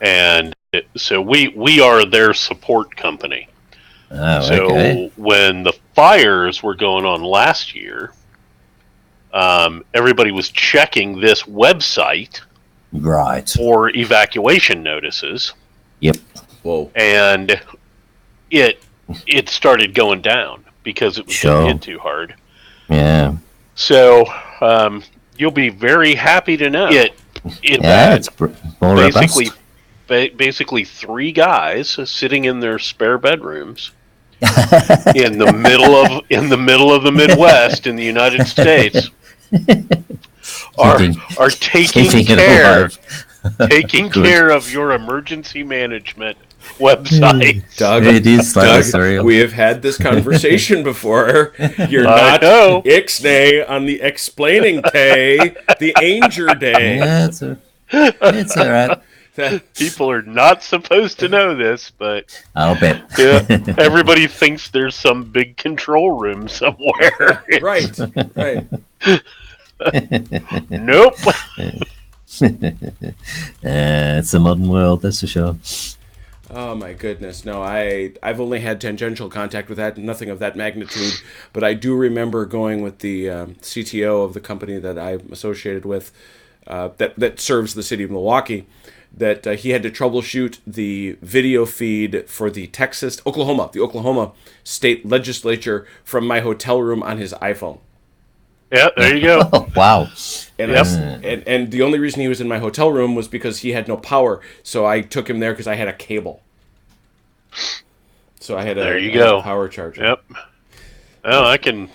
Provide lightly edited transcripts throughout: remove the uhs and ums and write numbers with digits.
and so we are their support company. Oh, So okay. when the fires were going on last year, everybody was checking this website Right. for evacuation notices. Yep. Whoa. And it started going down because it was getting Sure. hit too hard. Yeah. So you'll be very happy to know Yeah, it's more basically robust. basically three guys sitting in their spare bedrooms in the middle of the Midwest in the United States are Keeping it alive. taking Good. care of your emergency management website. Doug, It is slightly Doug, surreal. we have had this conversation before. You're I not know. Ixnay on the explaining day, the Anger Day. Yeah, it's all right. People are not supposed to know this, but I'll bet. yeah, everybody thinks there's some big control room somewhere. Right, right. Nope. It's a modern world, that's for sure. Oh my goodness! No, I've only had tangential contact with that, nothing of that magnitude. But I do remember going with the CTO of the company that I'm associated with, that serves the city of Milwaukee. That he had to troubleshoot the video feed for the Oklahoma state legislature from my hotel room on his iPhone. Yeah, there you go. Oh, wow. And, Yep. and the only reason he was in my hotel room was because he had no power. So I took him there because I had a cable. So I had There you a go. power charger. Yep. Oh, I can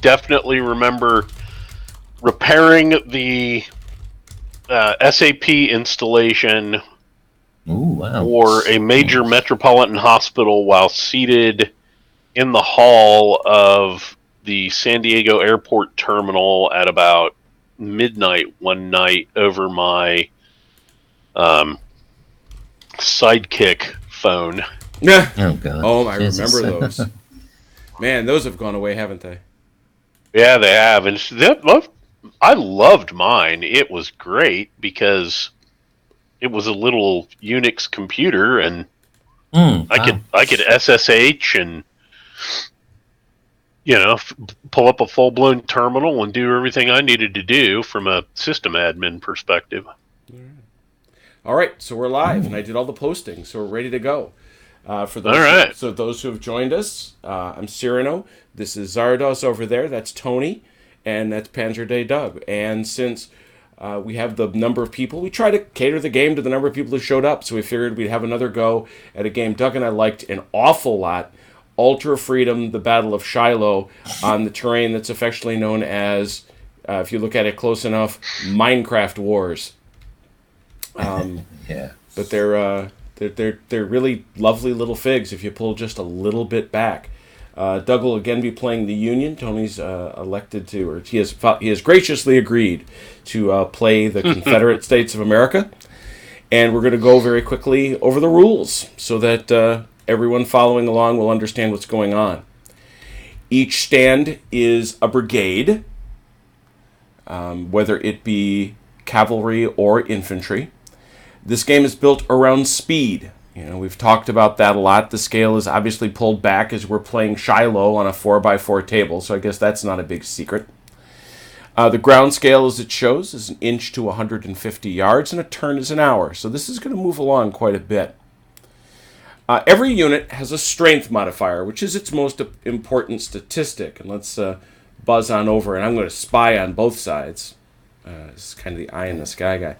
definitely remember repairing the SAP installation Ooh, wow. for a major metropolitan hospital while seated in the hall of the San Diego airport terminal at about midnight one night over my Sidekick phone. Yeah. Oh, God. Oh, I Jesus. remember those. Man, those have gone away, haven't they? Yeah, they have, and I loved mine. It was great because it was a little Unix computer, and Wow. I could SSH and pull up a full blown terminal and do everything I needed to do from a system admin perspective. All right, so we're live, and I did all the postings, so we're ready to go. For those, All right. So those who have joined us, I'm Cyrano. This is Zardos over there. That's Tony, and that's Panzer Day Doug. And since we have the number of people, we try to cater the game to the number of people who showed up. So we figured we'd have another go at a game Doug and I liked an awful lot. Ultra Freedom, the Battle of Shiloh, on the terrain that's affectionately known as, if you look at it close enough, Minecraft Wars. Yeah. But they're really lovely little figs if you pull just a little bit back. Doug will again be playing the Union. Tony's elected to, or he has graciously agreed to play the Confederate States of America. And we're going to go very quickly over the rules so that everyone following along will understand what's going on. Each stand is a brigade, whether it be cavalry or infantry. This game is built around speed. We've talked about that a lot. The scale is obviously pulled back as we're playing Shiloh on a 4x4 table, so I guess that's not a big secret. The ground scale, as it shows, is an inch to 150 yards, and a turn is an hour, so this is going to move along quite a bit. Every unit has a strength modifier, which is its most important statistic, and let's buzz on over, and I'm going to spy on both sides. This is kind of the eye in the sky guy.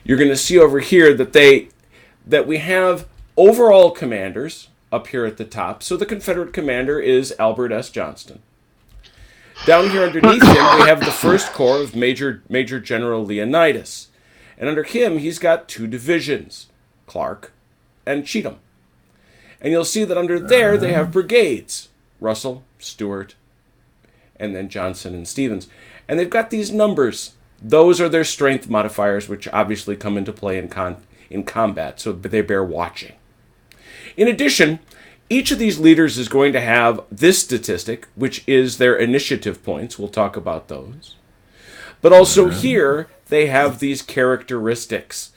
You're going to see over here that we have overall commanders up here at the top. So the Confederate commander is Albert S. Johnston. Down here underneath him, we have the First Corps of Major General Leonidas. And under him, he's got two divisions, Clark and Cheatham. And you'll see that under there, they have brigades, Russell, Stewart, and then Johnson and Stevens. And they've got these numbers. Those are their strength modifiers, which obviously come into play in combat, so they bear watching. In addition, each of these leaders is going to have this statistic, which is their initiative points. We'll talk about those. But also here, they have these characteristics,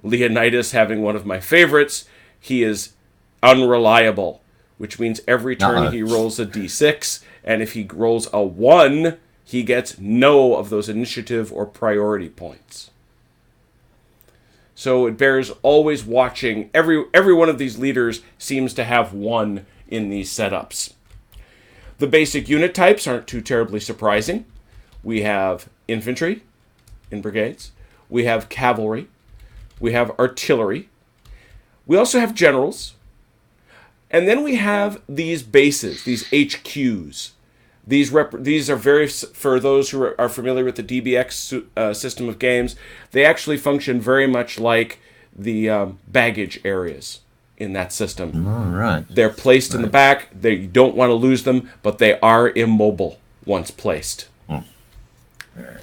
Leonidas having one of my favorites, he is unreliable, which means every turn he rolls a d6, and if he rolls a 1, he gets no of those initiative or priority points. So it bears always watching. Every one of these leaders seems to have 1 in these setups. The basic unit types aren't too terribly surprising. We have infantry in brigades. We have cavalry. We have artillery. We also have generals. And then we have these bases, these HQs. These are very, for those who are familiar with the DBX system of games, they actually function very much like the baggage areas in that system. All right. They're placed in the back. You don't want to lose them, but they are immobile once placed. All right.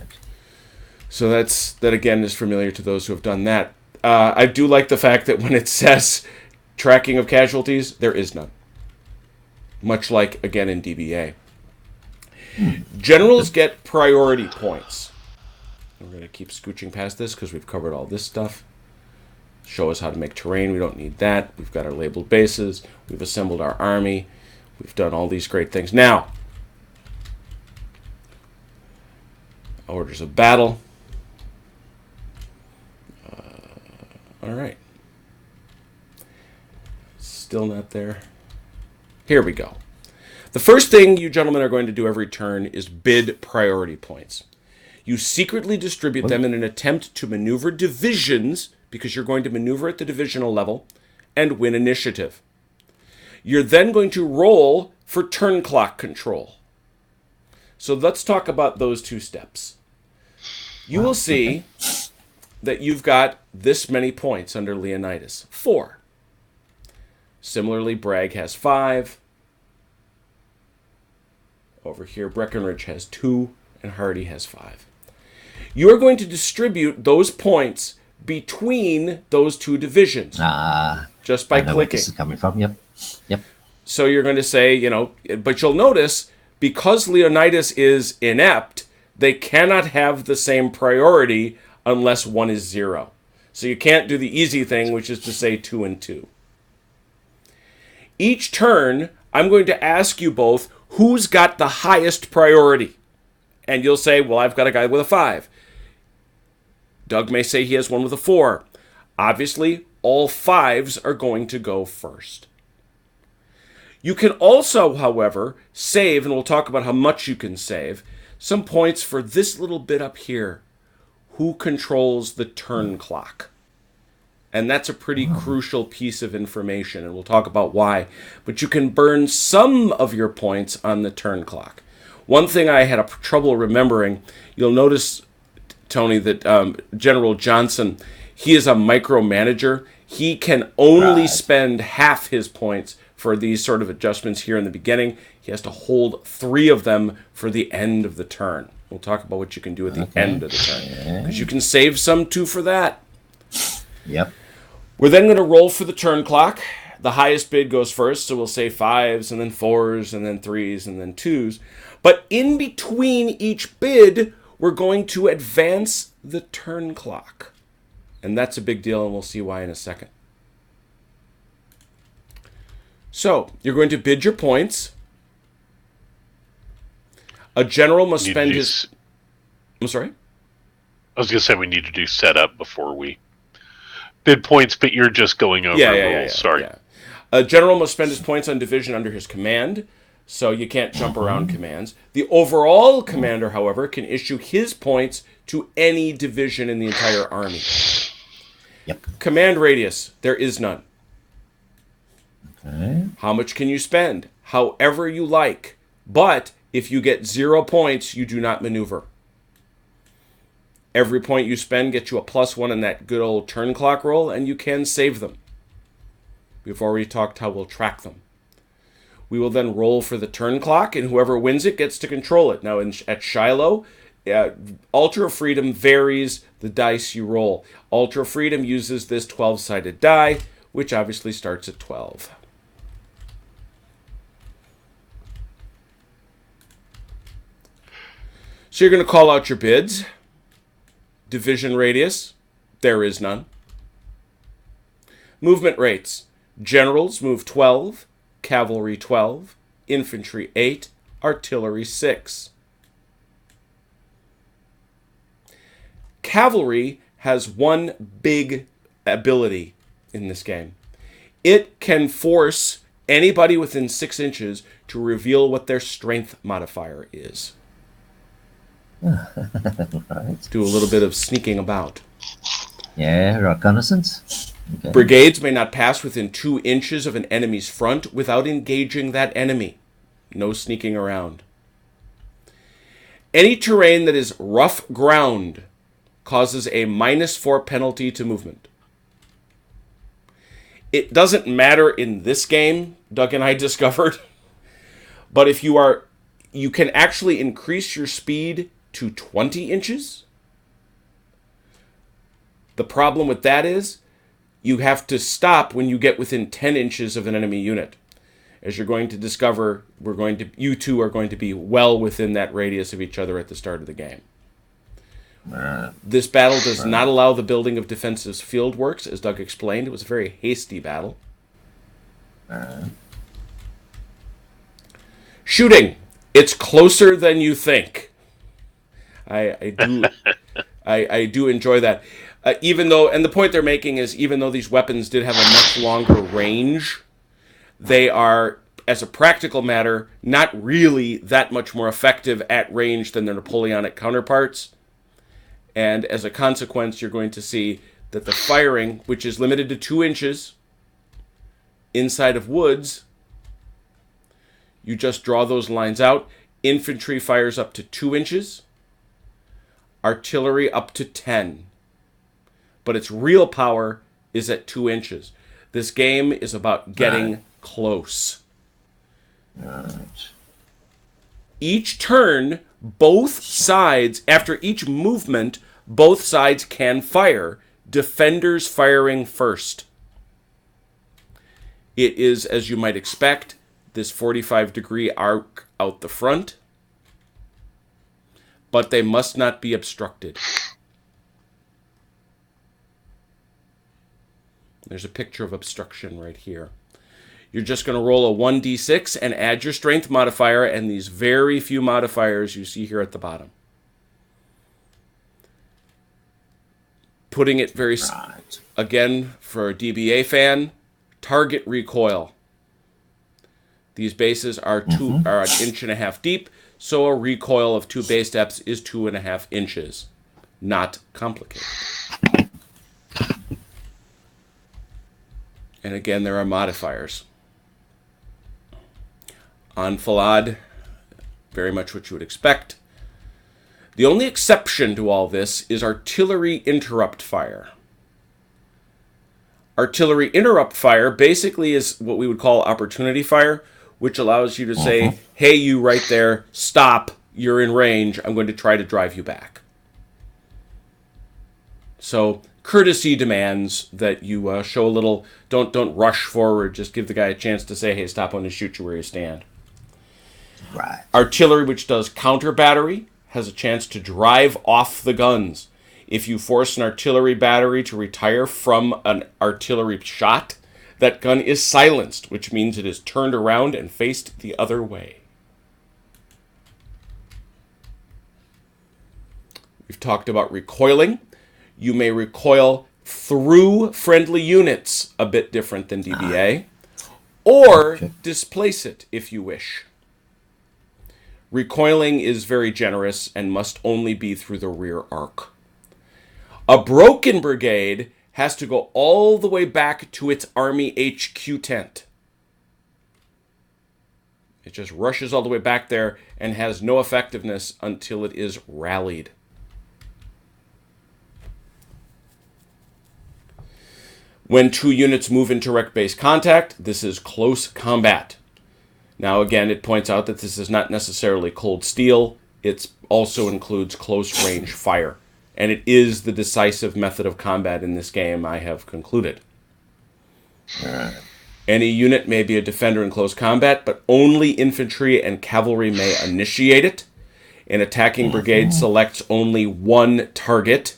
So that again is familiar to those who have done that. I do like the fact that when it says tracking of casualties, there is none. Much like, again, in DBA. Generals get priority points. We're going to keep scooching past this because we've covered all this stuff. Show us how to make terrain. We don't need that. We've got our labeled bases. We've assembled our army. We've done all these great things. Now, orders of battle. All right. Still not there. Here we go. The first thing you gentlemen are going to do every turn is bid priority points. You secretly distribute them in an attempt to maneuver divisions, because you're going to maneuver at the divisional level, and win initiative. You're then going to roll for turn clock control. So let's talk about those 2 steps. You will see that you've got this many points under Leonidas. 4. Similarly, Bragg has 5. Over here, Breckenridge has 2, and Hardy has 5. You are going to distribute those points between those 2 divisions. Just by I know clicking. where this is coming from. Yep. So you're going to say, but you'll notice, because Leonidas is inept, they cannot have the same priority unless 1 is 0. So you can't do the easy thing, which is to say 2 and 2. Each turn, I'm going to ask you both, who's got the highest priority? And you'll say, well, I've got a guy with a 5. Doug may say he has one with a 4. Obviously, all 5s are going to go first. You can also, however, save, and we'll talk about how much you can save, some points for this little bit up here. Who controls the turn clock? And that's a pretty crucial piece of information, and we'll talk about why. But you can burn some of your points on the turn clock. One thing I had trouble remembering, you'll notice, Tony, that General Johnson, he is a micromanager. He can only spend half his points for these sort of adjustments here in the beginning. He has to hold 3 of them for the end of the turn. We'll talk about what you can do at the end of the turn, because you can save some too for that. Yep. We're then going to roll for the turn clock. The highest bid goes first, so we'll say 5s, and then 4s, and then 3s, and then 2s. But in between each bid, we're going to advance the turn clock. And that's a big deal, and we'll see why in a second. So, you're going to bid your points. A general must spend his... I'm sorry? I was going to say we need to do setup before we bid points, but you're just going over rules. Sorry. Yeah. A general must spend his points on division under his command, so you can't jump around commands. The overall commander, however, can issue his points to any division in the entire army. Yep. Command radius, there is none. Okay. How much can you spend? However you like. But if you get 0 points, you do not maneuver. Every point you spend gets you a +1 in that good old turn clock roll, and you can save them. We've already talked how we'll track them. We will then roll for the turn clock, and whoever wins it gets to control it. Now, at Shiloh, Ultra Freedom varies the dice you roll. Ultra Freedom uses this 12-sided die, which obviously starts at 12. So you're going to call out your bids. Division radius, there is none. Movement rates. Generals move 12, cavalry 12, infantry 8, artillery 6. Cavalry has one big ability in this game. It can force anybody within 6 inches to reveal what their strength modifier is. Right. Do a little bit of sneaking about. Yeah, reconnaissance. Okay. Brigades may not pass within 2 inches of an enemy's front without engaging that enemy. No sneaking around. Any terrain that is rough ground causes a -4 penalty to movement. It doesn't matter in this game, Doug and I discovered, but if you can actually increase your speed to 20 inches. The problem with that is you have to stop when you get within 10 inches of an enemy unit. As you're going to discover, you two are going to be well within that radius of each other at the start of the game. This battle does not allow the building of defensive field works, as Doug explained. It was a very hasty battle. Shooting. It's closer than you think. I do enjoy that. Even though, and the point they're making is, even though these weapons did have a much longer range, they are, as a practical matter, not really that much more effective at range than their Napoleonic counterparts. And as a consequence, you're going to see that the firing, which is limited to 2 inches inside of woods, you just draw those lines out. Infantry fires up to 2 inches. Artillery up to 10. But its real power is at 2 inches. This game is about getting close. Each turn, both sides, after each movement, both sides can fire. Defenders firing first. It is, as you might expect, this 45-degree arc out the front. But they must not be obstructed. There's a picture of obstruction right here. You're just going to roll a 1d6 and add your strength modifier and these very few modifiers you see here at the bottom. Putting it very, again, for a DBA fan, target recoil. These bases are an 1.5 inches deep, so a recoil of 2 base steps is 2.5 inches. Not complicated. And again, there are modifiers. Enfilade, very much what you would expect. The only exception to all this is artillery interrupt fire. Artillery interrupt fire basically is what we would call opportunity fire, which allows you to say, hey, you right there, stop, you're in range, I'm going to try to drive you back. So courtesy demands that you show a little, don't rush forward, just give the guy a chance to say, hey, stop, I'm going to shoot you where you stand. Right. Artillery, which does counter battery, has a chance to drive off the guns. If you force an artillery battery to retire from an artillery shot, that gun is silenced, which means it is turned around and faced the other way. We've talked about recoiling. You may recoil through friendly units, a bit different than DBA, or displace it if you wish. Recoiling is very generous and must only be through the rear arc. A broken brigade has to go all the way back to its army HQ tent. It just rushes all the way back there and has no effectiveness until it is rallied. When 2 units move into direct base contact, this is close combat. Now again, it points out that this is not necessarily cold steel. It also includes close range fire. And it is the decisive method of combat in this game, I have concluded. Any unit may be a defender in close combat, but only infantry and cavalry may initiate it. An attacking brigade selects only one target.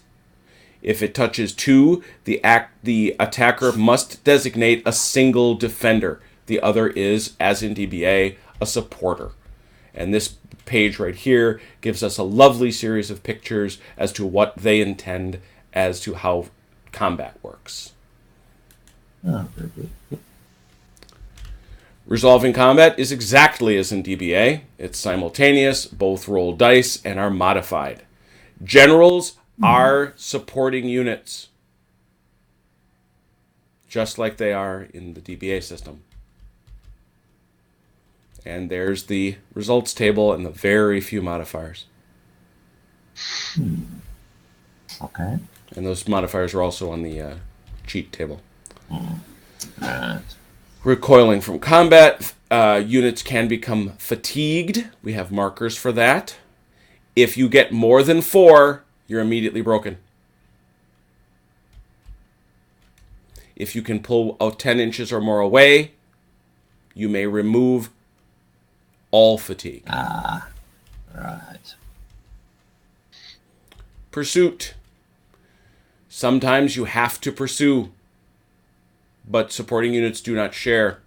If it touches 2, the attacker must designate a single defender. The other is, as in DBA, a supporter. And this page right here gives us a lovely series of pictures as to what they intend as to how combat works. Oh, very good. Yep. Resolving combat is exactly as in DBA. It's simultaneous, both roll dice, and are modified. Generals are supporting units, just like they are in the DBA system. And there's the results table and the very few modifiers. Okay. And those modifiers are also on the cheat table. Right. Recoiling from combat, units can become fatigued. We have markers for that. If you get more than 4, you're immediately broken. If you can pull out 10 inches or more away, you may remove all fatigue. Ah, right. Pursuit. Sometimes you have to pursue, but supporting units do not share.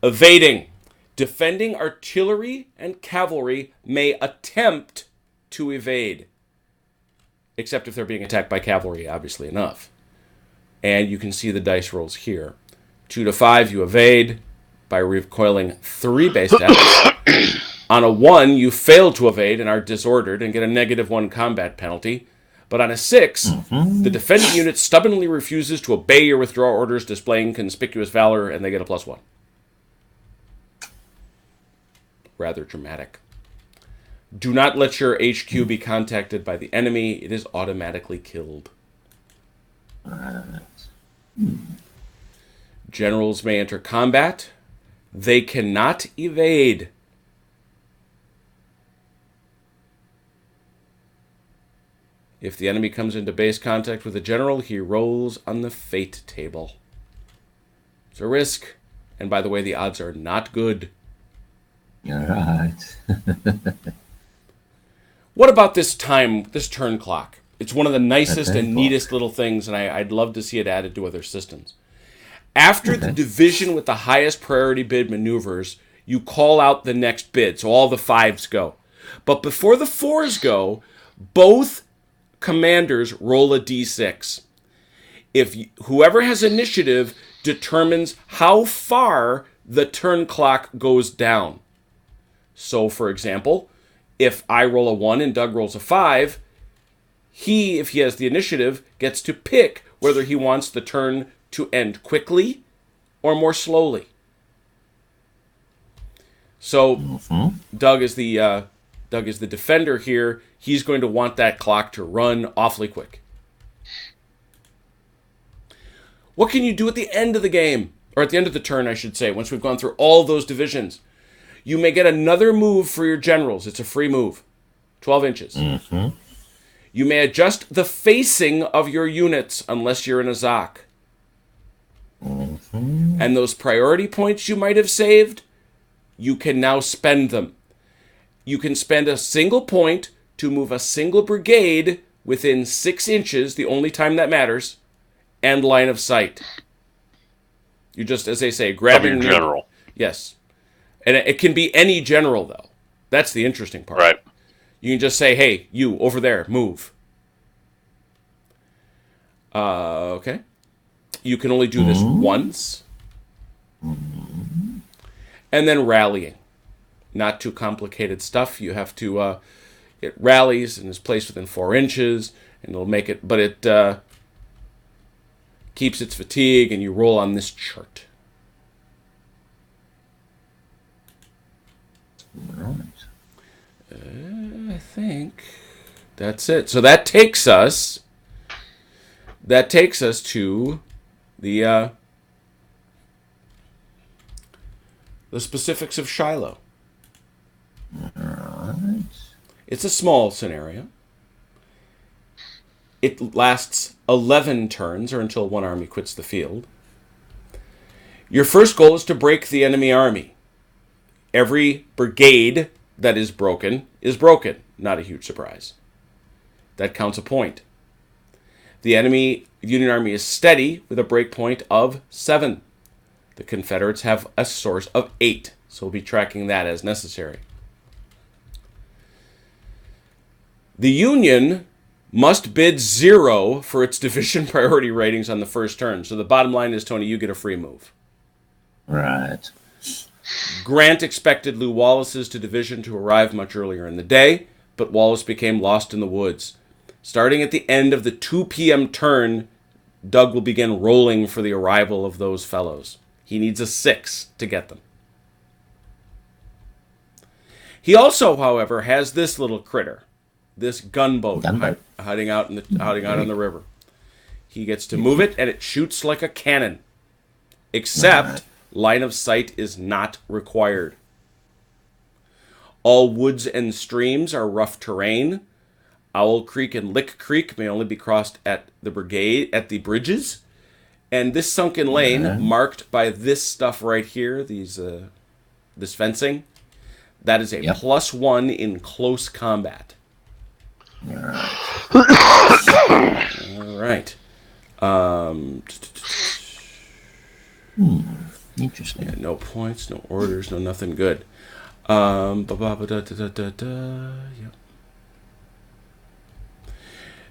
Evading. Defending artillery and cavalry may attempt to evade, except if they're being attacked by cavalry, obviously enough. And you can see the dice rolls here. 2 to 5, you evade by recoiling 3 base attacks. On a 1, you fail to evade and are disordered and get a -1 combat penalty. But on a 6, the defending unit stubbornly refuses to obey your withdrawal orders, displaying conspicuous valor, and they get a +1. Rather dramatic. Do not let your HQ be contacted by the enemy. It is automatically killed. Right. Generals may enter combat. They cannot evade. If the enemy comes into base contact with a general, he rolls on the fate table. It's a risk. And by the way, the odds are not good. All right. What about this turn clock? It's one of the nicest turn and clock. neatest little things, and I'd love to see it added to other systems. After the division with the highest priority bid maneuvers, you call out the next bid, so all the 5s go. But before the 4s go, both commanders roll a d6. Whoever has initiative determines how far the turn clock goes down. So, for example, if I roll a 1 and Doug rolls a 5, if he has the initiative, gets to pick whether he wants the turn to end quickly or more slowly. So, Doug is the defender here. He's going to want that clock to run awfully quick. What can you do at the end of the game? Or at the end of the turn, I should say, once we've gone through all those divisions. You may get another move for your generals. It's a free move. 12 inches. You may adjust the facing of your units unless you're in a Zok. And those priority points you might have saved, you can now spend them. You can spend a single point to move a single brigade within 6 inches, the only time that matters, and line of sight. You just, as they say, grabbing your general. Yes. And it can be any general, though. That's the interesting part. Right. You can just say, hey, you, over there, move. Okay. You can only do this once. And then rallying. Not too complicated stuff. You have to, it rallies and is placed within 4 inches, and it'll make it, but it keeps its fatigue, and you roll on this chart. Right. I think that's it. So that takes us to the specifics of Shiloh. Right. It's a small scenario. It lasts 11 turns, or until one army quits the field. Your first goal is to break the enemy army. Every brigade that is broken. Not a huge surprise. That counts a point. The Union Army is steady with a breakpoint of 7. The Confederates have a source of 8, so we'll be tracking that as necessary. The Union must bid 0 for its division priority ratings on the first turn. So the bottom line is, Tony, you get a free move. Right. Grant expected Lew Wallace's division to arrive much earlier in the day, but Wallace became lost in the woods. Starting at the end of the 2 p.m. turn, Doug will begin rolling for the arrival of those fellows. He needs a 6 to get them. He also, however, has this little critter, this gunboat. Hiding out on the river. He gets to move it, and it shoots like a cannon. Except line of sight is not required. All woods and streams are rough terrain. Owl Creek and Lick Creek may only be crossed at the bridges. And this sunken lane, marked by this stuff right here, this fencing, that is a +1 in close combat. All right. Interesting. Yeah, no points, no orders, no nothing good. Yep.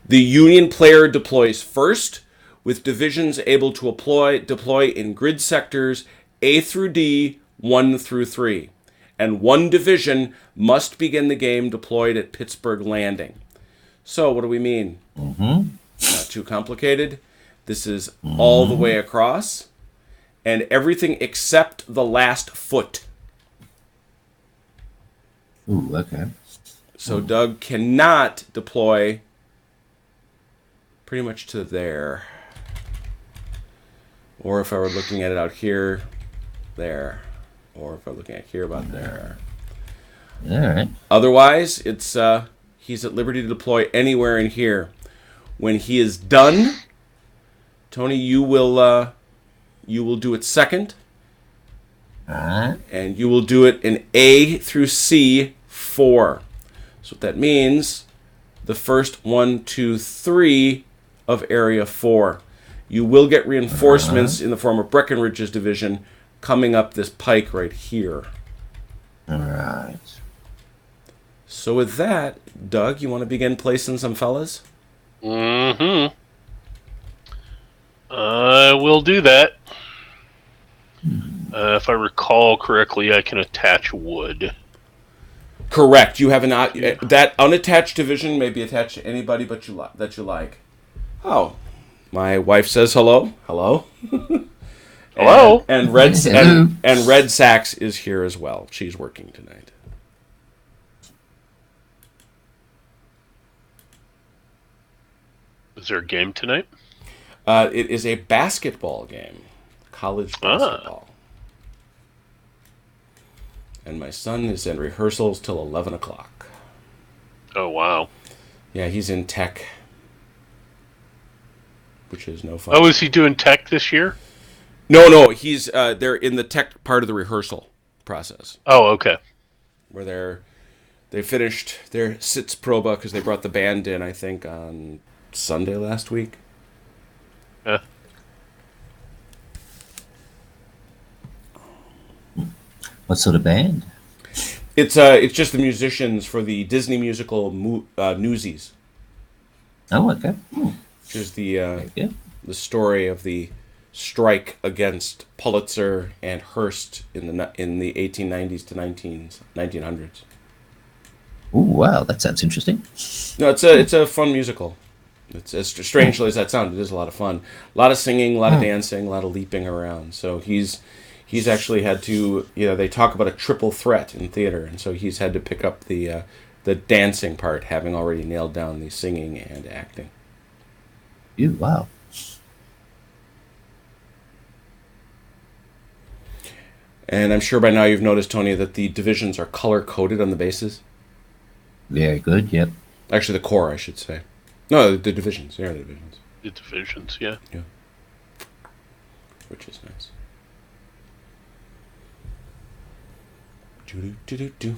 The Union player deploys first, with divisions able to deploy in grid sectors A through D, 1 through 3. And 1 division must begin the game deployed at Pittsburgh Landing. So, what do we mean? Not too complicated. This is all the way across, and everything except the last foot. Ooh, okay. So Doug cannot deploy pretty much to there. Or if I were looking at it out here, there. Or if I'm looking at here, about there. All right. Otherwise, it's he's at liberty to deploy anywhere in here. When he is done, Tony, you will do it second. All right. And you will do it in A through C 4. So what that means, the first 1, 2, 3 of Area 4. You will get reinforcements in the form of Breckinridge's division coming up this pike right here. All right. So with that, Doug, you want to begin placing some fellas? I will do that. If I recall correctly, I can attach wood. Correct. You have that unattached division may be attached to anybody but that you like. Oh, my wife says hello. Hello. Hello. And Red Sax is here as well. She's working tonight. Is there a game tonight? It is a basketball game, college basketball. And my son is in rehearsals till 11 o'clock. Oh, wow. Yeah, he's in tech, which is no fun. Oh, is he doing tech this year? No, he's they're in the tech part of the rehearsal process. Oh, okay. Where they finished their Sitzprobe because they brought the band in, I think, on Sunday last week. Yeah. What sort of band? It's just the musicians for the Disney musical Newsies. Oh, okay. Which is the story of the strike against Pulitzer and Hearst in the 1890s to 1900s. Oh, wow, that sounds interesting. No, it's a fun musical. It's as strangely as that sounds, it is a lot of fun. A lot of singing, a lot of dancing, a lot of leaping around. So he's actually had to, they talk about a triple threat in theater, and so he's had to pick up the dancing part, having already nailed down the singing and acting. Ew, wow. And I'm sure by now you've noticed, Tony, that the divisions are color-coded on the bases. Very good, yep. Actually, the corps, I should say. No, the divisions. They are the divisions. The divisions, yeah. Yeah. Which is nice. Do-do-do-do-do.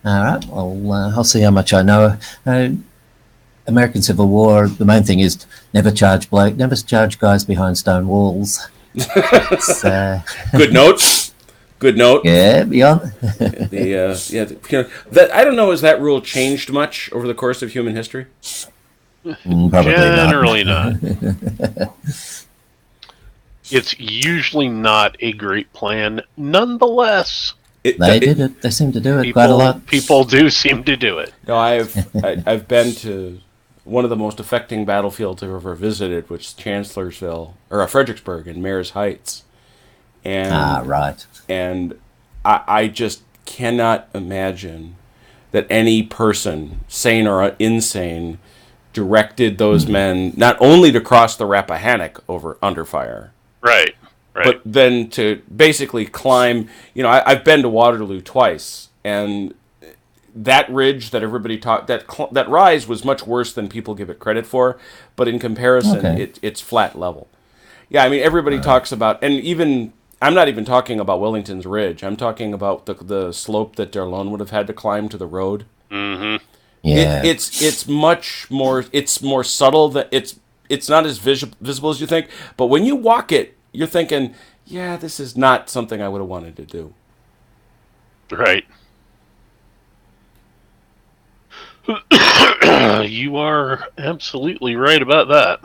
All right, well, I'll see how much I know. American Civil War, the main thing is never charge guys behind stone walls. It's, Good note. Good note. yeah, beyond. That I don't know. Has that rule changed much over the course of human history? Probably Generally not. not. It's usually not a great plan. Nonetheless, They did it. They seem to do it quite a lot. people do seem to do it. No, I've been to one of the most affecting battlefields I've ever visited, which is Chancellorsville or Fredericksburg and Mares Heights, and right. and I just cannot imagine that any person, sane or insane, directed those men not only to cross the Rappahannock under fire, Right. but then to basically climb. I've been to Waterloo twice, and that ridge that everybody that rise was much worse than people give it credit for. But in comparison, it's flat level. Yeah, I mean everybody talks about, and even I'm not even talking about Wellington's Ridge. I'm talking about the slope that D'Erlon would have had to climb to the road. Mm-hmm. Yeah. It's much more. It's more subtle. That it's not as visible as you think. But when you walk it, you're thinking, yeah, this is not something I would have wanted to do. Right. You are absolutely right about that.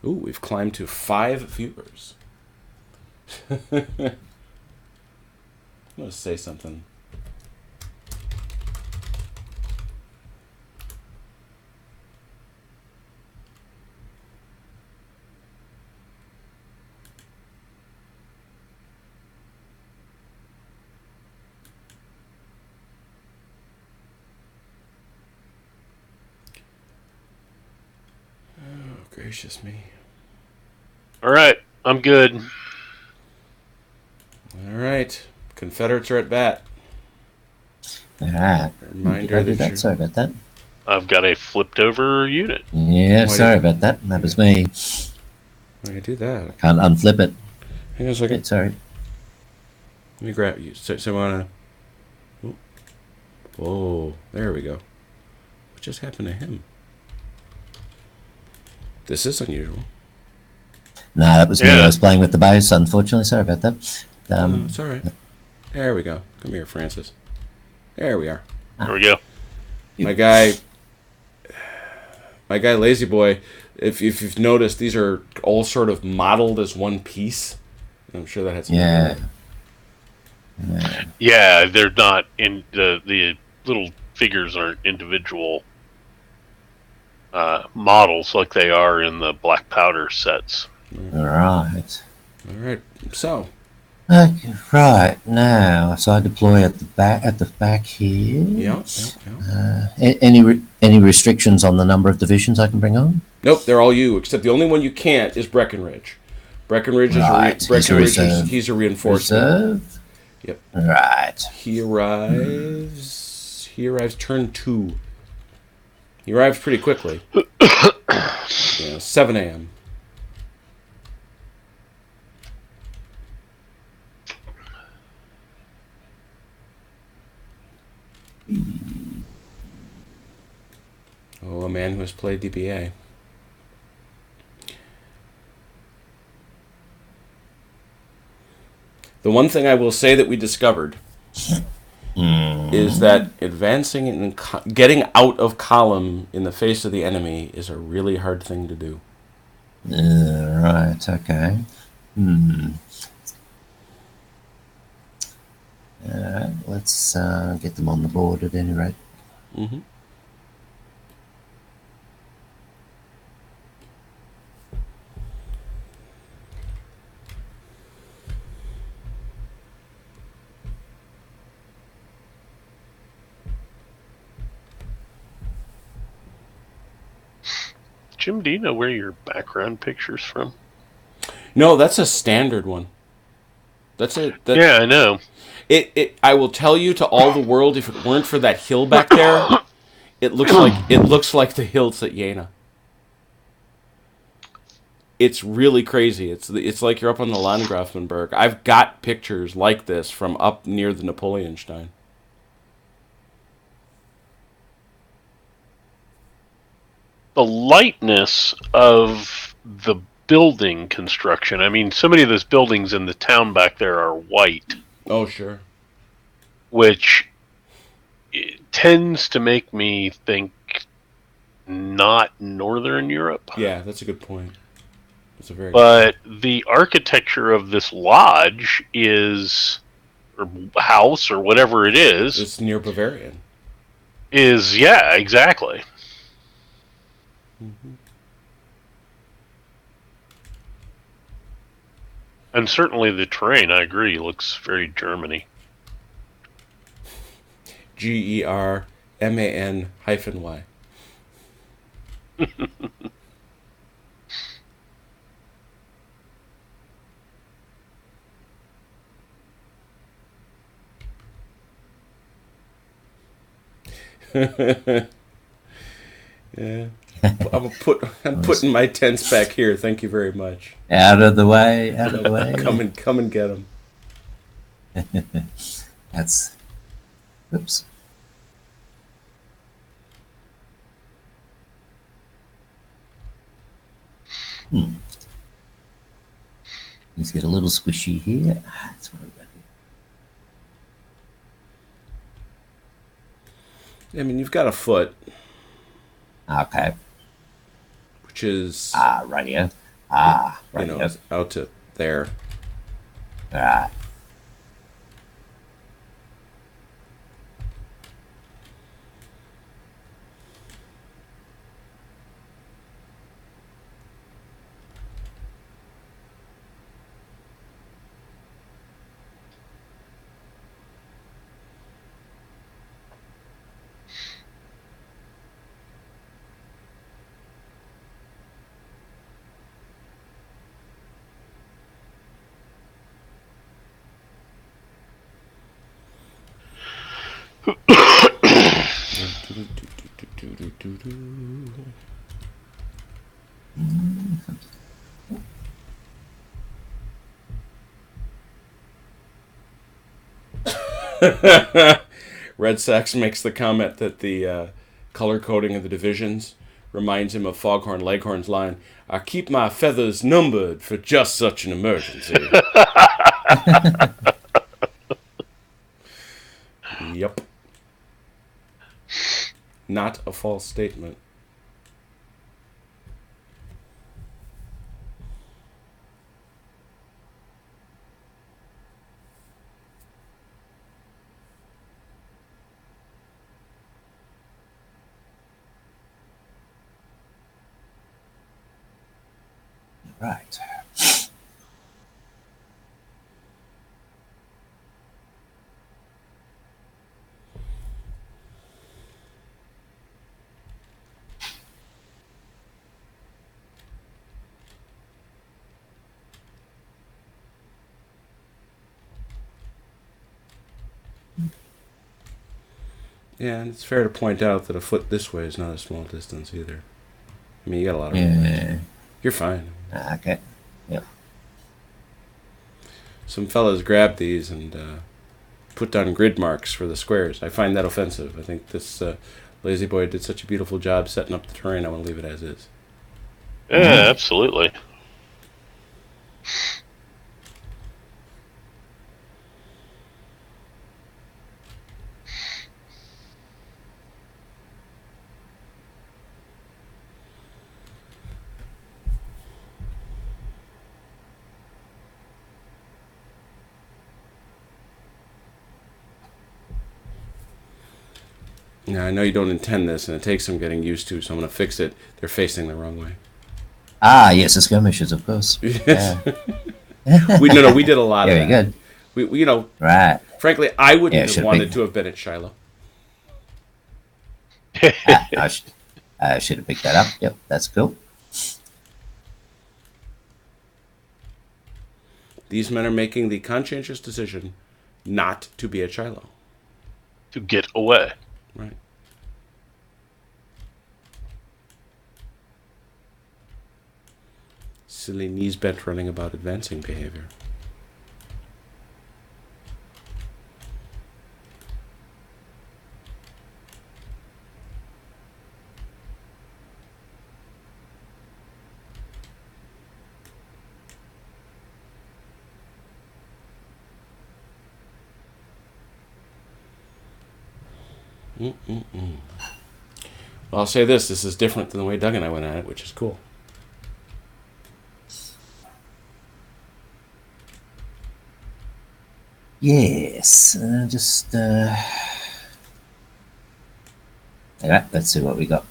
Ooh, we've climbed to 5 viewers. I'm going to say something. Oh, gracious me. All right, I'm good. All right. Confederates are at bat. Reminder that. Sorry about that. I've got a flipped over unit. Yeah, sorry about that. That was me. Why do you do that? Can't unflip it. Hang on a second. Yeah, sorry. Let me grab you. So I want to... Whoa, there we go. What just happened to him? This is unusual. No, that was me. I was playing with the base, unfortunately. Sorry about that. It's all right. There we go. Come here, Francis. There we are. There we go. My guy, Lazy Boy, if you've noticed, these are all sort of modeled as one piece. I'm sure that had some... Yeah, they're not in the little figures aren't individual models like they are in the black powder sets. All right. So. Okay, right now, so I deploy at the back here. Yeah. Any restrictions on the number of divisions I can bring on? Nope, they're all you. Except the only one you can't is Breckenridge. Breckenridge is he's a reinforcement. Reserve? Yep. Right. He arrives turn 2. He arrives pretty quickly. 7 a.m. Oh, a man who has played DBA. The one thing I will say that we discovered is that advancing and getting out of column in the face of the enemy is a really hard thing to do. Right, okay. Alright, let's get them on the board at any rate. Mm-hmm. Jim, do you know where your background picture's from? No, that's a standard one. That's it. Yeah, I know. I will tell you to all the world, if it weren't for that hill back there, it looks like the hills at Jena. It's really crazy. It's like you're up on the Landgrafenberg. I've got pictures like this from up near the Napoleonstein. The lightness of the building construction. I mean, so many of those buildings in the town back there are white, Oh, sure. which tends to make me think not Northern Europe. Yeah, that's a good point. That's a very But the architecture of this lodge is, or house, or whatever it is, It's near Bavarian. yeah, exactly. Mm-hmm. And certainly the terrain, I agree, looks very Germany. GERMAN-Y. Yeah. I'm putting my tents back here. Thank you very much. Out of the way, out of the way. Come and get them. That's, oops. Let's get a little squishy here. That's what I've got here. I mean, you've got a foot, Okay. which is Right here. you Right know, here. out to there. Right. Red Sox makes the comment that the color coding of the divisions reminds him of Foghorn Leghorn's line, "I keep my feathers numbered for just such an emergency." Yep. Not a false statement. Right. Yeah, and it's fair to point out that a foot this way is not a small distance either. I mean, you got a lot of room. Yeah. You're fine. Okay. Yep. Some fellas grabbed these and put down grid marks for the squares. I find that offensive. I think this lazy boy did such a beautiful job setting up the terrain. I want to leave it as is. Yeah, absolutely. Now, I know you don't intend this, and it takes some getting used to, so I'm going to fix it. They're facing the wrong way. Yes, the skirmishes, of course. Yeah. We did a lot of Very that. good. We you know, Right. frankly, I wouldn't Yeah, have should've wanted been- to have been at Shiloh. I should have picked that up. Yep, that's cool. These men are making the conscientious decision not to be at Shiloh. To get away. Right. Silly knees bent running about advancing behavior. Well, I'll say this is different than the way Doug and I went at it, which is cool. Yes, yeah, let's see what we got.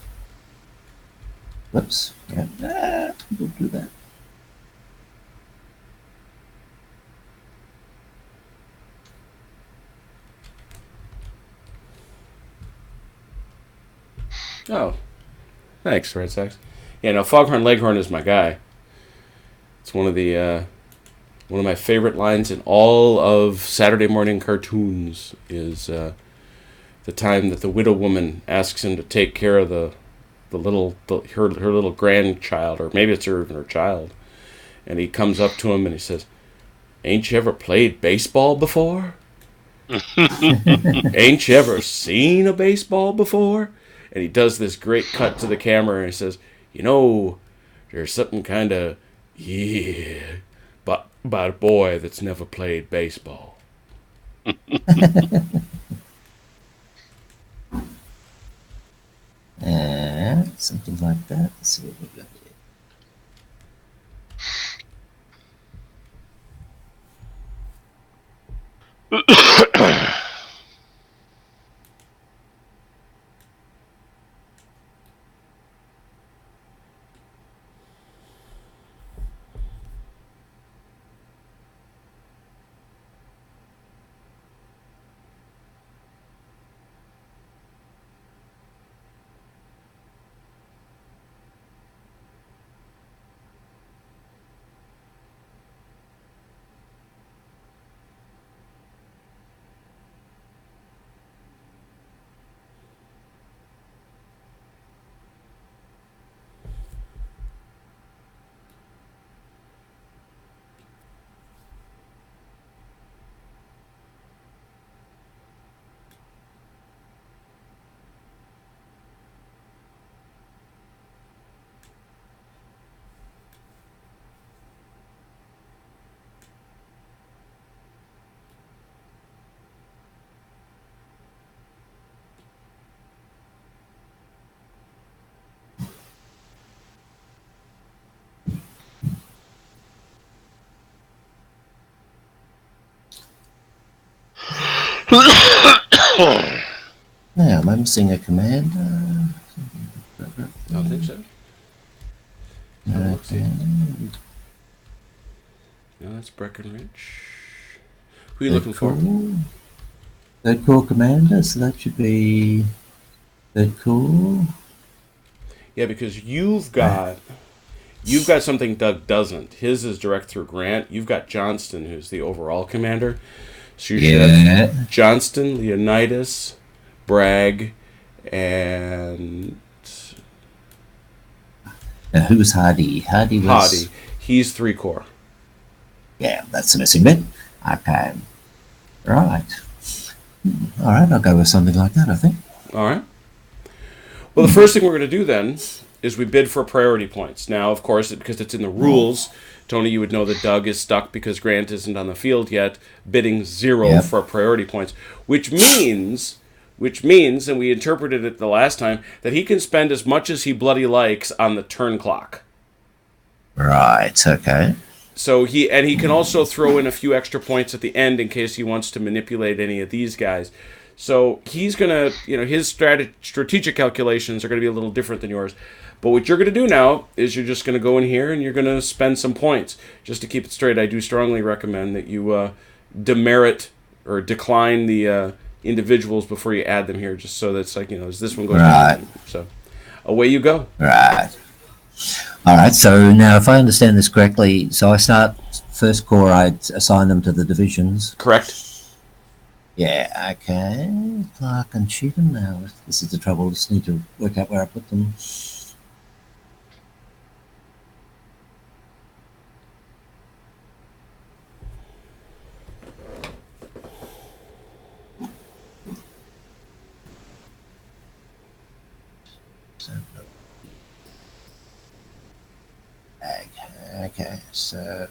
Whoops. Yeah, we'll do that. Oh, thanks, Red Sox. Yeah, no, Foghorn Leghorn is my guy. It's one of my favorite lines in all of Saturday morning cartoons is the time that the widow woman asks him to take care of her little grandchild, or maybe it's even her child, and he comes up to him and he says, "Ain't you ever played baseball before? Ain't you ever seen a baseball before?" And he does this great cut to the camera and he says, "There's something kind of, but about a boy that's never played baseball." Something like that. Let's see what we got here. Now, am I missing a command? I don't think so. Okay. No, that's Breckenridge. Who are you looking for? Third Corps Commander, so that should be Third Corps. Yeah, because you've got something Doug doesn't. His is direct through Grant. You've got Johnston, who's the overall commander. So you should have Johnston, Leonidas, Bragg, and... Now, who's Hardy? Hardy. He's 3 Corps. Yeah, that's the missing bit. Okay. Right. All right, I'll go with something like that, I think. All right. Well, the first thing we're going to do then is we bid for priority points. Now, of course, because it's in the rules, Tony, you would know that Doug is stuck because Grant isn't on the field yet, bidding 0 for priority points, which means, and we interpreted it the last time, that he can spend as much as he bloody likes on the turn clock. Right, okay. So he can also throw in a few extra points at the end in case he wants to manipulate any of these guys. So he's going to, his strategic calculations are going to be a little different than yours. But what you're going to do now is you're just going to go in here and you're going to spend some points. Just to keep it straight, I do strongly recommend that you demerit or decline the individuals before you add them here, just so that it's like, as this one goes down. So away you go. Right. All right, so now if I understand this correctly, so I start First Corps, I assign them to the divisions. Correct. Yeah, okay. Clark and Cheatham now. This is the trouble. Just need to work out where I put them. Okay, so...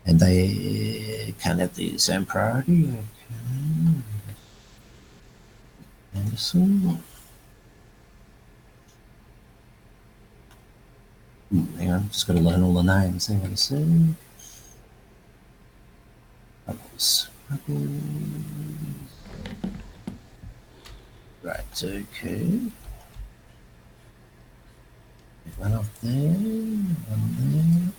And they can't have the same priority. Okay. Anderson. Hang on, just got to learn all the names. Hang on a second. Bubbles. Right, okay. One up there, one there.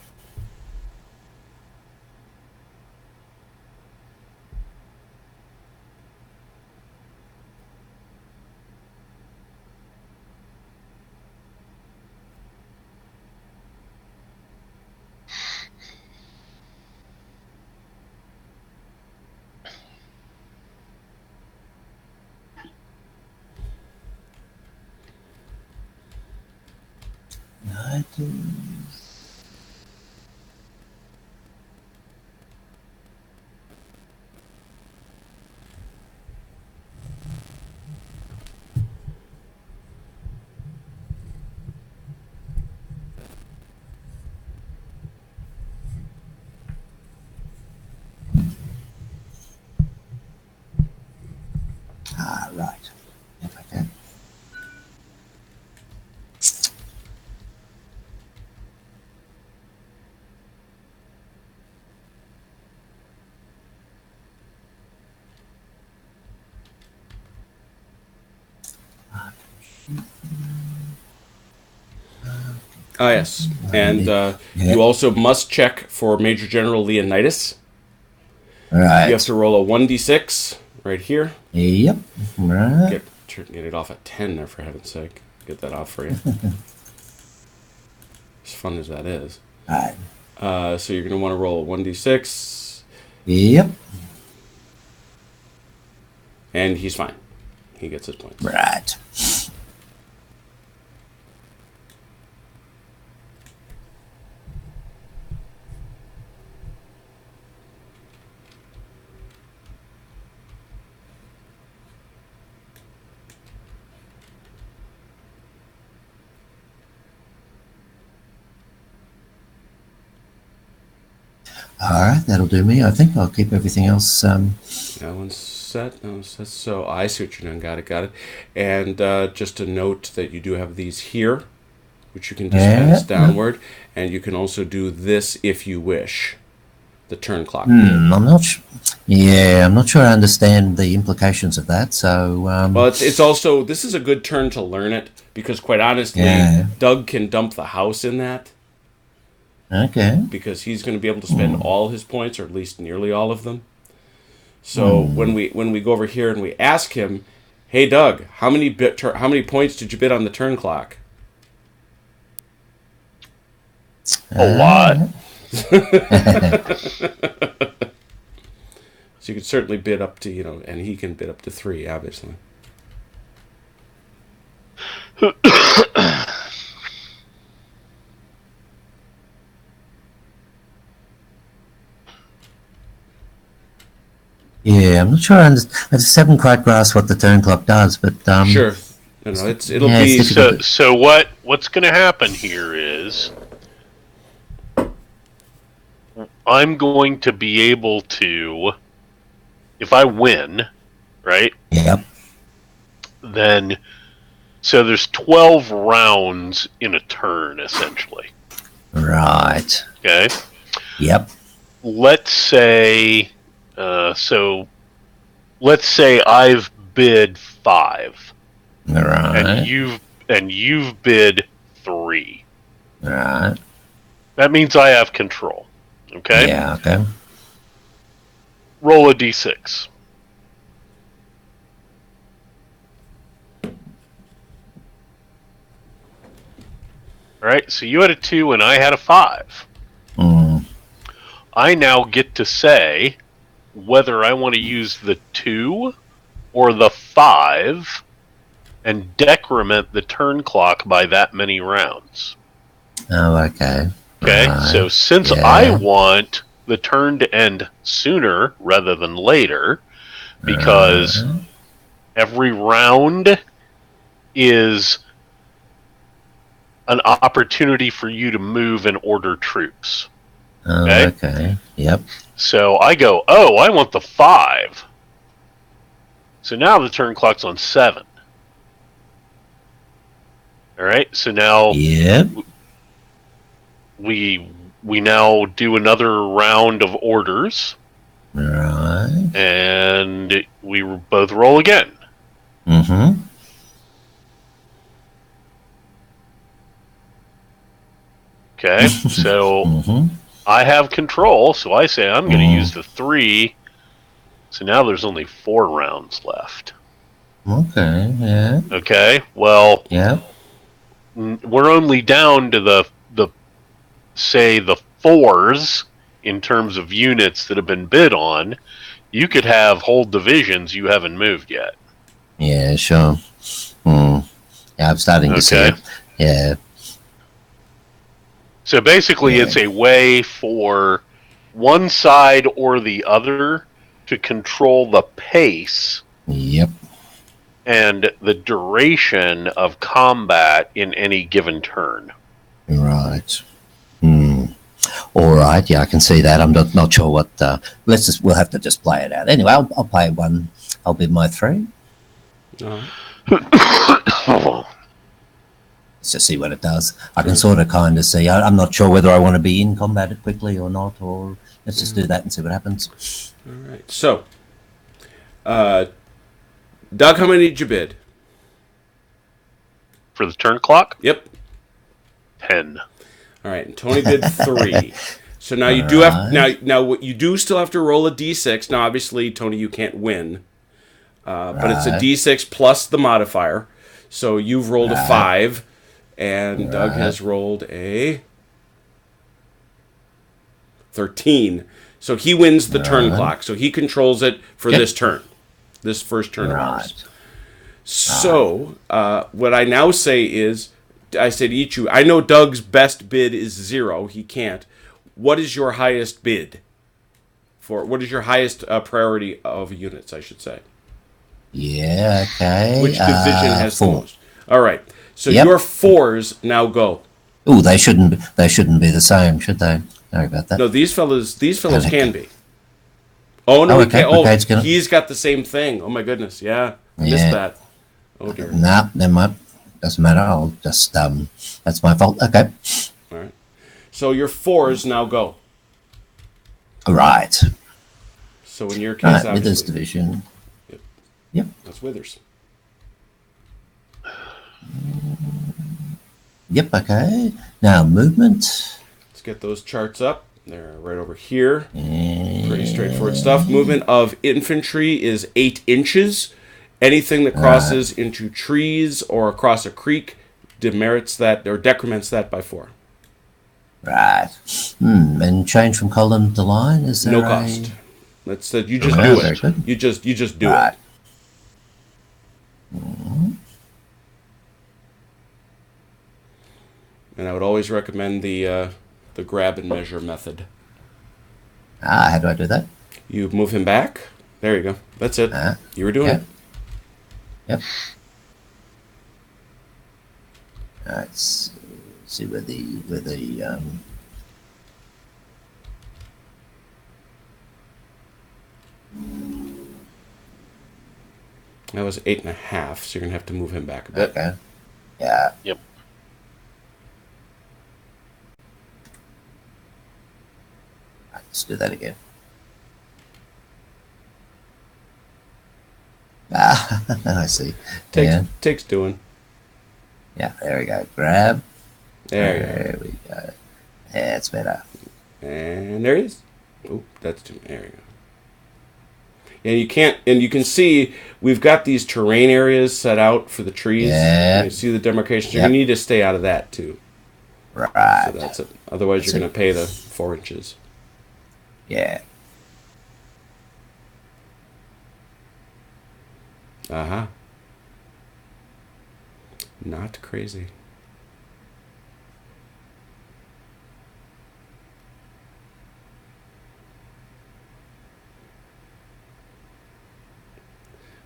Right. If I can. Ah, yes. And you also must check for Major General Leonidas. Right. You have to roll a 1d6 right here. Yep. Right. Get it off at 10 there, for heaven's sake. Get that off for you. As fun as that is. Right. So you're going to want to roll a 1d6. Yep. And he's fine. He gets his points. Right. All right, that'll do me. I think I'll keep everything else. That one's set. That one's set. So I see what you're doing. Got it. And just a note that you do have these here, which you can just pass downward. And you can also do this if you wish. The turn clock. I'm not I'm not sure I understand the implications of that. So, well, it's also, this is a good turn to learn it because, quite honestly, Doug can dump the house in that. Okay. Because he's going to be able to spend all his points, or at least nearly all of them. So when we go over here and we ask him, "Hey, Doug, how many points did you bid on the turn clock?" A lot. So you could certainly bid up to, and he can bid up to 3, obviously. Yeah, I'm not sure. I just haven't quite grasped what the turn clock does, but sure, it'll be so. What's going to happen here is I'm going to be able to, if I win, right? Yep. Then, so there's 12 rounds in a turn, essentially. Right. Okay. Yep. Let's say, let's say I've bid 5, Right. and you've bid 3. Right. That means I have control. Okay. Yeah. Okay. Roll a d6. All right. So you had a 2 and I had a 5. I now get to say whether I want to use the 2 or the 5 and decrement the turn clock by that many rounds. Oh, okay. Okay, Right. so since I want the turn to end sooner rather than later, because every round is an opportunity for you to move and order troops. Oh, Okay. okay. Yep. So I go, oh, I want the 5. So now the turn clock's on 7. All right. So now Yep. we now do another round of orders, Right. and we both roll again. Mm-hmm. Okay. So Mm-hmm. I have control, so I say I'm going to use the 3. So now there's only 4 rounds left. Okay. Yeah. Okay. Well, Yep. we're only down to the 4s in terms of units that have been bid on. You could have whole divisions you haven't moved yet. Yeah. Sure. Yeah, I'm starting to see Okay. it. Yeah. So basically, Yeah. it's a way for one side or the other to control the pace Yep. and the duration of combat in any given turn. Right. All right. Yeah, I can see that. I'm not sure what. We'll have to just play it out. Anyway, I'll play one. I'll bid my 3. Let's just see what it does. I can sort of kind of see. I'm not sure whether I want to be in combat quickly or not, or let's just do that and see what happens. All right. So, Doug, how many did you bid? For the turn clock, Yep. 10. All right. And Tony bid 3. So now you do have now what you do still have to roll a d6. Now, obviously, Tony, you can't win, but it's a d6 plus the modifier. So you've rolled a 5, and Doug has rolled a 13. So he wins the turn clock. So he controls it for this turn, this first turn of ours. So what I now say is, I say to each of you, I know Doug's best bid is 0. He can't. What is your highest bid? What is your highest priority of units, I should say? Yeah. Okay. Which division has the 4. most? All right. So Yep. your 4s now go. Oh, they shouldn't be the same, should they? Sorry about that. No, these fellas can be. Oh no, okay. Okay, it's gonna... he's got the same thing. Oh my goodness, yeah, I missed that. Oh dear. Nah, never mind. Doesn't matter. I'll just that's my fault. Okay. All right. So your 4s now go. Right. So in your case, Right, obviously, Withers division. Yep. that's Withers. Yep. Okay. Now movement. Let's get those charts up. They're right over here. Pretty straightforward stuff. Movement of infantry is 8 inches. Anything that crosses into trees or across a creek demerits that or decrements that by 4. Right. And change from column to line, is there No cost. That's that. You just do it. Good. You just do Right. it. And I would always recommend the grab and measure method. How do I do that? You move him back. There you go. That's it. You were doing it. Yep. Let's see where the That was 8.5, so you're gonna have to move him back a bit. Okay. Yeah. Yep. Let's do that again. I see. Takes doing. Yeah, there we go. Grab. There we go. Yeah, it's better. And there he is. Oh, that's too. There you go. And you can see we've got these terrain areas set out for the trees. Yeah. You see the demarcations. You're gonna need to stay out of that too. Right. So that's it. Otherwise, you're gonna pay the 4 inches. Yeah. Uh-huh. Not crazy.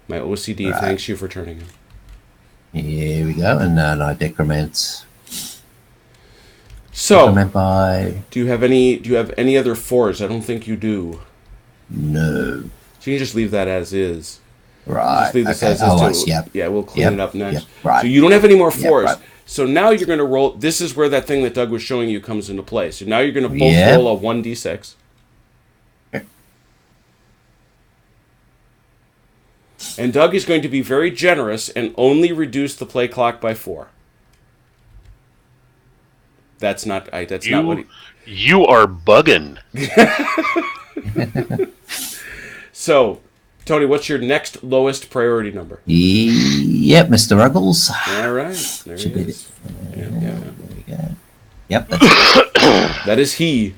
My OCD thanks you for turning him. Here we go. And now I decrement So, Supplement by do you have any other 4s? I don't think you do. no. So you can just leave that as is. Right. Just leave this Okay. as is Oh, I too. see. Yep. Yeah, we'll clean Yep. it up next. Yep. Right. So you don't have any more Yep, 4s. right. So now you're going to roll. This is where that thing that Doug was showing you comes into play. So now you're going to both Yep. roll a 1d6. And Doug is going to be very generous and only reduce the play clock by 4. That's not. That's not what. You are bugging. So, Tony, what's your next lowest priority number? Yep, Mr. Ruggles. All right, there Should he be is. There Yeah. we go. Yep, that's it. That is he.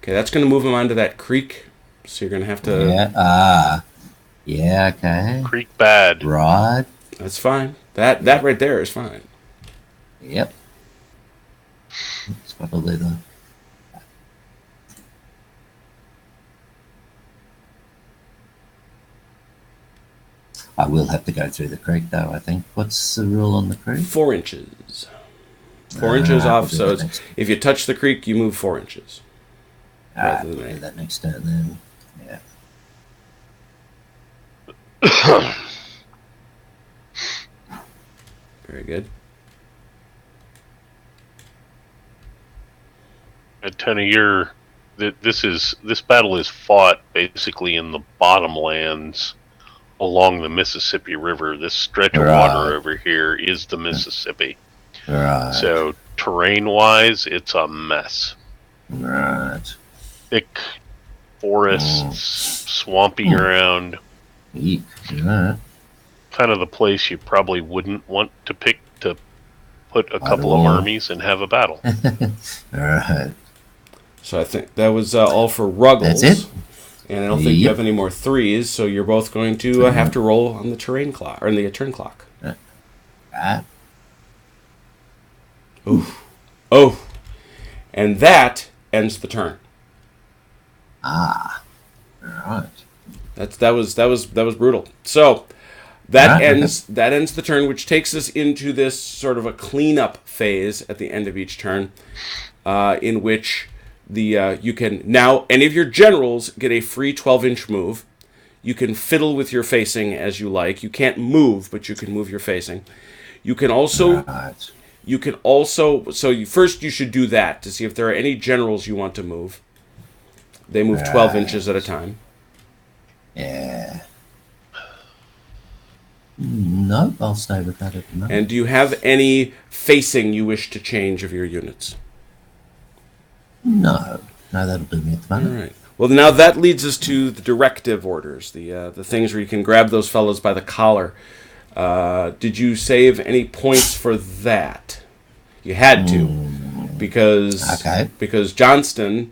Okay, that's going to move him onto that creek. So you're going to have to. Yeah. Yeah. Okay. Creek bad. Right. That's fine. That right there is fine. Yep. It's probably the. I will have to go through the creek, though. I think. What's the rule on the creek? 4 inches. 4 inches We'll off. do So that it's, next. if you touch the creek, you move 4 inches. Rather We'll than do 8. that next turn then. Yeah. Very good. At 10 a year, this battle is fought basically in the bottomlands along the Mississippi River. This stretch of water over here is the Mississippi. Right. So terrain-wise, it's a mess. Right. Thick forests, swampy ground. Eek. Right. Kind of the place you probably wouldn't want to pick to put a couple of all. armies and have a battle. Right. So I think that was all for Ruggles. That's it. And I don't think you have any more 3s, so you're both going to have to roll on the terrain clock, or on the turn clock. Right. Oof. Oh. And that ends the turn. Ah. Right. That was brutal. So that Right. ends the turn, which takes us into this sort of a cleanup phase at the end of each turn, in which you can now any of your generals get a free 12-inch move. You can fiddle with your facing as you like. You can't move, but you can move your facing. You can also Right. first you should do that to see if there are any generals you want to move. They move 12 inches at a time. Yeah. Nope, I'll stay with that at the moment. And do you have any facing you wish to change of your units? No, that'll do me at the All moment. right. Well, now that leads us to the directive orders, the things where you can grab those fellows by the collar. Did you save any points for that? You had to, because Johnston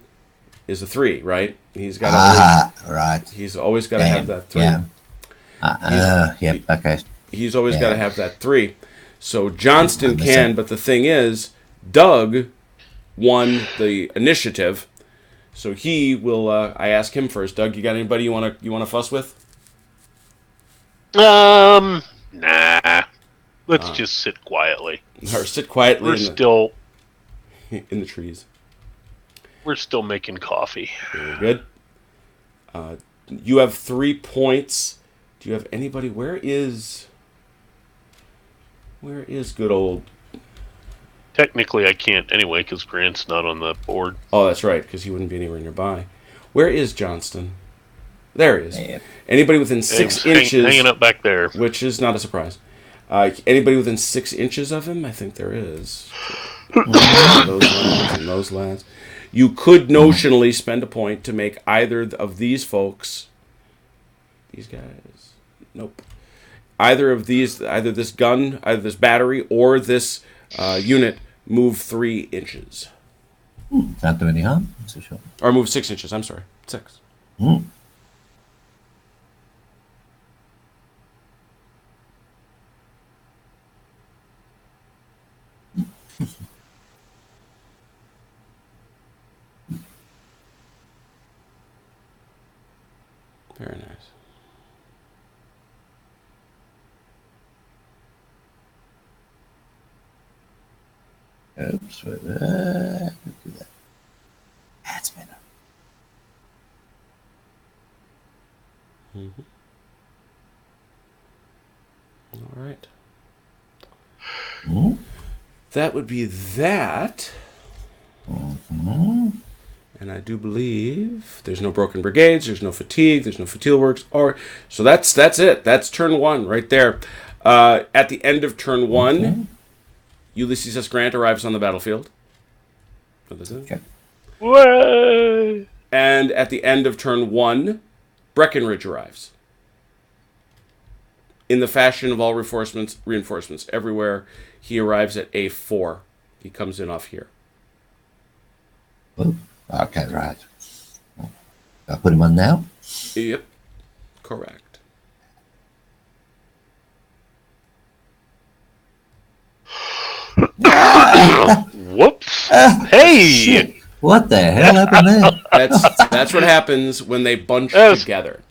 is a 3, right? He's got right. He's always got to have that 3. Yeah. Yep. Okay. He's always got to have that 3. So Johnston can, but the thing is, Doug won the initiative, so he will. I ask him first. Doug, you got anybody you want to fuss with? Nah. Let's just sit quietly. Or sit quietly in the trees. We're still making coffee. Very good. You have 3 points. Do you have anybody? Where is good old? Technically, I can't anyway because Grant's not on the board. Oh, that's right, because he wouldn't be anywhere nearby. Where is Johnston? There he is. Yeah. Anybody within 6 inches, hanging up back there, which is not a surprise. Anybody within 6 inches of him? I think there is. Those lads and those lads. You could notionally spend a point to make either of these folks. These guys. Nope. Either this gun, either this battery, or this unit move 3 inches. Can't do any harm, that's for sure. Or move 6 inches, I'm sorry. 6. Very nice. Oops. Do that. That's better. Mm-hmm. All right. Mm-hmm. That would be that. Mm-hmm. And I do believe there's no broken brigades, there's no fatigue, there's no fatigue works. So that's it. That's turn 1 right there. At the end of turn 1, Okay. Ulysses S. Grant arrives on the battlefield. Okay. Way! And at the end of turn 1, Breckenridge arrives. In the fashion of all reinforcements everywhere, he arrives at A4. He comes in off here. Oh, okay, right. I put him on now? Yep, correct. Whoops! Hey! Shit. What the hell happened there? That's what happens when they bunch Yes. together.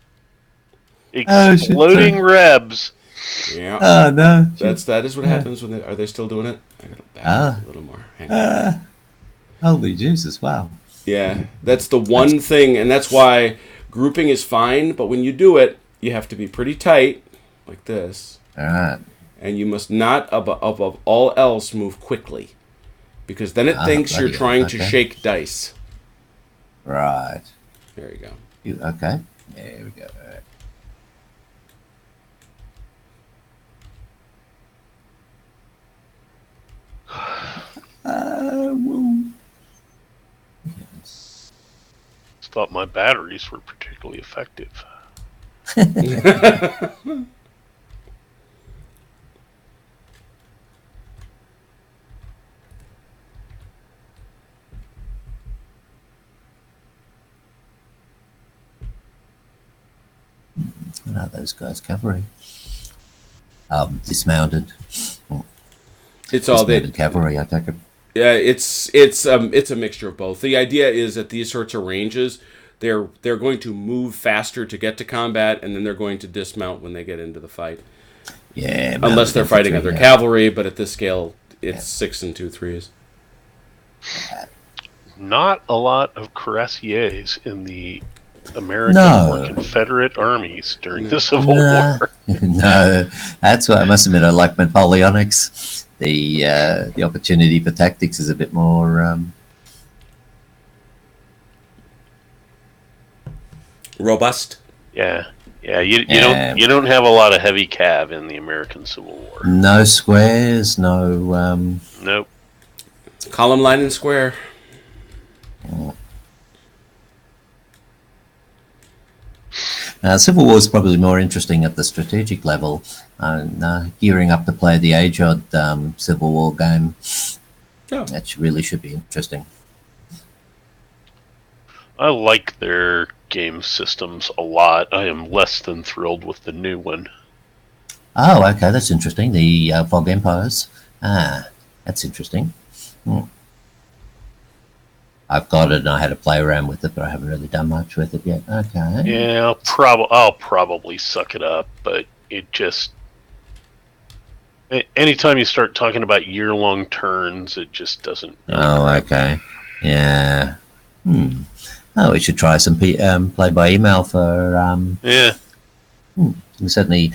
Exploding rebs. Yeah. Oh, no. That is what happens when are they still doing it? I gotta back up a little more. Hang on. Holy Jesus, wow. Yeah, that's the one thing, and that's why grouping is fine, but when you do it, you have to be pretty tight, like this. All right. And you must not, above all else, move quickly. Because then it thinks you're trying to shake dice. Right. There you go. Okay. There we go. All right. Thought my batteries were particularly effective. What are those guys covering? Dismounted. It's all dismounted cavalry, I take it. Yeah, it's a mixture of both. The idea is that these sorts of ranges, they're going to move faster to get to combat, and then they're going to dismount when they get into the fight. Yeah, unless they're fighting other cavalry, but at this scale, it's 6 and 2/3s. Not a lot of cuirassiers in the American or Confederate armies during the Civil War. No, that's what I must admit. I like Napoleonics. The opportunity for tactics is a bit more robust. Yeah. You don't have a lot of heavy cav in the American Civil War. No squares, no. Nope. Column, line, and square. Civil War is probably more interesting at the strategic level. Gearing up to play the age-odd Civil War game. Oh. That really should be interesting. I like their game systems a lot. I am less than thrilled with the new one. Oh, okay, that's interesting. The Fog Empires. That's interesting. I've got it and I had to play around with it, but I haven't really done much with it yet. Okay. Yeah, I'll probably suck it up, but it just... Anytime you start talking about year-long turns, it just doesn't... Oh, okay. Yeah. Oh, we should try some play by email for... Yeah. Certainly...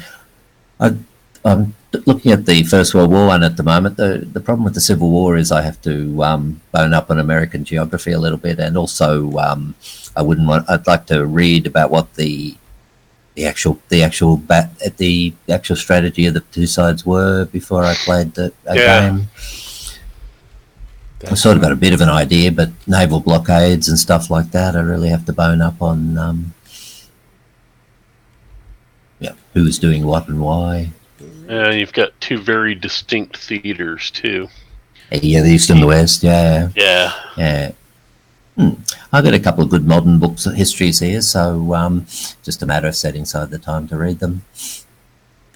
I'm looking at the First World War one at the moment. The problem with the Civil War is I have to bone up on American geography a little bit, and also I'd like to read about what the actual strategy of the two sides were before I played the game. I've sort of got a bit of an idea, but naval blockades and stuff like that, I really have to bone up on. Who's doing what and why. You've got two very distinct theaters, too. Yeah, the East and the West, yeah. Yeah. I've got a couple of good modern books, histories here, so just a matter of setting aside the time to read them.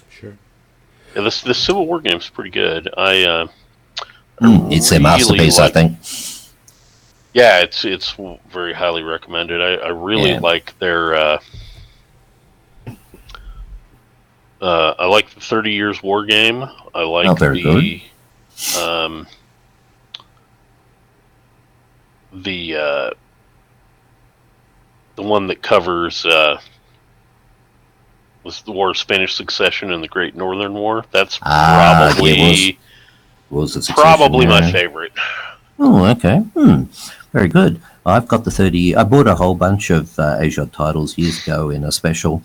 Sure. Yeah, the Civil War game's pretty good. It's their masterpiece, I think. Yeah, it's very highly recommended. I really like their... I like the 30 Years War game. I like the one that covers was the War of Spanish Succession and the Great Northern War. That's probably was a probably my favorite. Oh, okay. Very good. I've got the 30. I bought a whole bunch of Asian titles years ago in a special.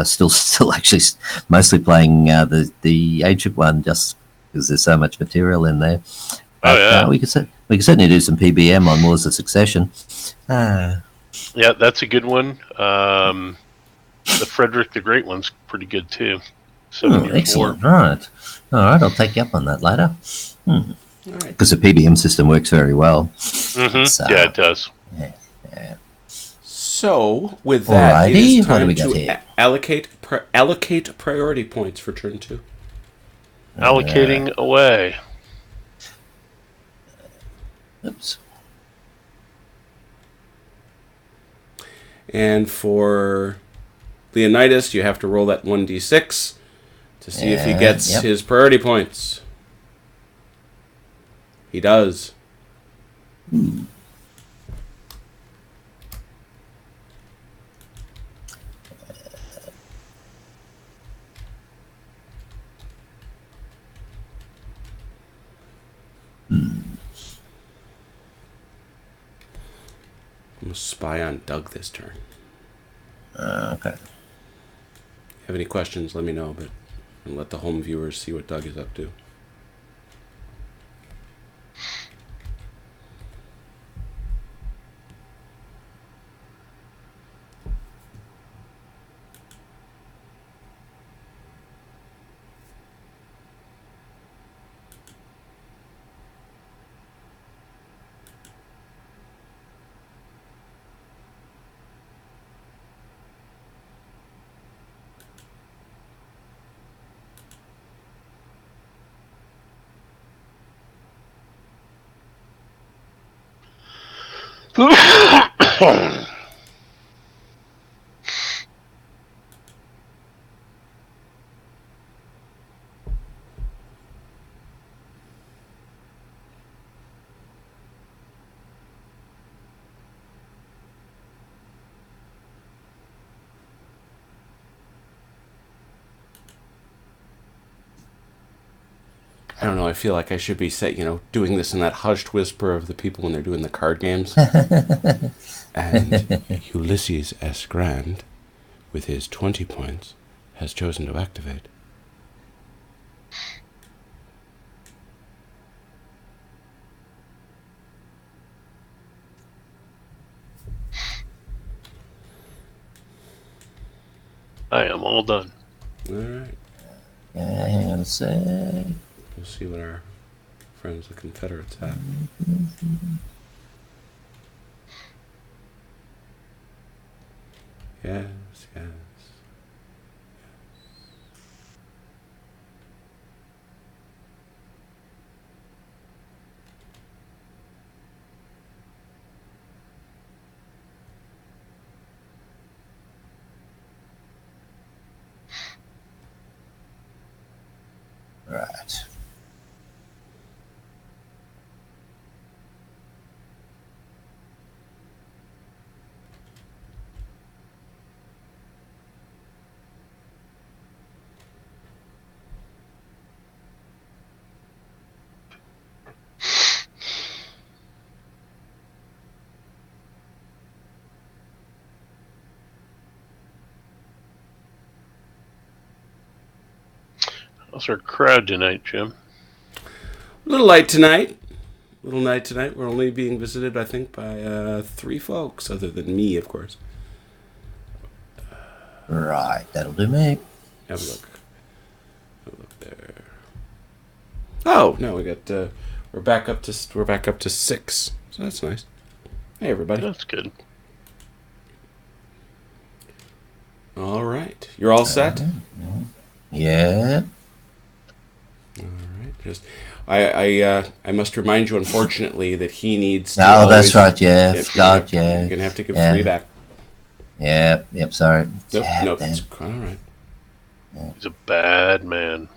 Still, actually, mostly playing the ancient one just because there's so much material in there. But, we could certainly do some PBM on Wars of Succession. Yeah, that's a good one. The Frederick the Great one's pretty good too. Excellent. Right. All right. I'll take you up on that later. Because the PBM system works very well. Mm-hmm. Yeah, it does. Yeah. So, with that, Alrighty. it is time to allocate priority points for turn 2. Allocating away. Oops. And for Leonidas, you have to roll that 1d6 to see if he gets his priority points. He does. I'm going to spy on Doug this turn. Okay. If you have any questions, let me know, but and let the home viewers see what Doug is up to. I don't know, I feel like I should be doing this in that hushed whisper of the people when they're doing the card games. And Ulysses S. Grant, with his 20 points, has chosen to activate. I am all done. All right. Hang on a sec. We'll see what our friends the Confederates have. Yes. Right. How's our crowd tonight, Jim? A little light tonight. We're only being visited, I think, by 3 folks, other than me, of course. Right, that'll do me. Have a look. There. Oh no, we got we're back up to 6, so that's nice. Hey everybody. That's good. All right, you're all set. Yeah. All right, just I must remind you, unfortunately, that he needs to. Oh, that's right. Yeah, God, yeah. You're gonna have to give 3 back. Yeah. Yep. Sorry. Nope. That's all right. He's a bad man.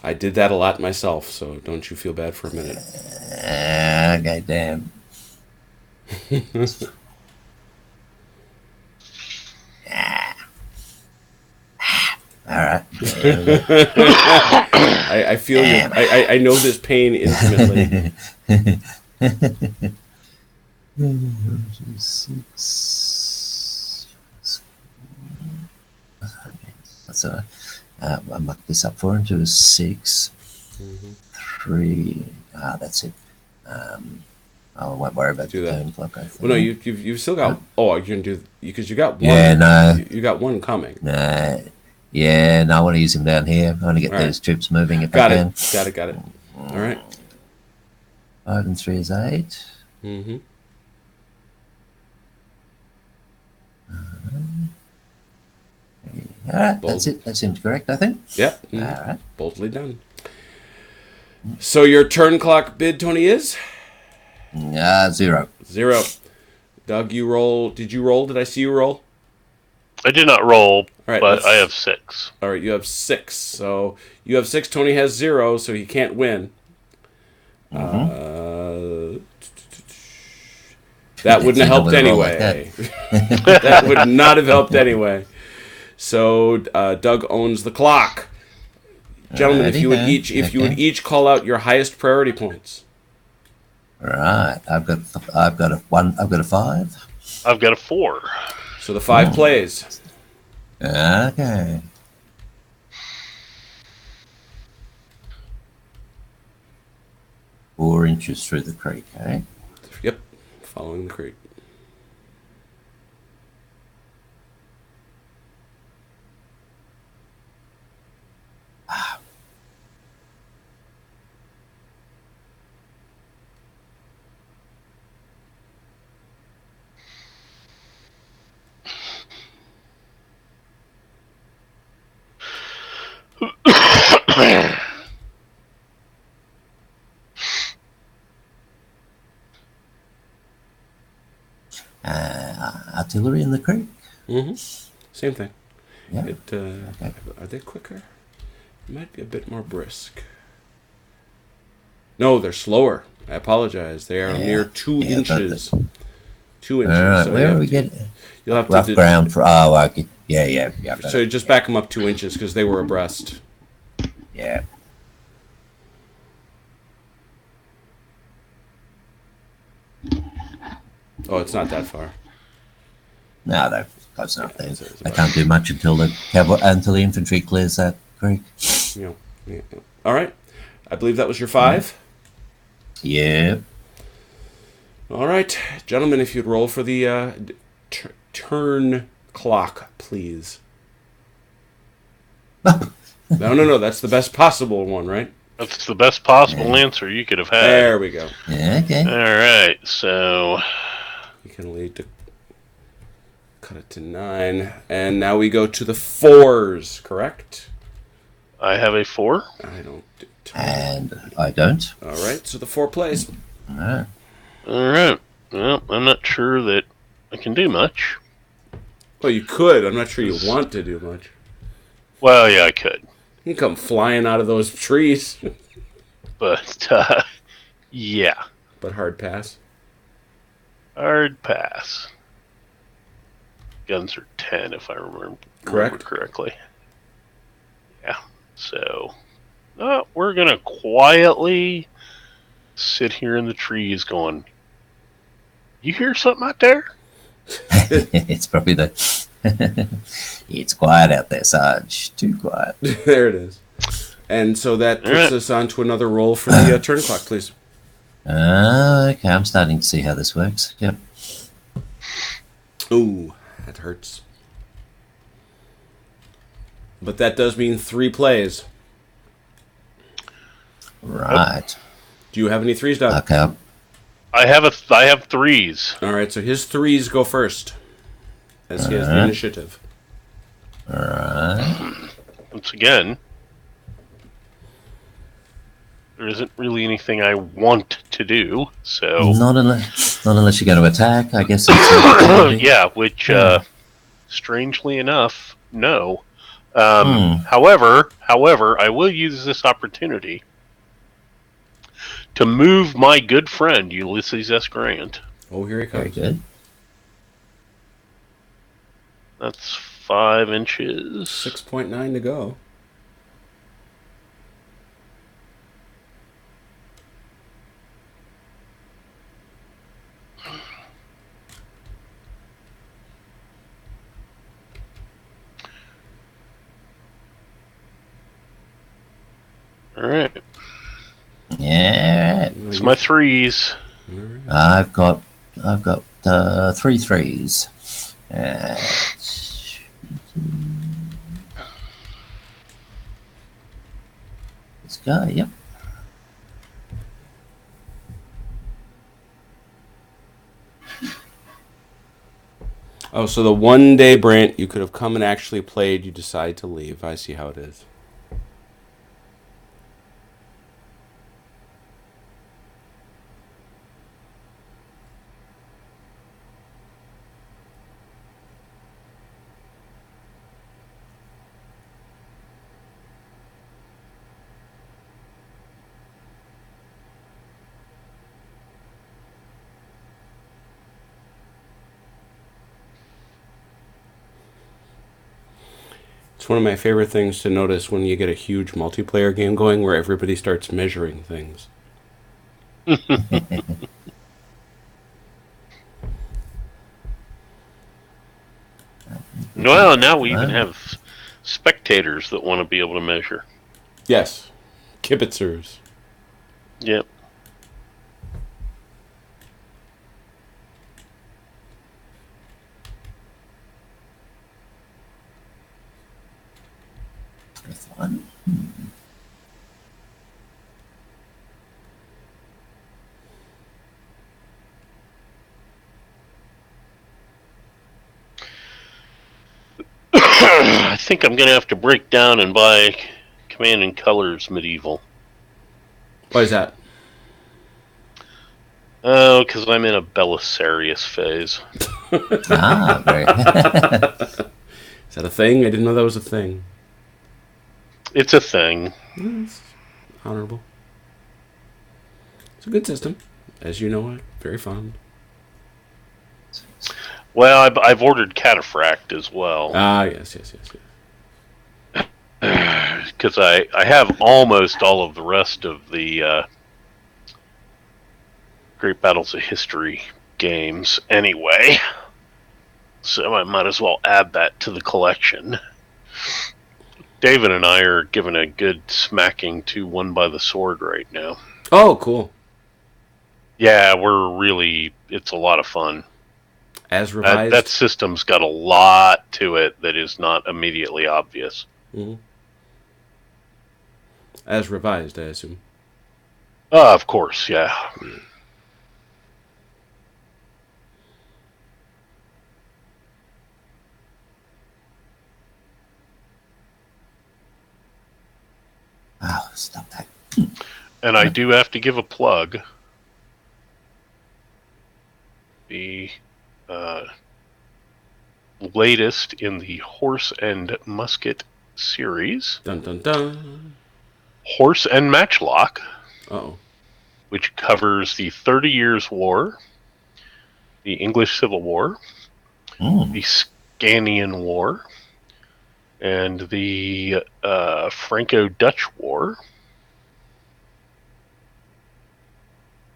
I did that a lot myself, so don't you feel bad for a minute. Okay, damn. All right. I feel you. I know this pain intimately. So I mucked this up 4 into a 6. 3. That's it. I won't worry about Do the that. turn clock. I think. Well, no, you've still got. Oh, you can do because you got one. Yeah, no. You got one coming. No. Yeah, no, I want to use him down here. I want to get All right. those troops moving if Got I it. can. Got it. All right. 5 and 3 is 8. Mm-hmm. All right, Bold. that's it. That seems correct, I think. Yep. All right. Boldly done. So your turn clock bid, Tony, is 0. 0. Doug, you roll. Did you roll? Did I see you roll? I did not roll, All right, but I have 6. All right, you have 6. So you have 6. Tony has 0, so he can't win. That wouldn't have helped anyway. That would not have helped anyway. So Doug owns the clock. Gentlemen, if you would each call out your highest priority points. Right, I've got a 1. I've got a 5. I've got a 4. So the 5 plays. Okay. Four inches through the creek, eh? Yep, following the creek. Artillery in the creek. Mm-hmm. Same thing. Yeah. Okay. Are they quicker? It might be a bit more brisk. No, they're slower. I apologize. They are near 2 inches. 2 inches. All right, So where are we getting? You'll have Rough to ground for. Oh, okay. Yeah. So just back them up 2 inches because they were abreast. Yeah. Oh, it's not that far. No, they're close enough. They can't do much until the infantry clears that creek. Yeah. All right. I believe that was your 5. Yeah. All right, gentlemen, if you'd roll for the turn clock, please. No. That's the best possible one, right? That's the best possible answer you could have had. There we go. Yeah, okay. All right, so You can lead to cut it to 9, and now we go to the 4s. Correct? I have a 4. I don't. And I don't. All right, so the 4 plays. No. All right. Well, I'm not sure that I can do much. Well, you could. I'm not sure you want to do much. Well, yeah, I could, You can come flying out of those trees, but yeah, but hard pass. hard pass. Guns are 10, if I remember correctly. Yeah. So, we're gonna quietly sit here in the trees, going, "You hear something out there?" It's probably it's quiet out there, Sarge. Too quiet. There it is. And so that puts us on to another roll for the turn clock, please. Okay, I'm starting to see how this works. Yep. Ooh, that hurts. But that does mean 3 plays. Right. Do you have any 3s, Doug? Okay. I have 3s. All right, so his 3s go first, as he has the initiative. All right. Once again, there isn't really anything I want to do, so Not unless you're going to attack, I guess. It's yeah. Which, strangely enough, no. However, I will use this opportunity to move my good friend Ulysses S. Grant. Oh, here he Very comes. good. That's 5 inches. 6.9 to go. All right. Yeah. It's my 3s. I've got 3 3s. Let's go. Yep. Oh, so the one day, Brant, you could have come and actually played, you decide to leave. I see how it is. It's one of my favorite things to notice when you get a huge multiplayer game going where everybody starts measuring things. Well, now we even have spectators that want to be able to measure. Yes. Kibitzers. Yep. Fifth one. I think I'm going to have to break down and buy Command and Colors Medieval. Why is that? Oh, because I'm in a Belisarius phase. Very. Is that a thing? I didn't know that was a thing. It's a thing. It's honorable. It's a good system. As you know, I'm very fond. Well, I've ordered Cataphract as well. Ah, yes. Because I have almost all of the rest of the Great Battles of History games anyway. So I might as well add that to the collection. David and I are giving a good smacking to One by the Sword right now. Oh, cool. Yeah, it's a lot of fun. As revised? That system's got a lot to it that is not immediately obvious. Mm-hmm. As revised, I assume. Of course, yeah. Oh, stop that. And I do have to give a plug. The latest in the Horse and Musket series. Dun dun dun. Horse and Matchlock. Uh-oh. Which covers the 30 Years' War, the English Civil War, the Scanian War, and the Franco-Dutch War,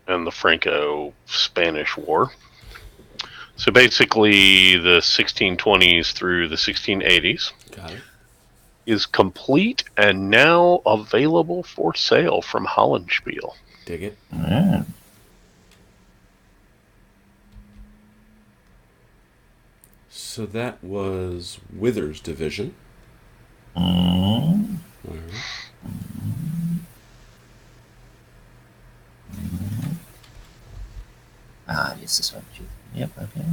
and the Franco-Spanish War. So basically the 1620s through the 1680s. Got it. Is complete and now available for sale from Hollandspiel. Dig it. Yeah. So that was Wither's division. Mm. All right. Yes, this one. Yep, okay.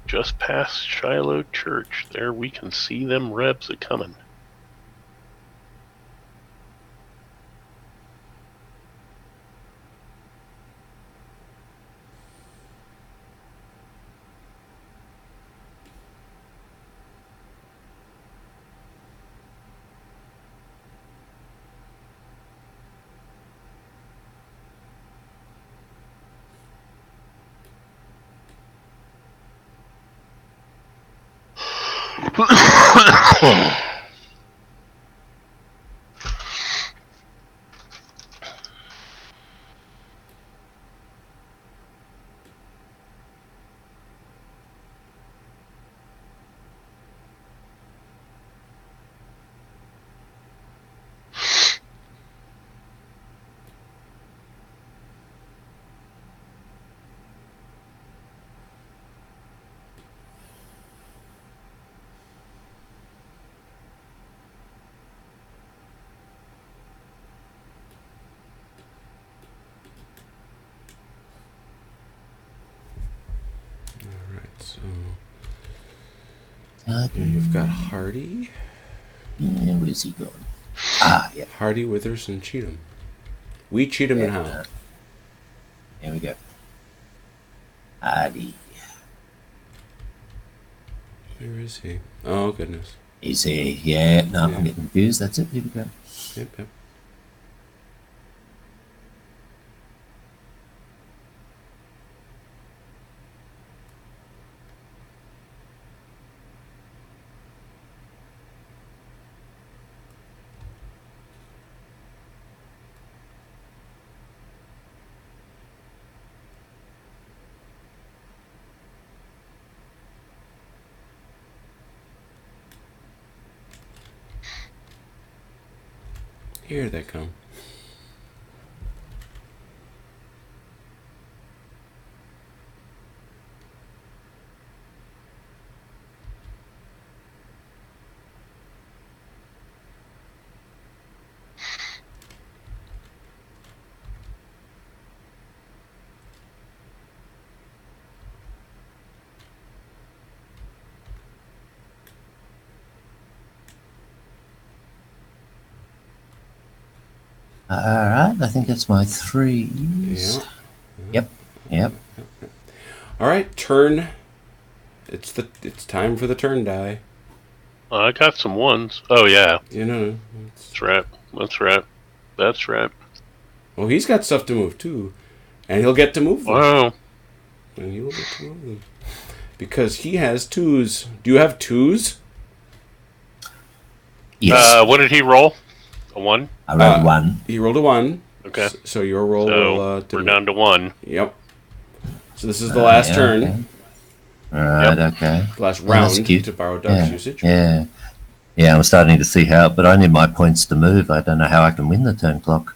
Just past Shiloh Church. There we can see them Rebs a coming. So Okay. you've got Hardy. Yeah, where's he gone? Ah, yeah. Hardy, Withers, and Cheatham. We Cheatham and Howe. Here we go. Hardy. Where is he? Oh, goodness. Is he? Yeah, no, Yeah. I'm getting confused. That's it. Here we go. Yep. Here they come. All right, I think that's my threes. Yeah. Yep. All right, turn. It's time for the turn die. I got some ones. Oh yeah, You know. that's right. That's right. Well, he's got stuff to move too, and he'll get to move them. Wow. And he will get to move them because he has twos. Do you have twos? Yes. What did he roll? A 1? I rolled one. He rolled a 1. Okay. So your roll will. We're down to 1. Yep. So this is the last turn. Okay. All right. Yep. Okay. Last Well, that's round cute. to borrow Doug's Yeah. usage. Yeah. Yeah. I'm starting to see how, but I need my points to move. I don't know how I can win the turn clock.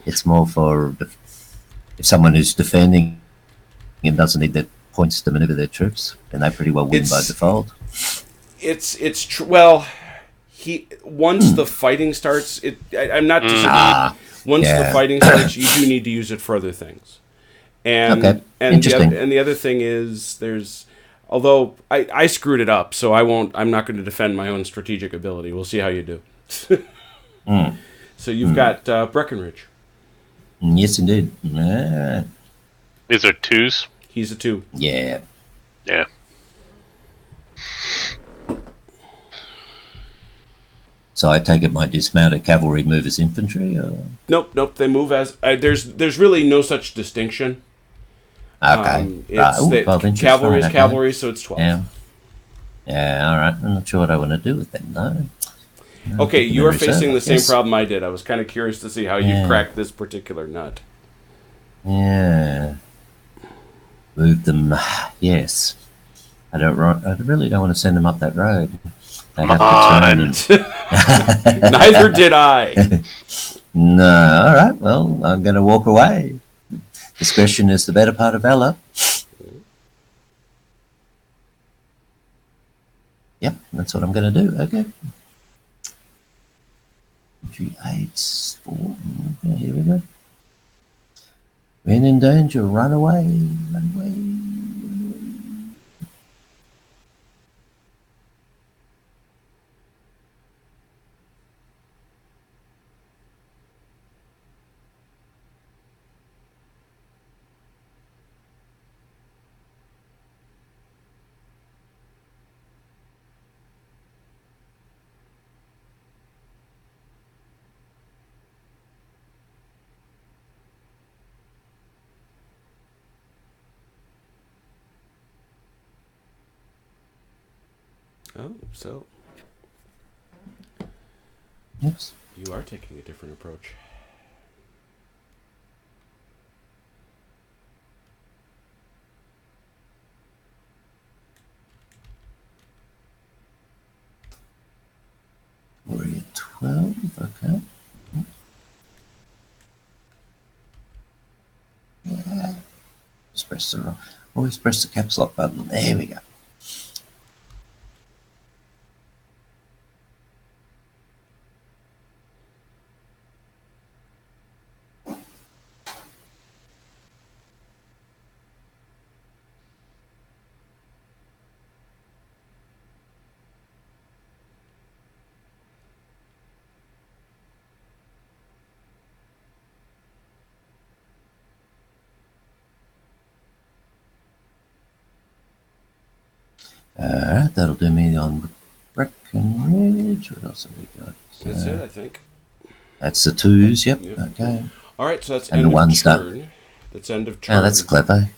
It's more for if someone who's defending and doesn't need their points to maneuver their troops, then they pretty well win by default. It's true. Well, once the fighting starts, I'm not disagreeing. Once the fighting starts, you do need to use it for other things. And Okay. and Interesting. the other thing is although I screwed it up, so I'm not going to defend my own strategic ability. We'll see how you do. So you've got Breckenridge. Yes, indeed. Yeah. Is there 2s? He's a 2. Yeah. So I take it my dismounted cavalry move as infantry, or Nope. They move as there's really no such distinction. okay. It's 12 inches. cavalry is Right, okay. cavalry, so it's 12. Yeah. Yeah. All right. I'm not sure what I want to do with them though. Okay, you are facing the same Yes. problem I did. I was kind of curious to see how you cracked this particular nut. Yeah. Move them. Yes. I really don't want to send them up that road. They have to turn and... Neither did I. No. All right. Well, I'm going to walk away. Discretion is the better part of valor. Yep, that's what I'm going to do. Okay. 3, 8, 4. Okay, here we go. When in danger, run away. Run away. Oh, so Oops. you are taking a different approach. Warrior 12, okay. Yeah. Always press the caps lock button. There we go. Alright, that'll do me on Breckenridge. What else have we got? That's it, I think. That's the 2s, yep. Yep. Okay. All right, so that's And end the of 1's turn. done. That's end of turn. Oh, that's clever.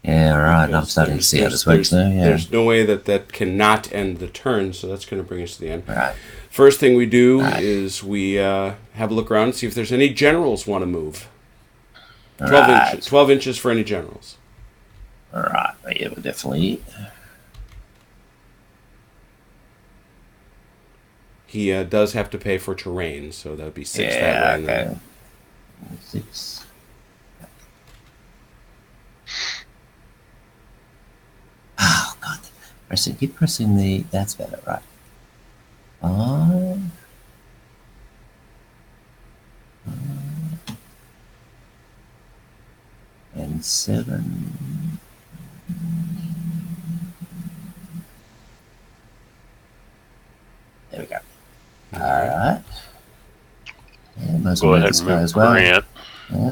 Yeah, right. I'm Because starting to see how this works now. Yeah. There's no way that cannot end the turn, so that's going to bring us to the end. Right. First thing we do is we have a look around and see if there's any generals want to move. 12 inches for any generals. All right. Yeah, we'll definitely. He does have to pay for terrain, so that would be 6 that Yeah, way. And then- okay. 6. Oh, God. Keep pressing the. That's better, right? 5. And 7. There we go. All right. Yeah, might as Go well ahead this and guy move as well. Grant Yeah.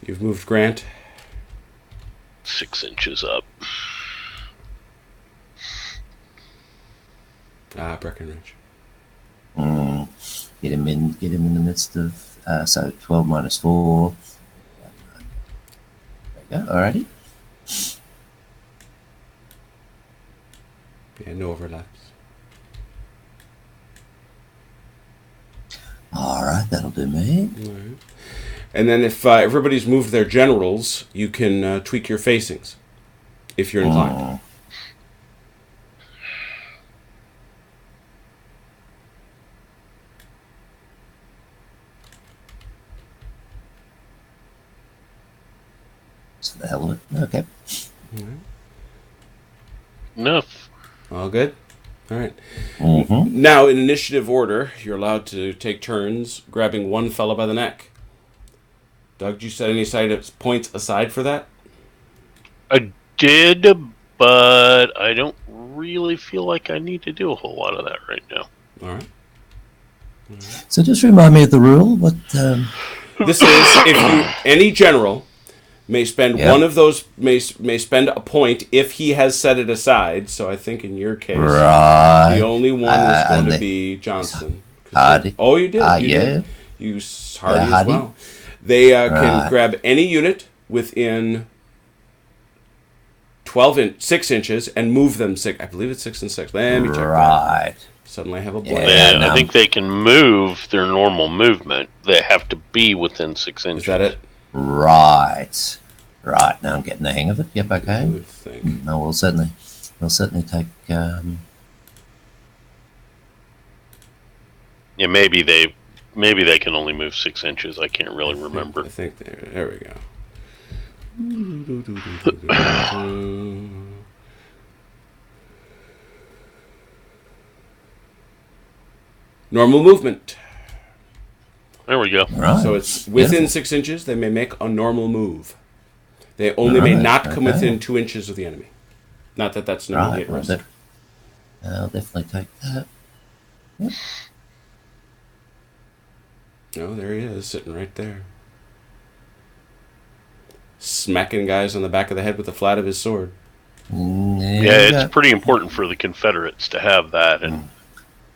You've moved Grant. 6 inches up. Breckenridge. Get him in the midst of so 12 minus 4. There we go. Alrighty. Yeah, no overlaps. All right, that'll do me. All right. And then if everybody's moved their generals, you can tweak your facings if you're inclined. So the hell of it. Okay. Enough. All good? All right. Mm-hmm. Now, in initiative order, you're allowed to take turns grabbing one fella by the neck. Doug, did you set any points aside for that? I did, but I don't really feel like I need to do a whole lot of that right now. All right. So just remind me of the rule. What? This is if any general may spend one of those may spend a point if he has set it aside. So I think in your case, the only one is going to be Johnson. Hardy. Oh, you did. You did. You Hardy as well. They can grab any unit within 6 inches and move them 6. I believe it's 6 and 6. Let me check. Right. Suddenly I have a blank. Yeah, I think they can move their normal movement. They have to be within 6 inches. Is that it? Right. Right. Now I'm getting the hang of it. Yep. Okay. I would think. No, we'll certainly take. Yeah, maybe they can only move 6 inches. I can't really remember. I think there we go. Normal movement. There we go. Right. So it's within 6 inches. They may make a normal move. They only may not come within 2 inches of the enemy. Not that that's no hit risk. I'll definitely take that. Yep. Oh, there he is, sitting right there. Smacking guys on the back of the head with the flat of his sword. Yeah, it's pretty important for the Confederates to have that, and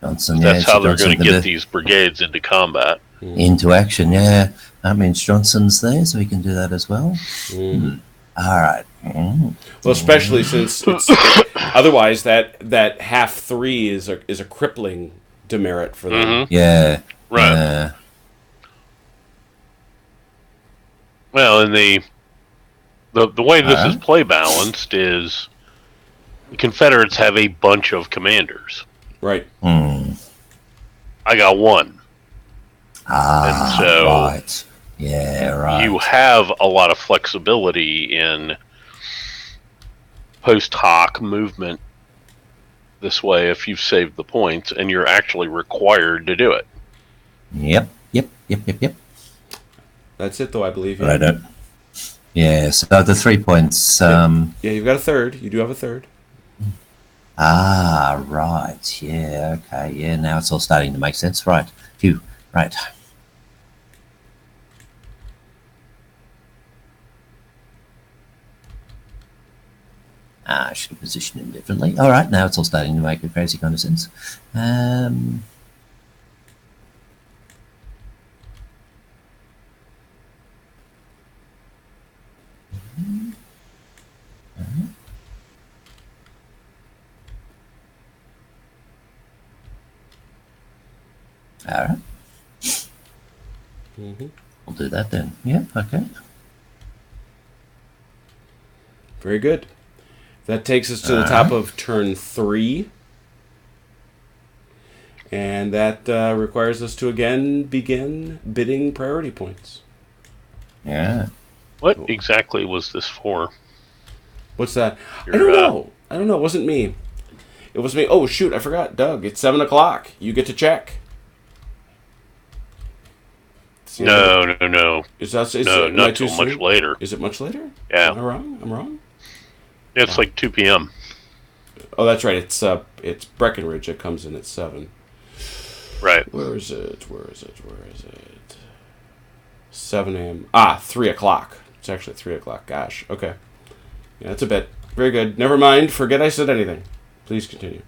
Johnson, that's how they're going to get these brigades into combat. Into action, yeah. That means Johnson's there, so he can do that as well. All right. Well, especially since it's otherwise that half 3 is a crippling demerit for them. Mhm. Yeah. Right. Yeah. Well, and the way this is Alright. play balanced is the Confederates have a bunch of commanders. Right. I got one. Ah, And so right. Yeah, right. you have a lot of flexibility in post hoc movement this way if you've saved the points and you're actually required to do it. Yep. That's it, though, I believe. But I don't. Yeah, so the 3 points. Yeah, you've got a third. You do have a third. Ah, right. Yeah, okay. Yeah, now it's all starting to make sense. Right. Phew. Right. I should have positioned him differently. All right, now it's all starting to make a crazy kind of sense. All right. We'll do that then. Yeah, okay. Very good. That takes us to the top of turn 3. And that requires us to again begin bidding priority points. Yeah. What exactly was this for? What's that? I don't know. It wasn't me. It was me. Oh, shoot. I forgot. Doug, it's 7 o'clock. You get to check. No. Is that, No, not too much later. Is it much later? Yeah. Am I wrong? I'm wrong? It's like 2 p.m. Oh, that's right. It's Breckenridge that comes in at 7. Right. Where is it? 7 a.m. 3 o'clock. It's actually 3 o'clock. Gosh. Okay. Yeah, that's a bit. Very good. Never mind. Forget I said anything. Please continue.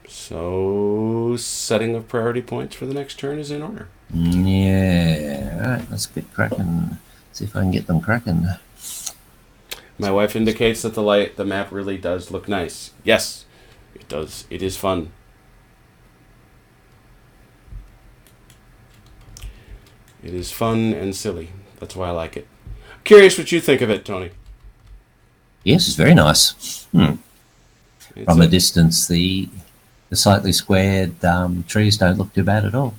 So, setting of priority points for the next turn is in order. Yeah. All right, let's get cracking. See if I can get them cracking. My wife indicates that the map really does look nice. Yes, it does. It is fun. It is fun and silly. That's why I like it. Curious what you think of it, Tony. Yes, it's very nice. From a distance, the slightly squared trees don't look too bad at all.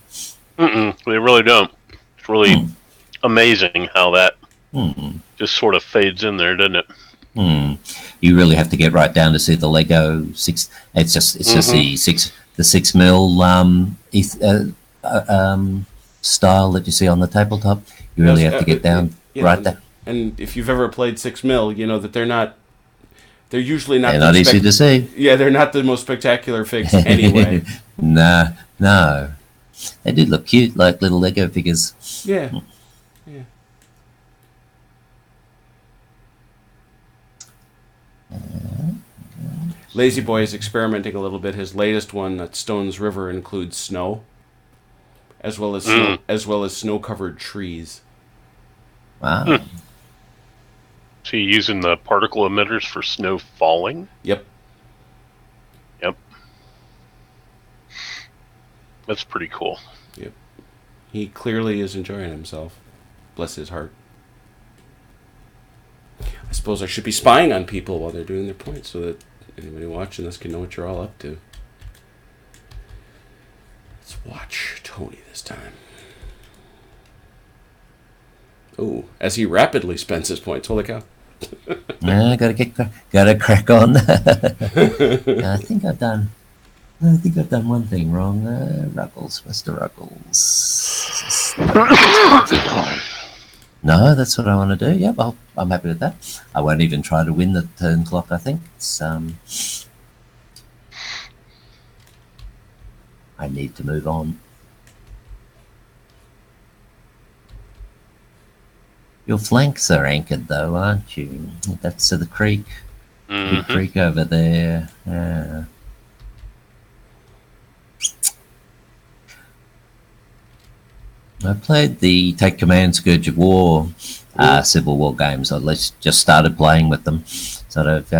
They really don't. It's really amazing how that just sort of fades in there, doesn't it? You really have to get right down to see the Lego 6. It's just the 6 mil style that you see on the tabletop. You really have to get down right there. And if you've ever played 6 mil, you know that they're usually not. They're not easy to see. Yeah, they're not the most spectacular figs anyway. No. They do look cute, like little Lego figures. Yeah. Lazy Boy is experimenting a little bit. His latest one at Stones River includes snow, as well as snow-covered trees. Wow. So you're using the particle emitters for snow falling? Yep. That's pretty cool. Yep. He clearly is enjoying himself. Bless his heart. I suppose I should be spying on people while they're doing their points so that anybody watching this can know what you're all up to. Let's watch Tony this time. Oh, as he rapidly spends his points. Holy cow. Gotta crack on. I think I've done one thing wrong. Ruggles, Mr. Ruggles. No, that's what I want to do. Yep, I'm happy with that. I won't even try to win the turn clock. I think it's I need to move on. Your flanks are anchored, though, aren't you? That's to the creek. Big creek over there. Yeah. I played the Take Command Scourge of War Civil War games. I just started playing with them, sort of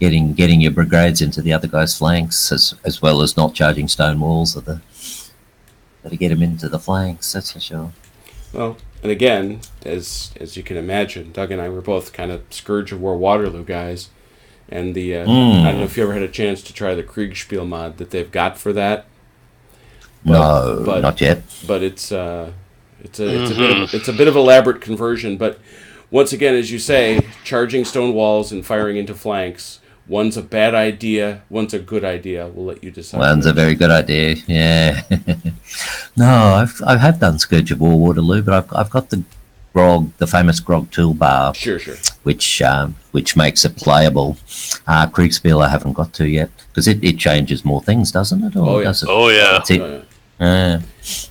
getting your brigades into the other guy's flanks, as well as not charging stone walls. Got to get them into the flanks. That's for sure. Well, and again, as you can imagine, Doug and I were both kind of Scourge of War Waterloo guys, and the I don't know if you ever had a chance to try the Kriegspiel mod that they've got for that. But not yet. But it's a bit of elaborate conversion. But once again, as you say, charging stone walls and firing into flanks. One's a bad idea. One's a good idea. We'll let you decide. One's a very good idea. Yeah. No, I have done Scourge of War Waterloo, but I've got the famous grog toolbar. Sure. Which makes it playable. Kriegspiel I haven't got to yet because it changes more things, doesn't it? Or does it? Oh yeah.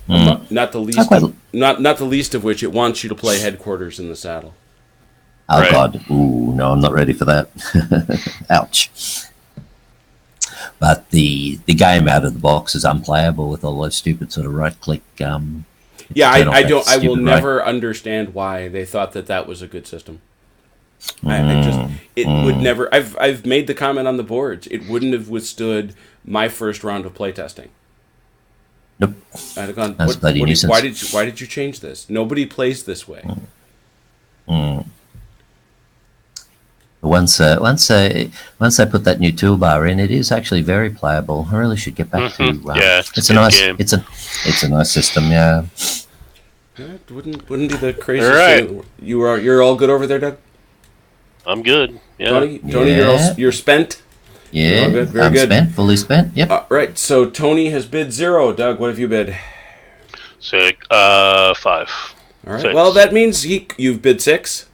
Not the least of which it wants you to play headquarters in the saddle. Oh Right. God! Ooh, no, I'm not ready for that. Ouch! But the game out of the box is unplayable with all those stupid sort of right click. Yeah, I will never understand why they thought that was a good system. Would never. I've made the comment on the boards. It wouldn't have withstood my first round of playtesting. Nope. I'd have gone. That's bloody nuisance. Why did you change this? Nobody plays this way. Once they put that new toolbar in, it is actually very playable. I really should get back to. Yeah, it's a nice game. It's a nice system. Yeah. It wouldn't be the craziest All thing. You're all good over there, Doug? I'm good. Yeah. Tony, Yeah. you're spent. Yeah. All good, very I'm good. fully spent. Yep. Right. So Tony has bid 0. Doug, what have you bid? 5. All right. All right. 6. Well, that means you've bid 6.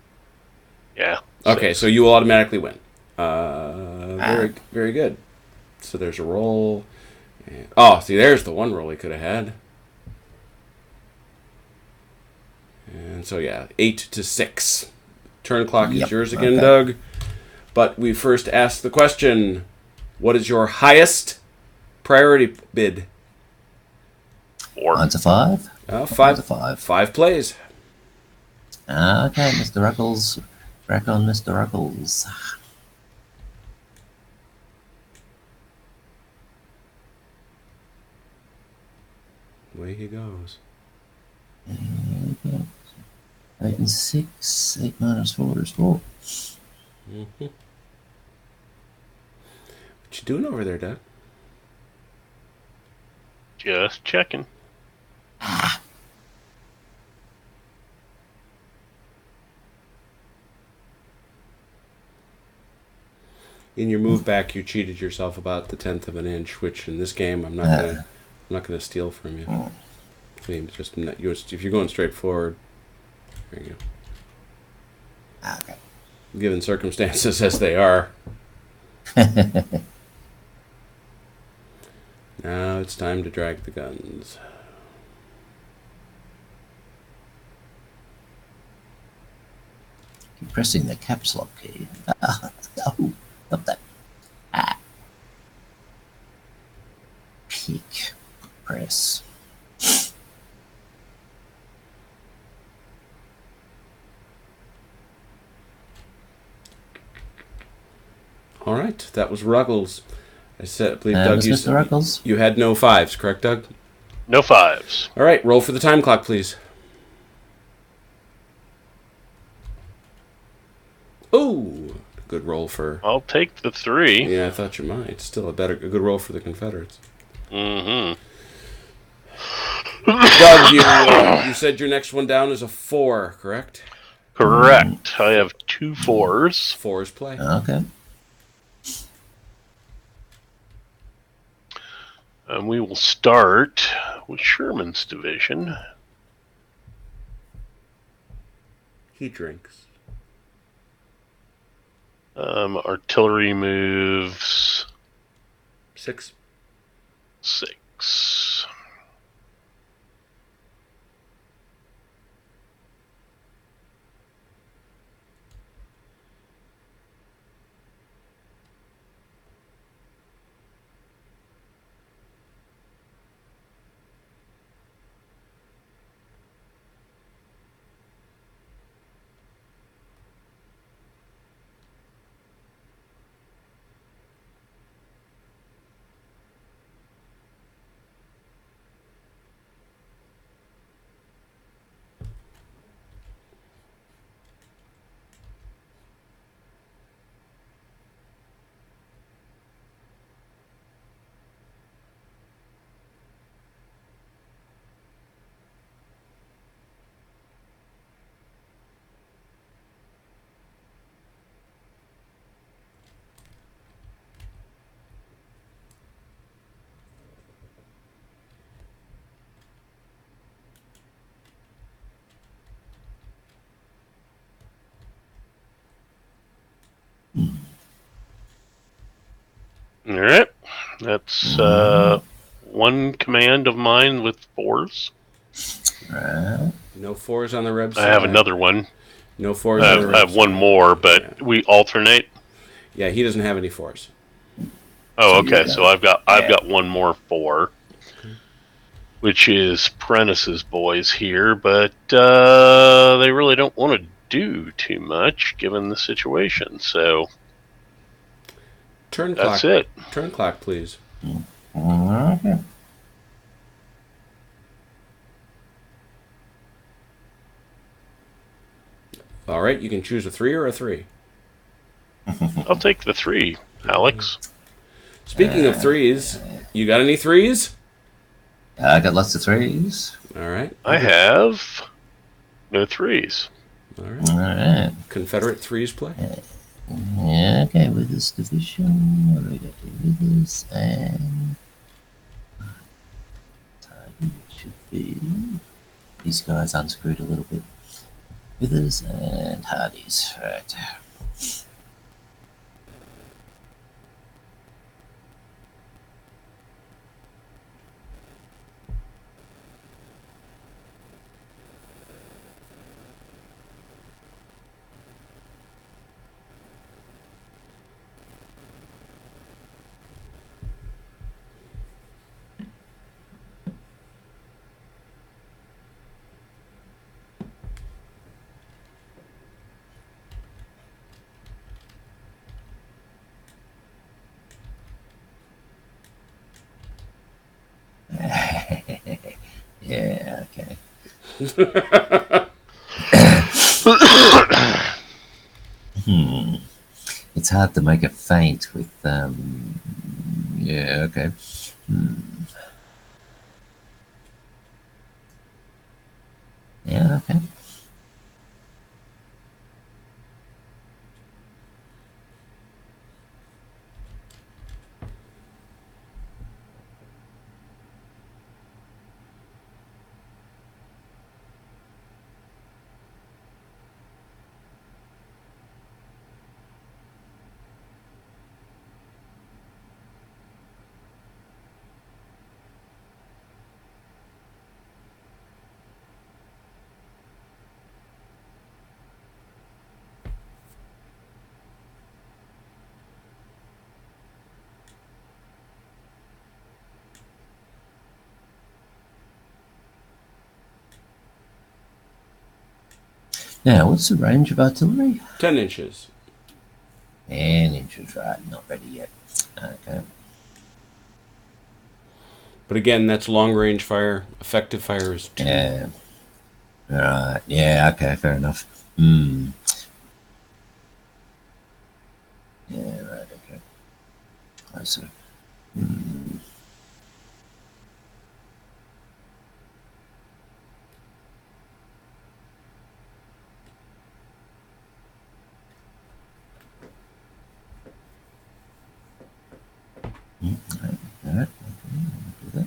Yeah. Okay, so you will automatically win. Very, very good. So there's a roll. See, there's the one roll he could have had. And so, 8-6. Turn clock is yours again, okay. Doug. But we first ask the question, what is your highest priority bid? 4. Mine's a 5. 5. Mine's a 5. 5 plays. Okay, Mr. Ruckles. Crack on, Mr. Ruckles. Away he goes. 8 and 6. 8 minus 4 is 4. Mm-hmm. What you doing over there, Doug? Just checking. In your move back, you cheated yourself about the 1/10 of an inch, which in this game I'm not gonna steal from you. I mean, if you're going straight forward, there you go. Okay. Given circumstances as they are, now it's time to drag the guns. Keep pressing the caps lock key. Oh, not that. Peak. Press. All right, that was Ruggles. I believe Doug, Mr. Ruggles? you had no 5s, correct, Doug? No 5s. All right, roll for the time clock, please. Ooh, good roll for. I'll take the 3. Yeah, I thought you might. Still a good roll for the Confederates. Mm-hmm. Doug, you said your next one down is a 4, correct? Correct. I have 2 4s. 4s play. Okay. And we will start with Sherman's division. He drinks. Artillery moves 6. 6. All right. That's one command of mine with 4s. Right. No 4s on the Reb I side. have another one. No 4s on the Reb I have one side. more, but we alternate. Yeah, he doesn't have any 4s. Oh, So okay. you So go. I've got one more 4, which is Prentice's boys here, but they really don't want to do too much given the situation. So Turn that's clock. it. Turn clock, please. Okay. All right, you can choose a 3 or a 3. I'll take the 3, Alex. Speaking of 3s, you got any 3s? I got lots of 3s. All right. I have no 3s. All right. All right. Confederate 3s play. Yeah, okay, with this division, what do we got here? With this, and target should be these guys unscrewed a little bit. Withers and Hardies, right. Yeah, okay. It's hard to make a feint with, yeah, okay. Yeah, okay. Now, what's the range of artillery? 10 inches. 10 inches, right, not ready yet. Okay. But again, that's long range fire. Effective fire is 2. Yeah. Right, yeah, okay, fair enough. Yeah, right, okay. I see. All right, do that.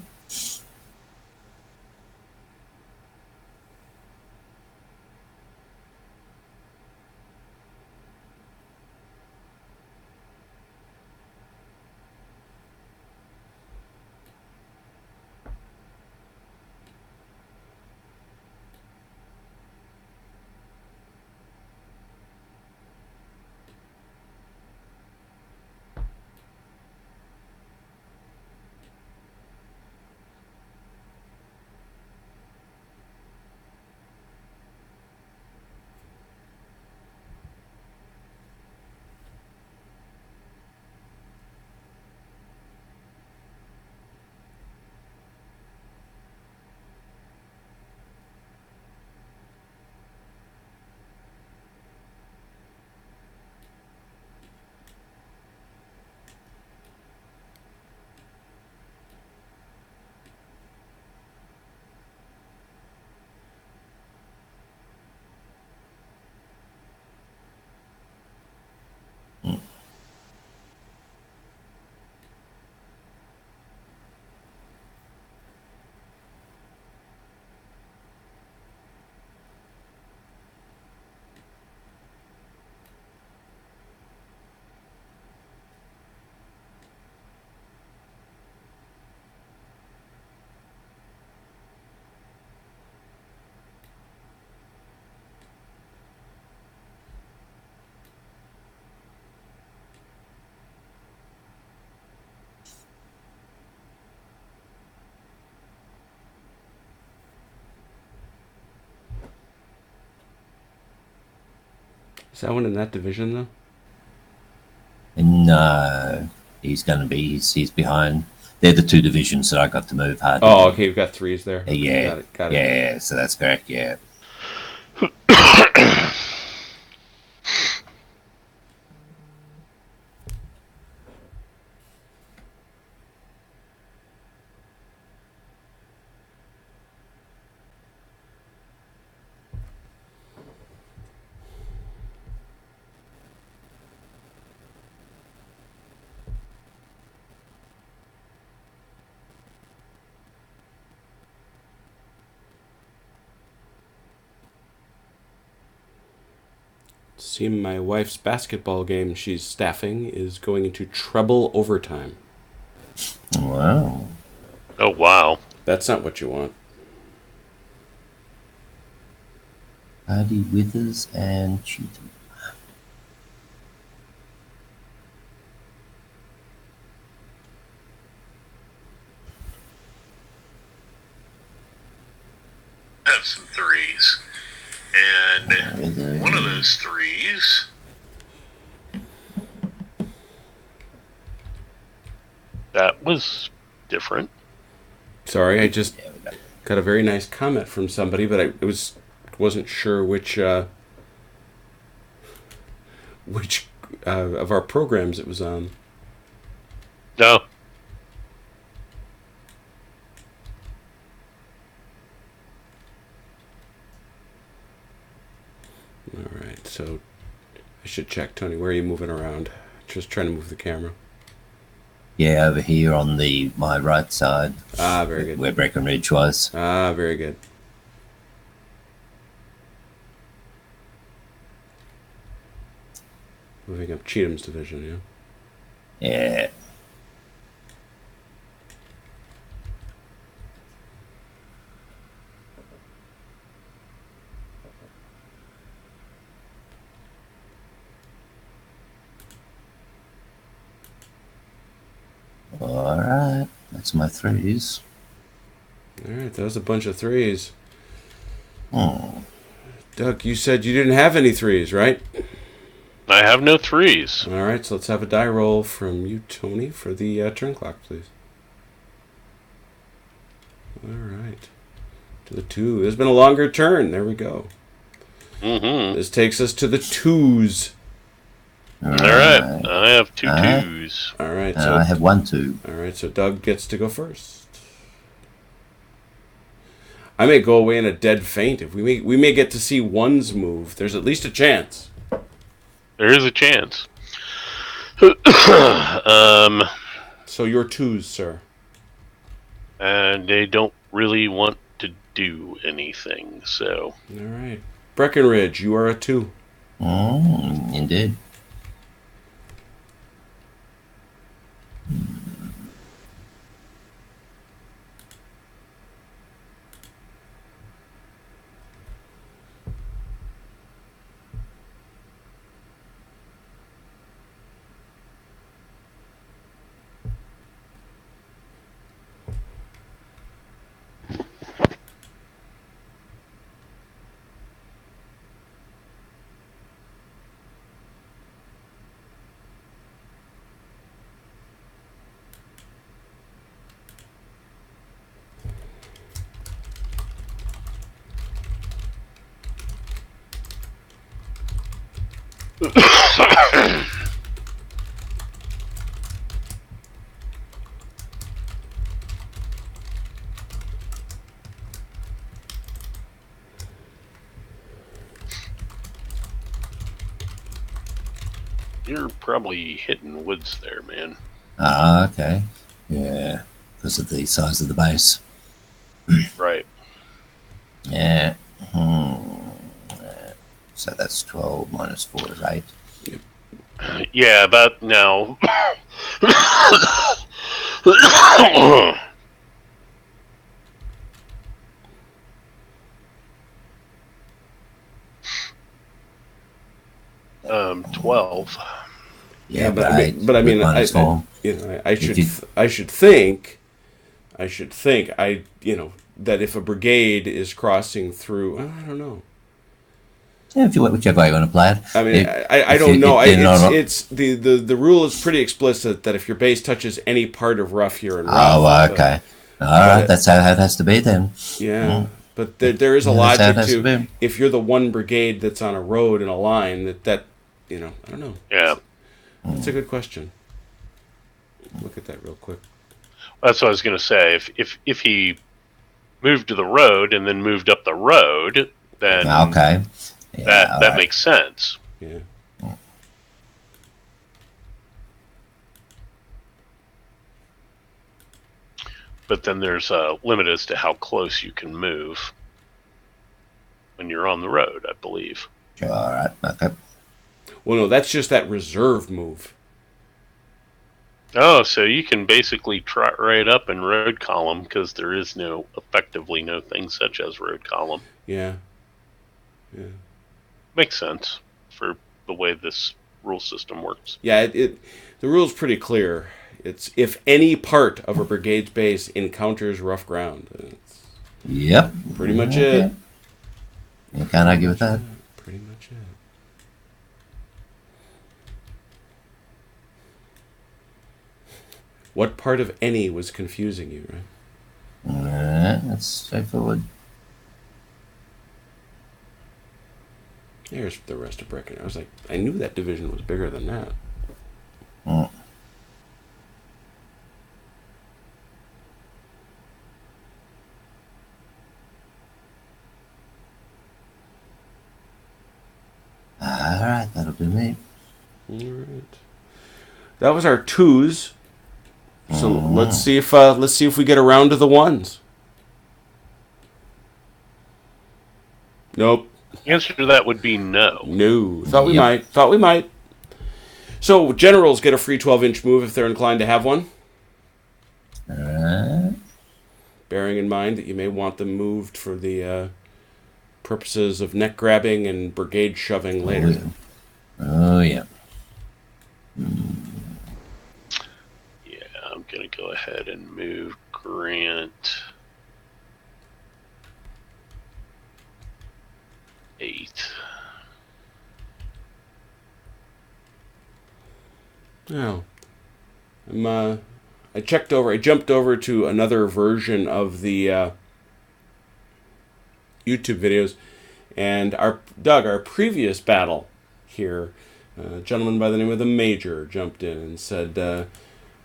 Is that one in that division, though? No, he's going to be. He's behind. They're the two divisions that I got to move hard. Oh, okay, you've got 3s there. Okay, Yeah, got it. yeah. So that's correct. Yeah. See, my wife's basketball game she's staffing is going into treble overtime. Wow. Oh, wow. That's not what you want. Hardy, Withers, and Cheatham. Have some threes. And one of those threes... That was different. Sorry, I just got a very nice comment from somebody, but I wasn't sure which of our programs it was on. No. All right, so I should check, Tony. Where are you moving around? Just trying to move the camera. Yeah, over here on my right side. Ah, very good. Where Breckenridge was. Ah, very good. Moving up Cheatham's division, yeah? Yeah. All right, that's my threes. All right, that was a bunch of threes. Oh. Doug, you said you didn't have any threes, right? I have no threes. All right, so let's have a die roll from you, Tony, for the turn clock, please. All right. To the 2. There's been a longer turn. There we go. Mm-hmm. This takes us to the 2s. All right. I have 2 2s. All right. So I have 1 2. All right, so Doug gets to go first. I may go away in a dead faint. If we may get to see 1s move. There's at least a chance. There is a chance. So your 2s, sir. And they don't really want to do anything, so... All right. Breckenridge, you are a 2. Indeed. You're probably hitting woods there, man. Ah, okay. Yeah, because of the size of the base. Right. Yeah. So that's 12 minus 4 is 8. Yeah, about now. Um, 12. Yeah, but I mean, I should think, that if a brigade is crossing through, I don't know. Yeah, if you whichever way you want to play it. I mean, I If don't know. it's The rule is pretty explicit that if your base touches any part of rough, you're in rough. Oh, okay. All right, that's how it has to be then. Yeah, but there is a Yeah, that's how it logic has to to be. if you're the one brigade that's on a road in a line that I don't know. Yeah. That's a good question. Look at that real quick. That's what I was going to say. If he moved to the road and then moved up the road, then Okay. Yeah, that makes sense. Yeah. But then there's a limit as to how close you can move when you're on the road, I believe. All right. Okay. Well, no, that's just that reserve move. Oh, so you can basically trot right up in road column because there is effectively no thing such as road column. Yeah. Makes sense for the way this rule system works. Yeah, the rule's pretty clear. It's if any part of a brigade's base encounters rough ground. It's Yep. pretty much it. You can't argue with that. Pretty much it. What part of any was confusing you, right? All right. That's straightforward. There's the rest of Brecken. I was like, I knew that division was bigger than that. Mm. All right, that'll be me. All right. That was our twos. So let's see if we get around to the ones. Nope. The answer to that would be no. No. Thought we Yep. might. Thought we might. So generals get a free 12-inch move if they're inclined to have one. All right. Bearing in mind that you may want them moved for the purposes of neck grabbing and brigade shoving later. Oh, yeah. Yeah, I'm going to go ahead and move Grant 8. Now, I jumped over to another version of the YouTube videos, and our previous battle here, a gentleman by the name of the Major jumped in and said,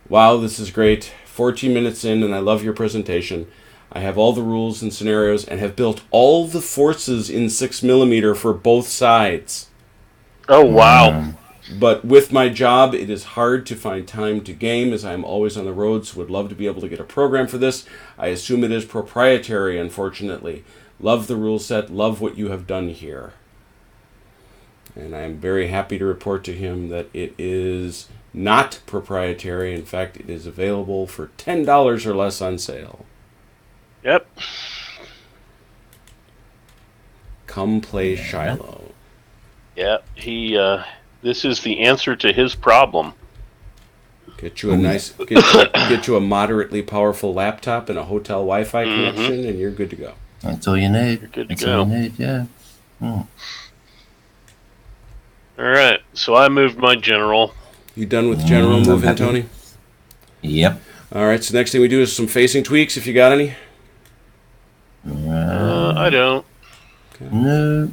wow, this is great, 14 minutes in, and I love your presentation. I have all the rules and scenarios and have built all the forces in 6mm for both sides. Oh, wow. But with my job, it is hard to find time to game as I am always on the road, so would love to be able to get a program for this. I assume it is proprietary, unfortunately. Love the rule set, love what you have done here. And I am very happy to report to him that it is not proprietary. In fact, it is available for $10 or less on sale. Yep. Come play Shiloh. Yep. This is the answer to his problem. Get you a moderately powerful laptop and a hotel Wi-Fi connection, and you're good to go. That's all you need. You're good to That's go. all you need, yeah. All right. So I moved my general. You done with general moving, happy. Tony? Yep. All right. So next thing we do is some facing tweaks. If you got any. I don't. No.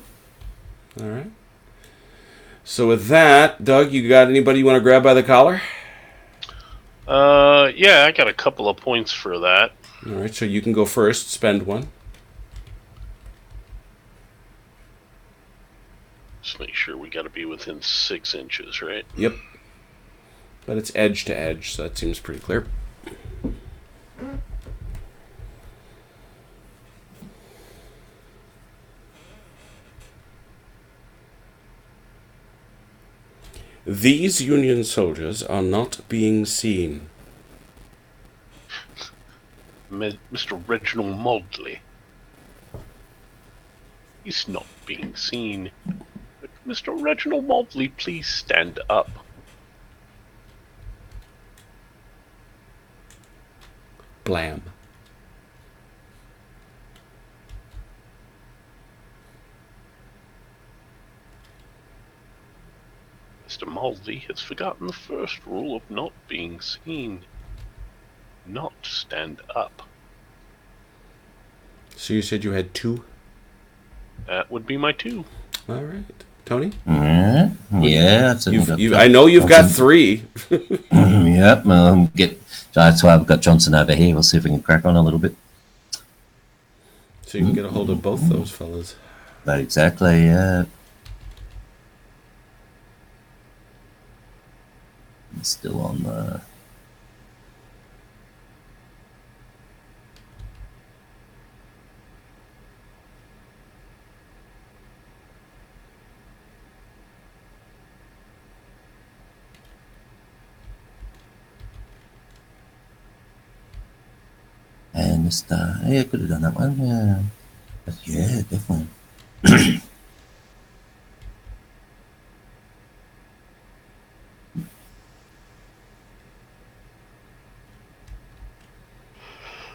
All right. So with that, Doug, you got anybody you want to grab by the collar? Yeah, I got a couple of points for that. All right. So you can go first. Spend one. Just make sure we got to be within 6 inches, right? Yep. But it's edge to edge, so that seems pretty clear. These Union soldiers are not being seen. Mr. Reginald Maudley. He's not being seen. But Mr. Reginald Maudley, please stand up. Blam. Mr. Malsey has forgotten the first rule of not being seen. Not stand up. So you said you had 2? That would be my 2. All right. Tony? Yeah, I've certainly got I know you've got Johnson. 3. Yep, that's why I've got Johnson over here. We'll see if we can crack on a little bit. So you can get a hold of both those fellas. But exactly, yeah. It's still on the... And yeah, could have done that one, yeah. But yeah, definitely.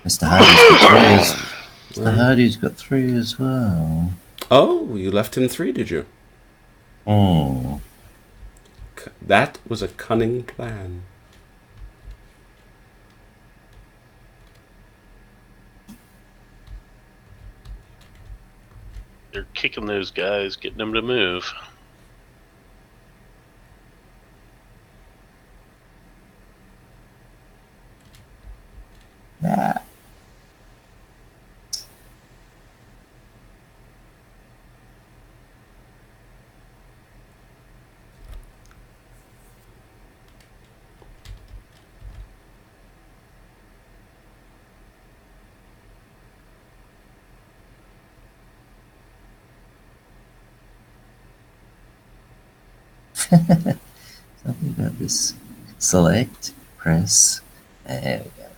Mr. Hardy's got 3 as well. Oh, you left him 3, did you? Oh. That was a cunning plan. They're kicking those guys, getting them to move. Yeah. Something about this. Select, press. There we go.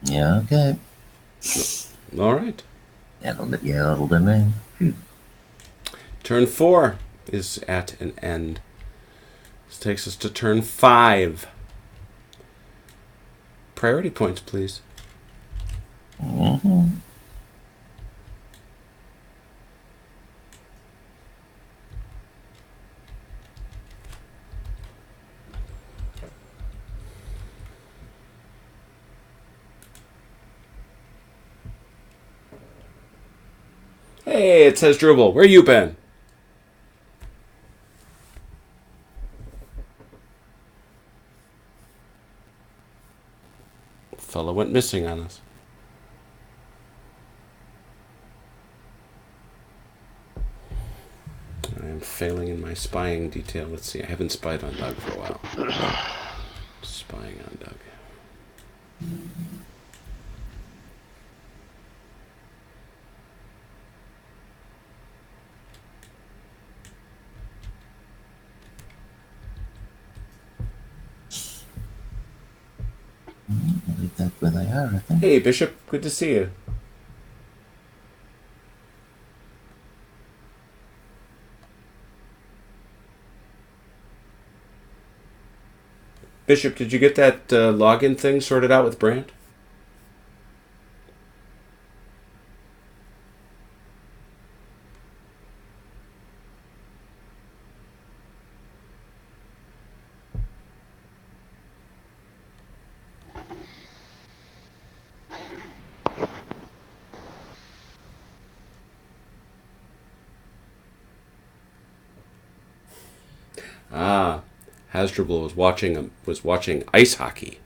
Yeah, okay. All right. That'll do me. Turn 4 is at an end. This takes us to turn 5. Priority points, please. Mm-hmm. Hey, it says Dribble. Where you been? Fella went missing on us. I am failing in my spying detail. Let's see. I haven't spied on Doug for a while. Spying on Doug. I'll leave that where they are, I think. Hey, Bishop. Good to see you. Bishop, did you get that login thing sorted out with Brand? Ah, Hasdrubal was watching ice hockey.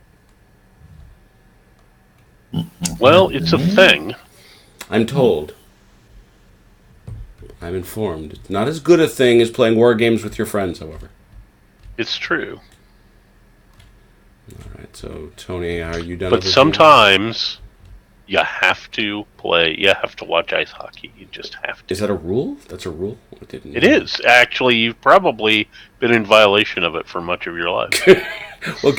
Well, it's a thing. I'm told. I'm informed. It's not as good a thing as playing war games with your friends, however. It's true. All right, so Tony, are you done? But sometimes you have to play. You have to watch ice hockey. You just have to. Is that a rule? That's a rule? I didn't know. It is. Actually, you've probably been in violation of it for much of your life. Well,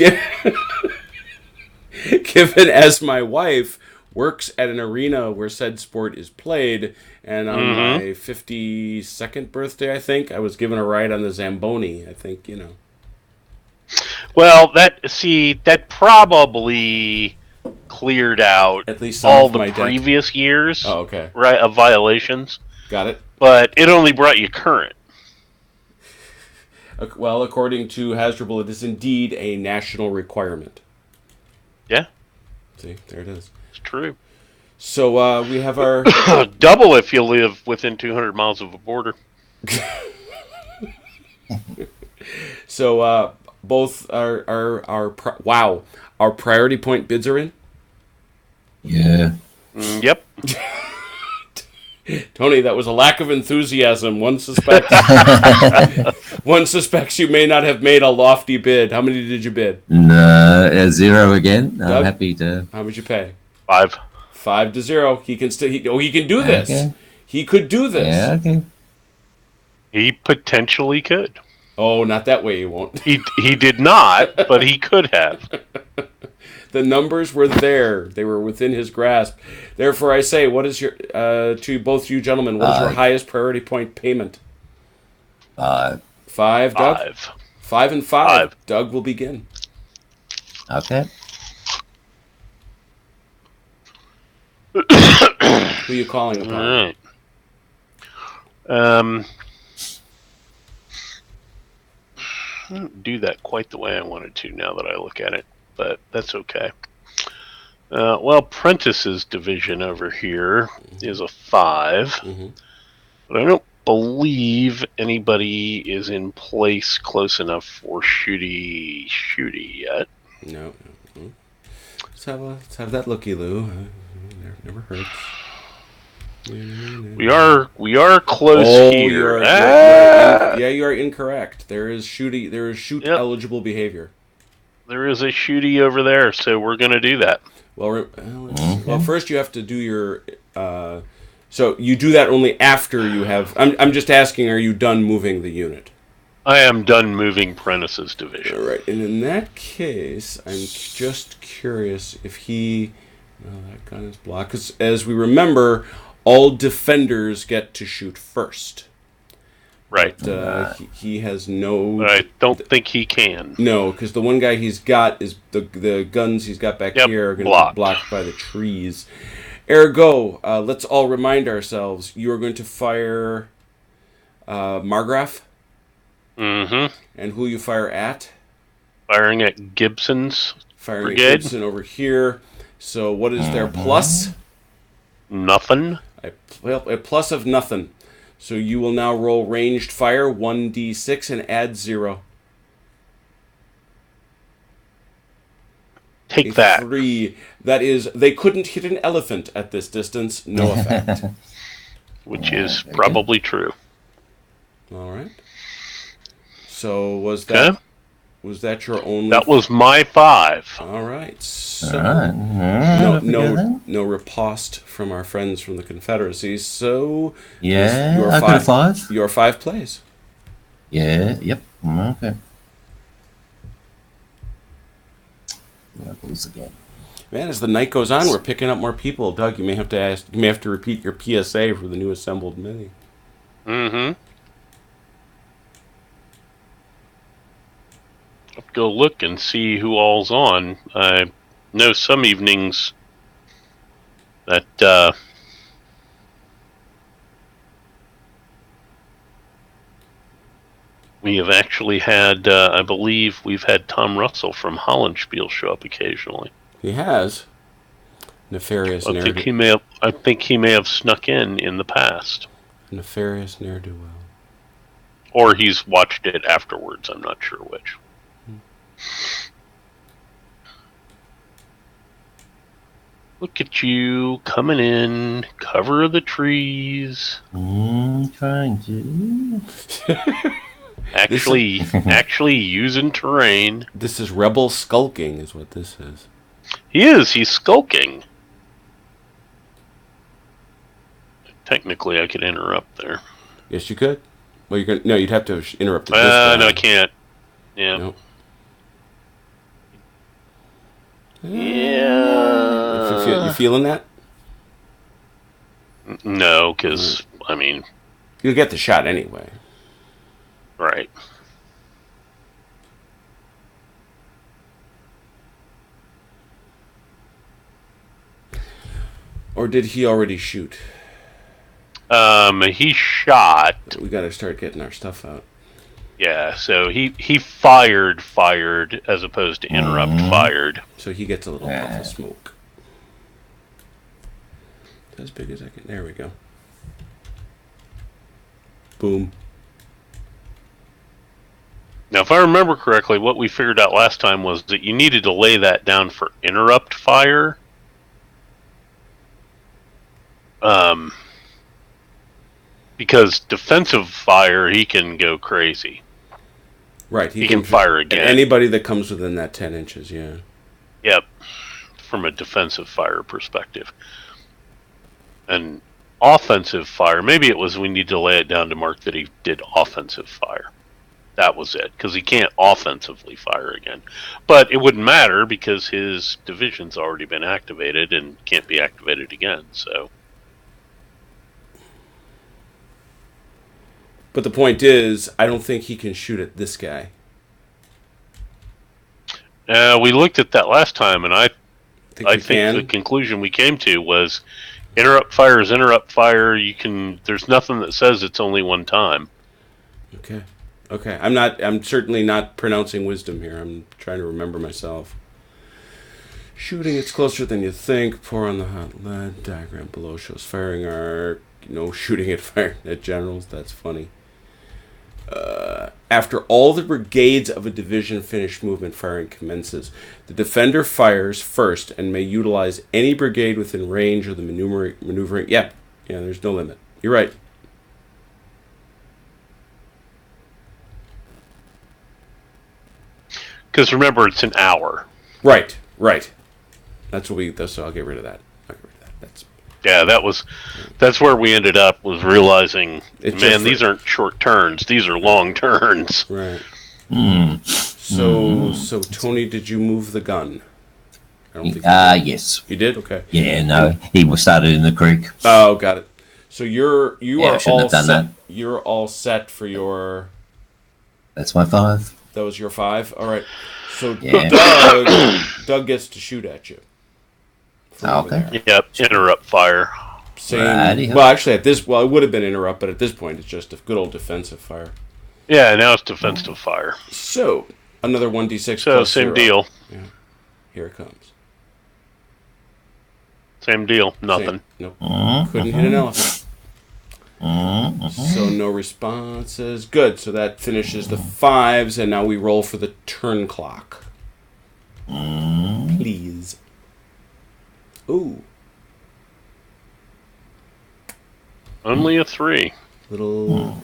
given as my wife works at an arena where said sport is played, and on my 52nd birthday, I think, I was given a ride on the Zamboni. I think, you know. Well, that probably cleared out At least some all of the my debt. previous years, Oh, okay. right, of violations. Got it. But it only brought you current. Well, according to Hasdrubal, it is indeed a national requirement. Yeah, See, there it is. it's true. So we have our Double if you live within 200 miles of a border. so both our priority point bids are in. Yeah. Yep. Tony, that was a lack of enthusiasm. One suspects you may not have made a lofty bid. How many did you bid? No, 0 again. Doug? I'm happy to. How much you pay? 5. 5-0. He can still. He can do this. Okay. He could do this. Yeah, okay. He potentially could. Oh, not that way. He won't. He did not, but he could have. The numbers were there. They were within his grasp. Therefore, I say, what is your to both you gentlemen? What is your highest priority point payment? 5. 5, Doug. 5. 5 and 5. Doug will begin. Okay. Who are you calling upon? All right. I didn't do that quite the way I wanted to now that I look at it, but that's okay. Well, Prentice's division over here is a 5, Mm-hmm. but I don't believe anybody is in place close enough for shooty yet. No. Let's have that looky, Lou. Never hurts. We are close here. You are incorrect. There is shoot eligible behavior. There is a shooty over there, so we're going to do that. Well, first you have to do your. So you do that only after you have. I'm just asking. Are you done moving the unit? I am done moving Prentice's division. All right, and in that case, I'm just curious if he. That gun is blocked. 'Cause as we remember, all defenders get to shoot first. Right. But, he has no. But I don't think he can. No, because the one guy he's got is the guns he's got back here are going to be blocked by the trees. Ergo, let's all remind ourselves: you are going to fire Margraf. Mm-hmm. And who you fire at? Firing at Gibson's Firing brigade. at Gibson over here. So what is their plus? Nothing. A plus of nothing. So you will now roll ranged fire 1d6 and add 0. Take that. 3. That is, they couldn't hit an elephant at this distance. No effect. Which is probably true. All right. So was that Okay. was that your only? That was my 5. All right. So All right. no riposte from our friends from the Confederacy. So Yeah, your I got a 5. Your 5 plays. Yeah, yep. Okay. Rebels again. Man, as the night goes on, we're picking up more people. Doug, you may have to repeat your PSA for the new assembled mini. Mm-hmm. Go look and see who all's on. I know some evenings that we have actually had, I believe we've had Tom Russell from Hollandspiel show up occasionally. He has. Nefarious I think he may have snuck in the past. Nefarious ne'er-do-well. Or he's watched it afterwards, I'm not sure which. Look at you coming in, cover of the trees. Trying to. Actually using terrain. This is rebel skulking, is what this is. He's skulking. Technically, I could interrupt there. Yes, you could. Well, you'd have to interrupt it this time. No, I can't. Yeah. Nope. Yeah. You feeling that? No, because, I mean... You'll get the shot anyway. Right. Or did he already shoot? He shot. We gotta start getting our stuff out. Yeah, so he fired as opposed to interrupt fired. So he gets a little puff of smoke. As big as I can. There we go. Boom. Now, if I remember correctly, what we figured out last time was that you needed to lay that down for interrupt fire. Because defensive fire, he can go crazy. Right. He can fire again. Anybody that comes within that 10 inches, yeah. Yep. From a defensive fire perspective. And offensive fire, maybe it was we need to lay it down to mark that he did offensive fire. That was it, because he can't offensively fire again. But it wouldn't matter because his division's already been activated and can't be activated again, so... But the point is, I don't think he can shoot at this guy. We looked at that last time, and I think can. the conclusion we came to was interrupt fire is interrupt fire. There's nothing that says it's only one time. Okay. I'm certainly not pronouncing wisdom here. I'm trying to remember myself. Shooting, it's closer than you think. Pour on the hot lead. Diagram below shows firing arc. Shooting at fire at generals. That's funny. After all the brigades of a division finish movement, firing commences. The defender fires first and may utilize any brigade within range of the maneuvering. Yeah, there's no limit. You're right. Because remember, it's an hour. Right. That's I'll get rid of that. That's where we ended up, was realizing, these aren't short turns, these are long turns. Right. So Tony, did you move the gun? I don't think yes. You did? Okay. Yeah, no, he was started in the creek. Oh, got it. So you are all set. That. You're all set for your... That's my 5. That was your 5? All right. So yeah. Doug gets to shoot at you. Okay. Yep, interrupt fire. Well, actually, it would have been interrupt, but at this point, it's just a good old defensive fire. Yeah, now it's defensive fire. So, another 1d6 So, plus same 0. deal. Yeah. Here it comes. Same deal. Nothing. Nope. Couldn't hit an elephant. So, no responses. Good. So, that finishes the 5s, and now we roll for the turn clock. Please. Ooh. Only a 3. Little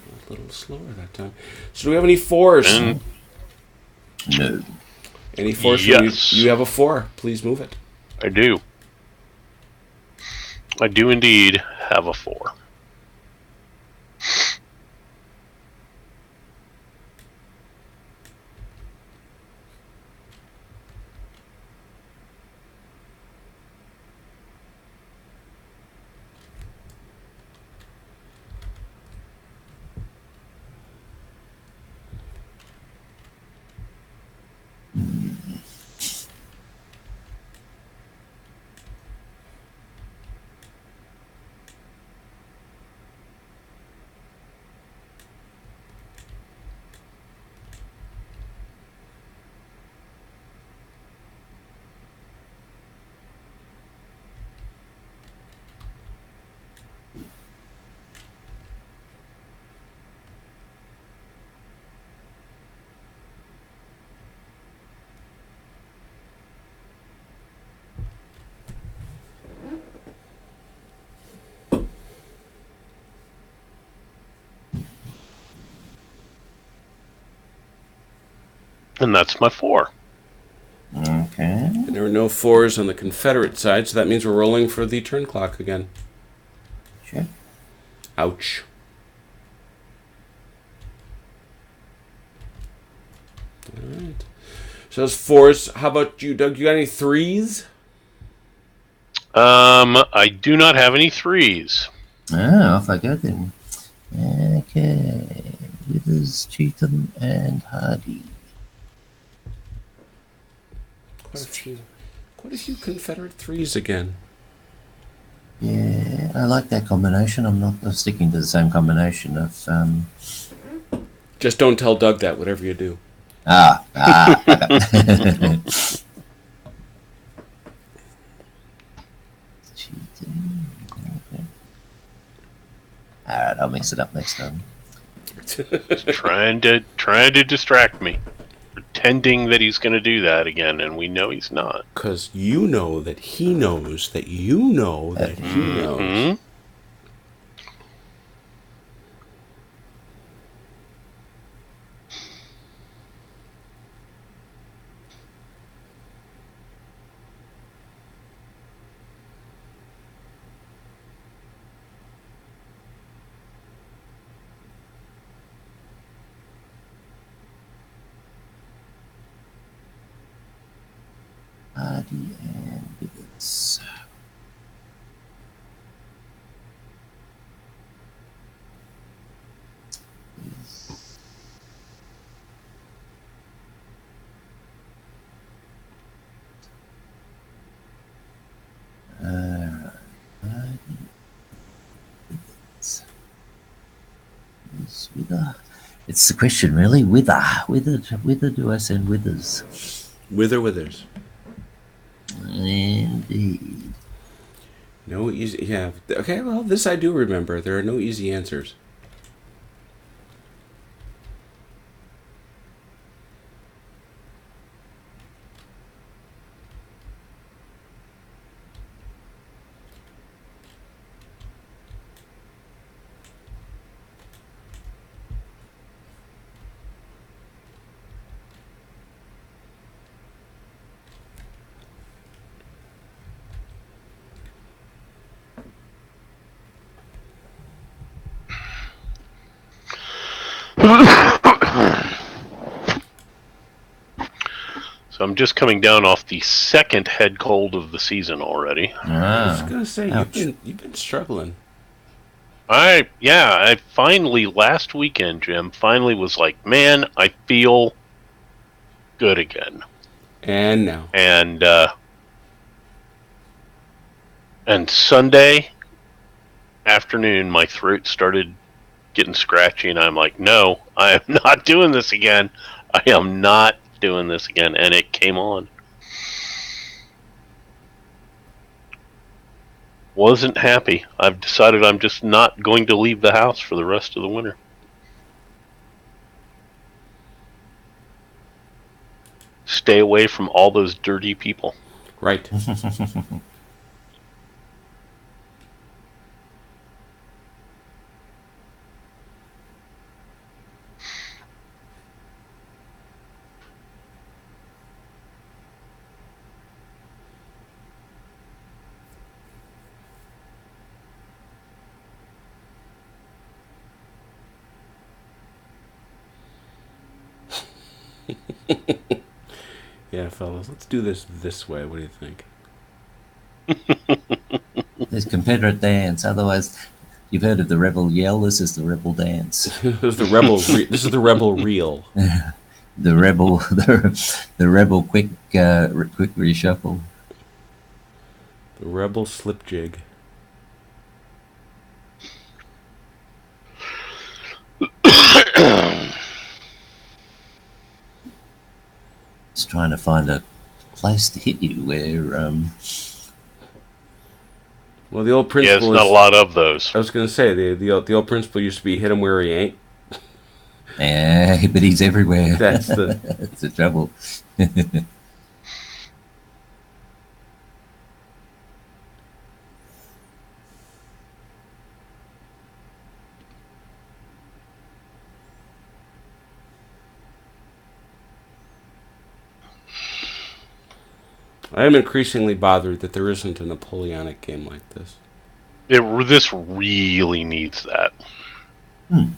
slower that time. So do we have any 4s? No. Any 4s? Yes. You have a 4. Please move it. I do. I do indeed have a 4. And that's my 4. Okay. And there were no 4s on the Confederate side, so that means we're rolling for the turn clock again. Sure. Ouch. Alright. So those 4s. How about you, Doug? You got any 3s? I do not have any 3s. Off I go then. Okay. Withers, Cheatham, and Hardy. Quite a few Confederate 3s again. Yeah, I like that combination. I'm sticking to the same combination of Just don't tell Doug that, whatever you do. Ah. All right, I'll mix it up next time. trying to distract me, pretending that he's going to do that again, and we know he's not. Because you know that he knows that you know that he knows. Hardy and Withers. Wither. It's the question, really. Wither do I send Withers? Withers. Indeed. No easy. Yeah. Okay. Well, this I do remember. There are no easy answers. So I'm just coming down off the second head cold of the season already. I was gonna say Ouch. you've been struggling. I finally last weekend, Jim, finally was like, man, I feel good again. And now. And Sunday afternoon, my throat started getting scratchy, and I'm like, no, I am not doing this again. I am not doing this again, and it came on. Wasn't happy. I've decided I'm just not going to leave the house for the rest of the winter. Stay away from all those dirty people. Right. Yeah, fellas, let's do this way. What do you think? There's Confederate dance. Otherwise, you've heard of the rebel yell. This is the rebel dance. This is the rebel. This is the rebel reel. The rebel, the rebel quick reshuffle. The rebel slip jig. Just trying to find a place to hit you where. Well, the old Yeah, principle there's not a lot of those. I was gonna say the old principle used to be hit him where he ain't. Yeah, but he's everywhere. That's the That's the trouble. I am increasingly bothered that there isn't a Napoleonic game like this. This really needs that.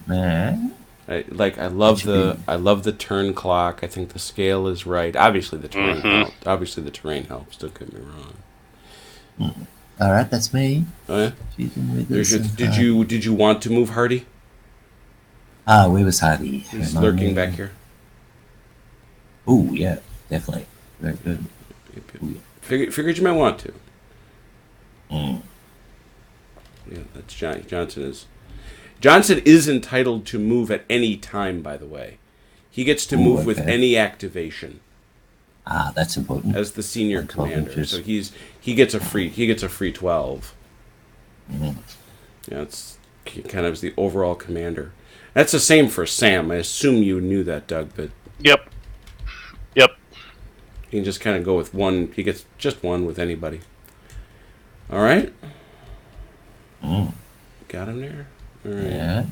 Man. I love the turn clock. I think the scale is right. Obviously the terrain helps. Obviously the terrain helps. Don't get me wrong. All right, that's me. Oh yeah. Did you want to move Hardy? Where was Hardy? He's lurking back here. Oh yeah, definitely. Very good. Figured you might want to. Mm. Yeah, that's Johnson is. Johnson is entitled to move at any time, by the way. He gets to move with any activation. Ah, that's important. As the senior And 12 commander. inches. So he gets a free 12. Yeah, it's kind of the overall commander. That's the same for Sam. I assume you knew that, Doug, but Yep. he can just kind of go with one. He gets just one with anybody. All right? Got him there? All right. Yeah.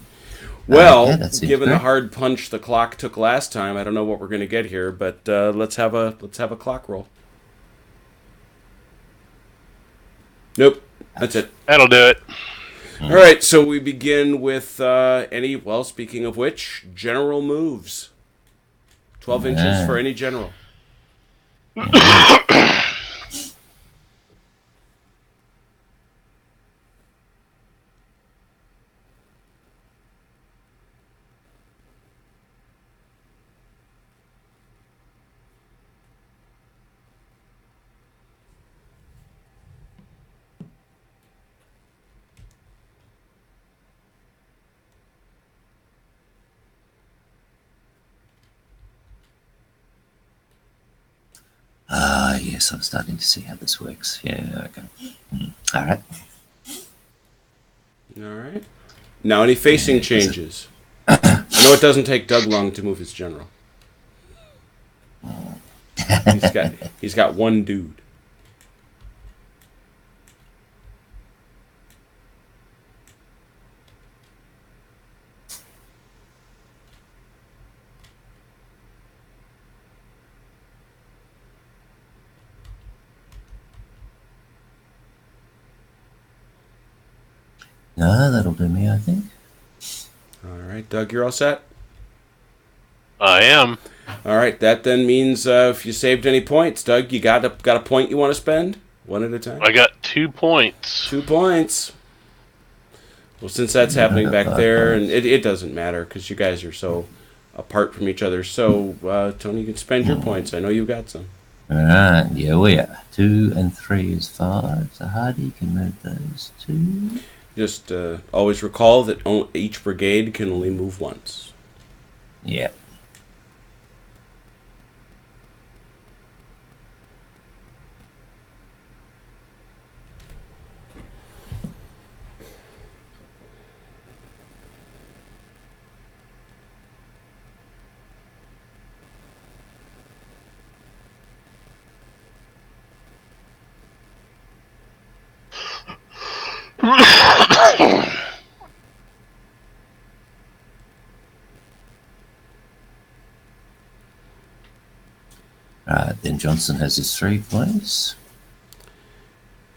Well, yeah, that seems given the fair. hard punch the clock took last time, I don't know what we're going to get here, but let's have a clock roll. Nope, that's it. That'll do it. All right, so we begin with speaking of which, general moves. 12 inches for any general. Ah, yes, I'm starting to see how this works. Yeah, okay. All right. All right. Now, any facing changes? I know it doesn't take Doug long to move his general. He's got one dude. No, that'll do me, I think. All right, Doug, you're all set? I am. All right, that then means if you saved any points, Doug, you got a point you want to spend? One at a time? I got 2 points. 2 points. Well, since that's happening back there, and it doesn't matter because you guys are so apart from each other. So, Tony, you can spend your points. I know you've got some. All right, yeah, we are. 2 and 3 is 5, so Hardy can move those 2. Just always recall that each brigade can only move once. Yeah. Right, then Johnson has his 3 points.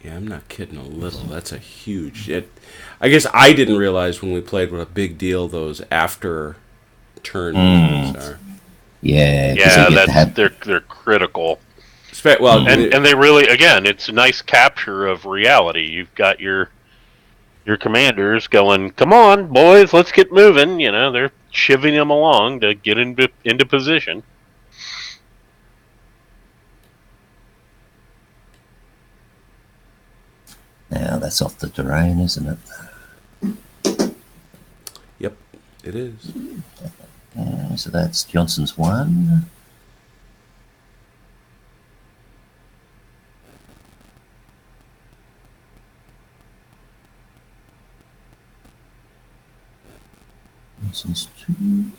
Yeah, I'm not kidding a little. That's a huge... I guess I didn't realize when we played what a big deal those after turn movements are. Yeah, 'cause Yeah, you get to have, they're critical. Well, And they really, again, it's a nice capture of reality. You've got your commanders going, come on, boys, let's get moving. You know, they're shivving them along to get into position. now that's off the terrain, isn't it? Yep, it is. So that's Johnson's 1. Johnson's 2.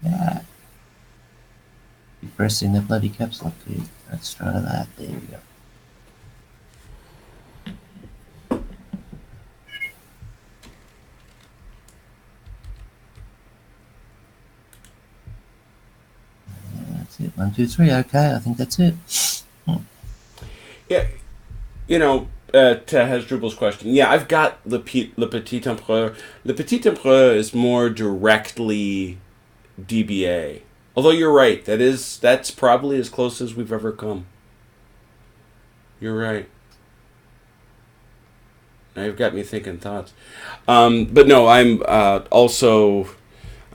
Yeah. Keep pressing the bloody caps lock key. Let's try that. There we go. That's it. 1, 2, 3. Okay, I think that's it. Yeah, you know, to Hasdrubal's question, yeah, I've got Le Petit Empereur. Le Petit Empereur is more directly DBA. Although you're right, that's probably as close as we've ever come. You're right. Now you've got me thinking thoughts. But no, I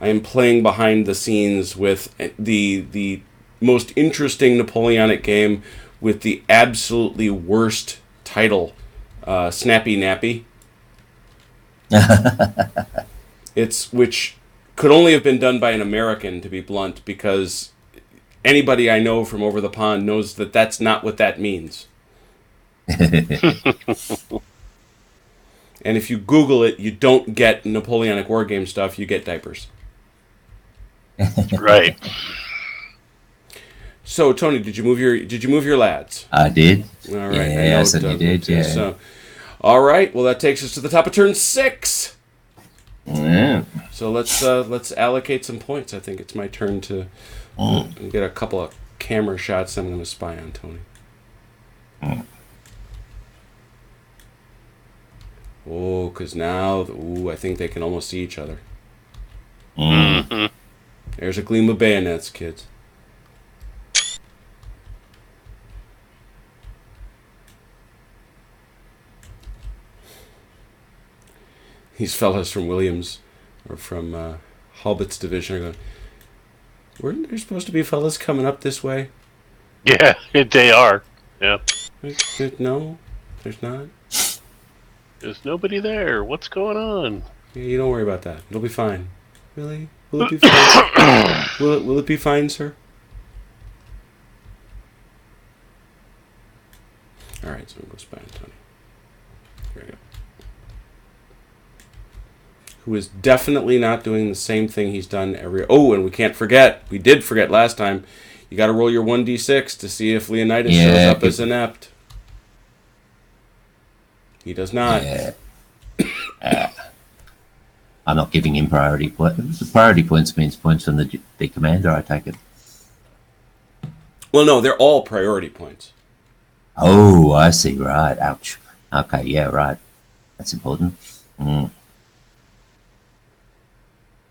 am playing behind the scenes with the most interesting Napoleonic game with the absolutely worst title Snappy Nappy. Which could only have been done by an American, to be blunt, because anybody I know from over the pond knows that that's not what that means. And if you Google it, you don't get Napoleonic War Game stuff, you get diapers. Right. So, Tony, did you move your lads? I did. All right. Yeah, I certainly did, yeah. So, all right. Well, that takes us to the top of turn 6. Yeah. So let's allocate some points. I think it's my turn to get a couple of camera shots I'm going to spy on Tony. Oh, because now, I think they can almost see each other. Mm-hmm. There's a gleam of bayonets, kids. These fellas from Williams, or from Halbit's division, are going, weren't there supposed to be fellas coming up this way? Yeah, they are. Yeah. No, there's not. There's nobody there. What's going on? Yeah, you don't worry about that. It'll be fine. Really? Will it be fine? Will it be fine, sir? All right, so we'll go spy on Tony. There we go. Who is definitely not doing the same thing he's done every... Oh, and we can't forget. We did forget last time. You got to roll your 1d6 to see if Leonidas shows up as inept. He does not. Yeah. I'm not giving him priority points. The priority points means points from the commander, I take it. Well, no, they're all priority points. Oh, I see. Right. Ouch. Okay, yeah, right. That's important.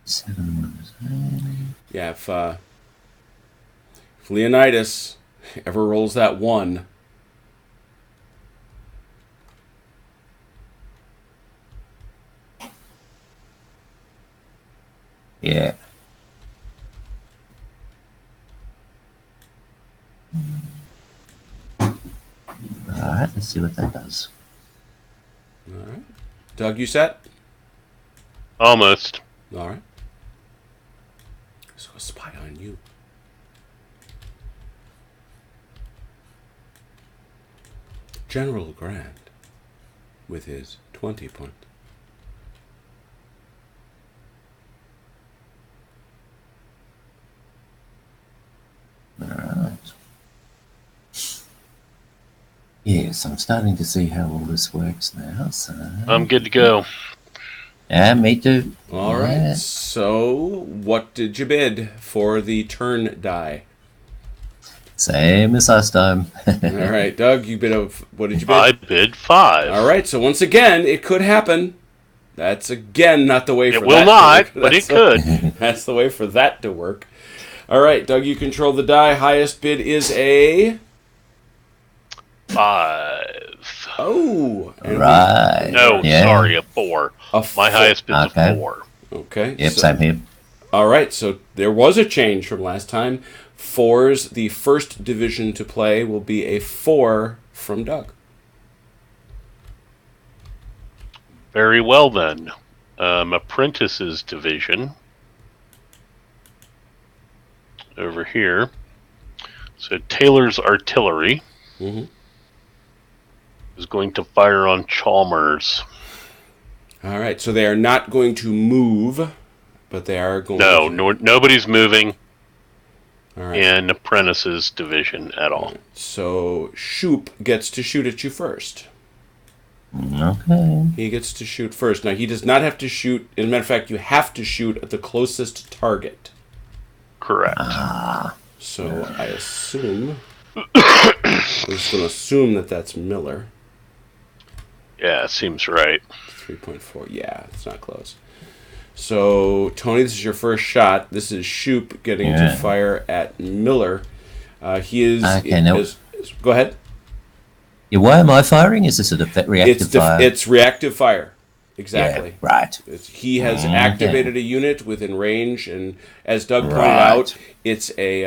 7 was... Yeah, if Leonidas ever rolls that 1... Yeah. Alright, let's see what that does. Alright. Doug, you set? Almost. Alright. So a spy on you. General Grant with his 20 point. Alright. Yes, I'm starting to see how all this works now, so... I'm good to go. Yeah, me too. All right. So, what did you bid for the turn die? Same as last time. All right, Doug, you bid of... What did you bid? I bid 5. All right, so once again, it could happen. That's, again, not the way for that It will not, but it could. That's the way for that to work. All right, Doug, you control the die. Highest bid is a... 5. Oh. Right. No, Yeah. sorry, a 4. My highest bid's Okay. a 4. Okay. Yep, so- same here. All right, so there was a change from last time. 4's, the first division to play, will be a 4 from Doug. Very well, then. Apprentices division. Over here. So Taylor's artillery is going to fire on Chalmers. All right, so they are not going to move, but they are going No, to... nobody's moving All right. in Apprentices division at all. So Shoop gets to shoot at you first. Okay. He gets to shoot first. Now, he does not have to shoot... As a matter of fact, you have to shoot at the closest target. Correct. So I assume... I'm just going to assume that that's Miller. Yeah, seems right. 3.4. Yeah, it's not close. So, Tony, this is your first shot. This is Shoop getting to fire at Miller. He is... Okay, now... Go ahead. Yeah, why am I firing? Is this a reactive fire? It's reactive fire. Exactly. Yeah, right. He has activated a unit within range, and as Doug pointed Right. out, it's a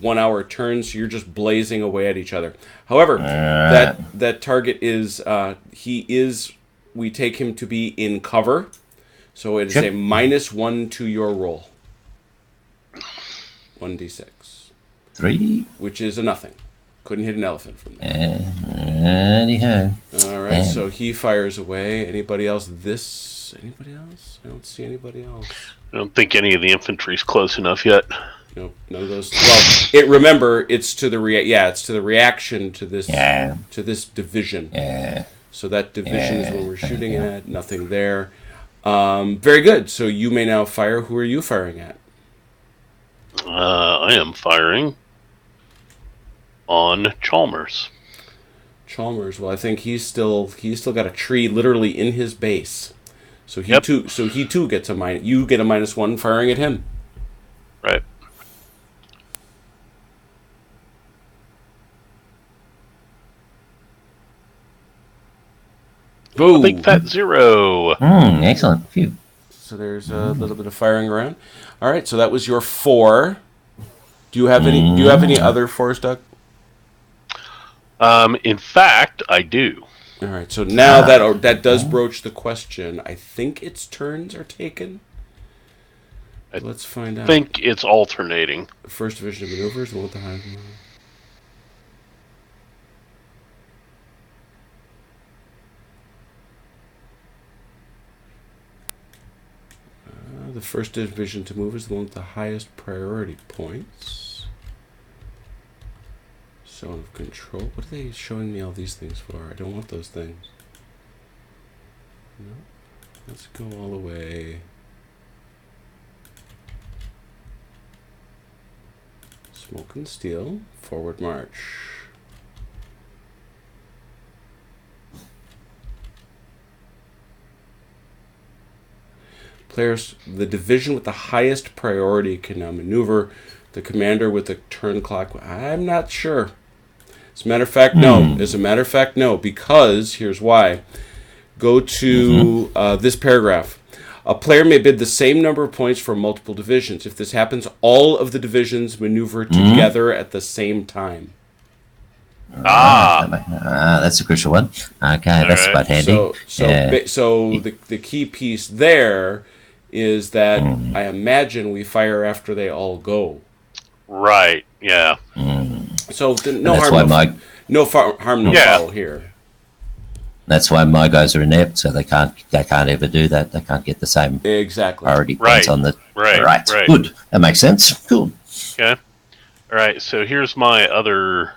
1 hour turn, so you're just blazing away at each other. However, that target is we take him to be in cover, so it is a -1 to your roll. 1d6. 3. Which is a nothing. Couldn't hit an elephant from there. Anyhow. All right, so he fires away. Anybody else? Anybody else? I don't see anybody else. I don't think any of the infantry's close enough yet. No, none of those. Well, remember, it's to the reaction to this to this division. Yeah. So that division is what we're shooting at. Nothing there. Very good. So you may now fire. Who are you firing at? I am firing on Chalmers. Chalmers. Well, I think he's still got a tree literally in his base. So he too gets a minus. You get a -1 firing at him. Right. Boom. Big fat 0. Excellent. Phew. So there's a little bit of firing around. All right. So that was your 4. Do you have any other 4s, Doug? In fact, I do. All right. So now that does broach the question. I think its turns are taken. Let's find out. I think it's alternating. The first division of maneuvers. What the heck? The first division to move is the one with the highest priority points. Zone of control. What are they showing me all these things for? I don't want those things. No. Let's go all the way. Smoke and steel. Forward march. Players, the division with the highest priority can now maneuver. The commander with the turn clock. I'm not sure. As a matter of fact, no. As a matter of fact, no. Because here's why. Go to this paragraph. A player may bid the same number of points for multiple divisions. If this happens, all of the divisions maneuver together at the same time. That's a crucial one. Okay, that's quite handy. So the key piece there is that I imagine we fire after they all go. Right. Yeah. So no harm, no foul here. That's why my guys are inept, so they can't ever do that. They can't get the same priority points on the right. Good. That makes sense. Cool. Okay. All right. So here's my other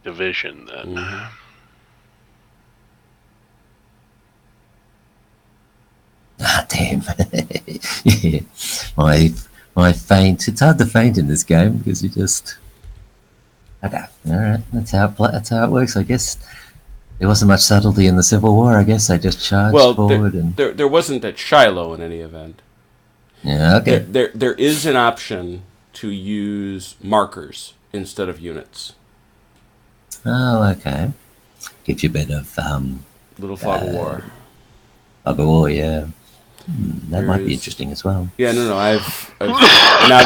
division then. Ah, damn. Yeah. My feint. It's hard to feint in this game because you just. Okay. All right. That's how it works. I guess there wasn't much subtlety in the Civil War. I guess they just charged forward and. There wasn't at Shiloh in any event. Yeah. Okay. There is an option to use markers instead of units. Oh, okay. Gives you a bit of little fog of war. Fog of war, yeah. That might be interesting as well. Yeah, no. I've now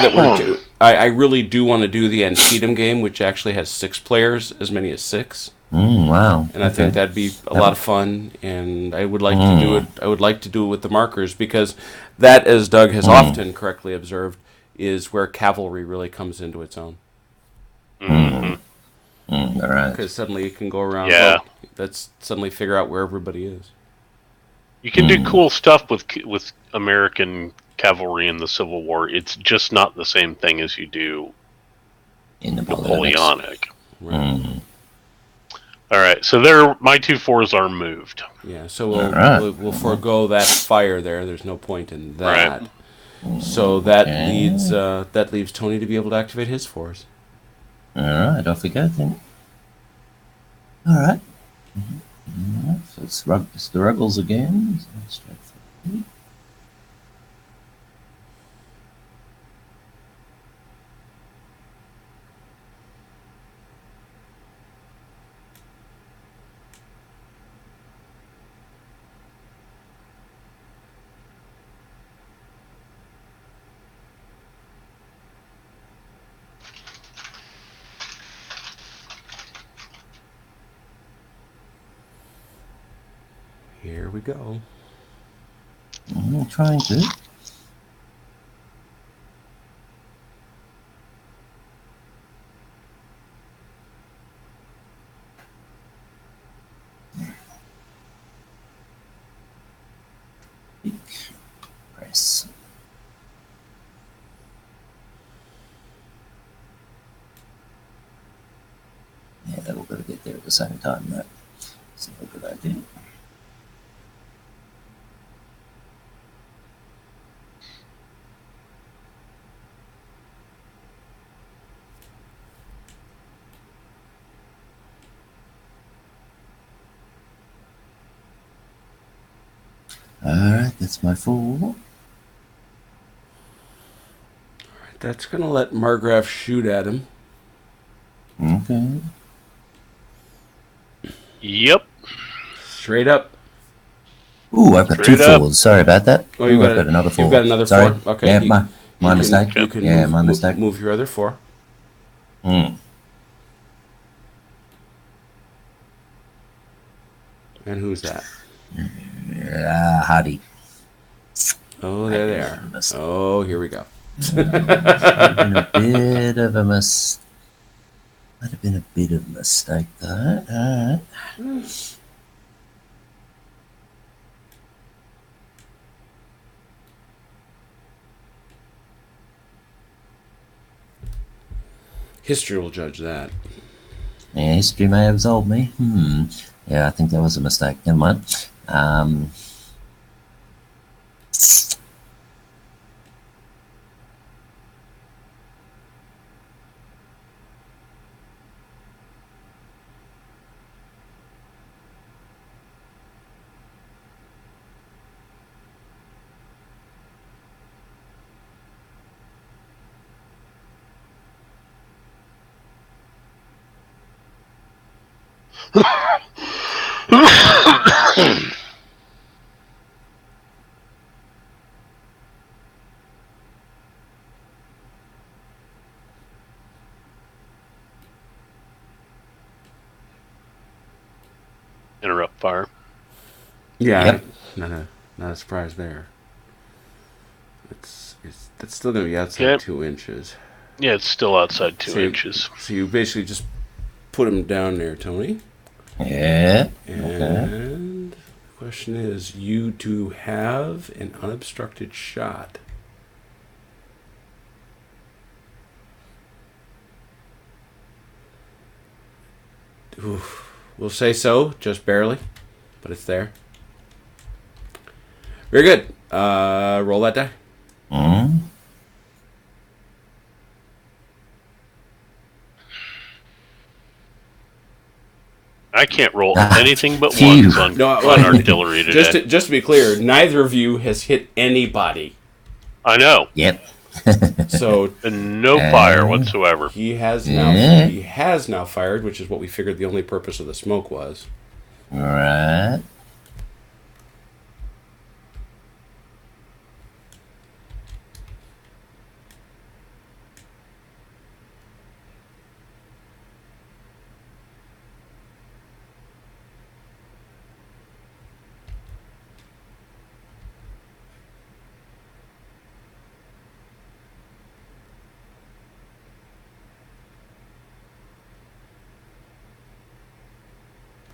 that I really do want to do the Antietam game, which actually has 6 players, as many as 6. Wow. And I think that'd be a lot of fun, and I would like to do it. I would like to do it with the markers because that, as Doug has often correctly observed, is where cavalry really comes into its own. All right. Because suddenly you can go around. Yeah. Let's suddenly figure out where everybody is. You can do cool stuff with American cavalry in the Civil War. It's just not the same thing as you do in Napoleonic. Right. All right, so my 2 4s are moved. Yeah, so we'll forego that fire there. There's no point in that. Right. So that leaves Tony to be able to activate his 4s. All right, off we go then. All right. So it's the Ruggles again. Here we go. I'm trying to. Press. Yeah, they've all got to get there at the same time, though. It's not a good idea. Alright, that's my 4. That's going to let Margraf shoot at him. Okay. Yep. Straight up. Ooh, I've got Straight 2 up. 4s. Sorry about that. Oh, you Ooh, got I've got another 4. You've got another Sorry. 4? Okay. Yeah, my mistake. You can Yeah, move, my mistake. Move your other 4. Mm. And who's that? Hardy. Oh, there they are. Oh, here we go. Might have been a bit of a mistake, though. Alright. History will judge that. Yeah, history may have absolved me. Yeah, I think that was a mistake. Never mind. Interrupt fire. Yeah, Yep. not a surprise there. That's still going to be outside 2 inches. Yeah, it's still outside 2 inches. So you basically just put him down there, Tony. Yeah. And the question is, you do have an unobstructed shot. Oof. We'll say so, just barely, but it's there. Very good. Roll that die. I can't roll anything but phew. ones on artillery today. Just to be clear, neither of you has hit anybody. I know. Yep. So And no fire whatsoever. he has now fired, which is what we figured the only purpose of the smoke was. Alright.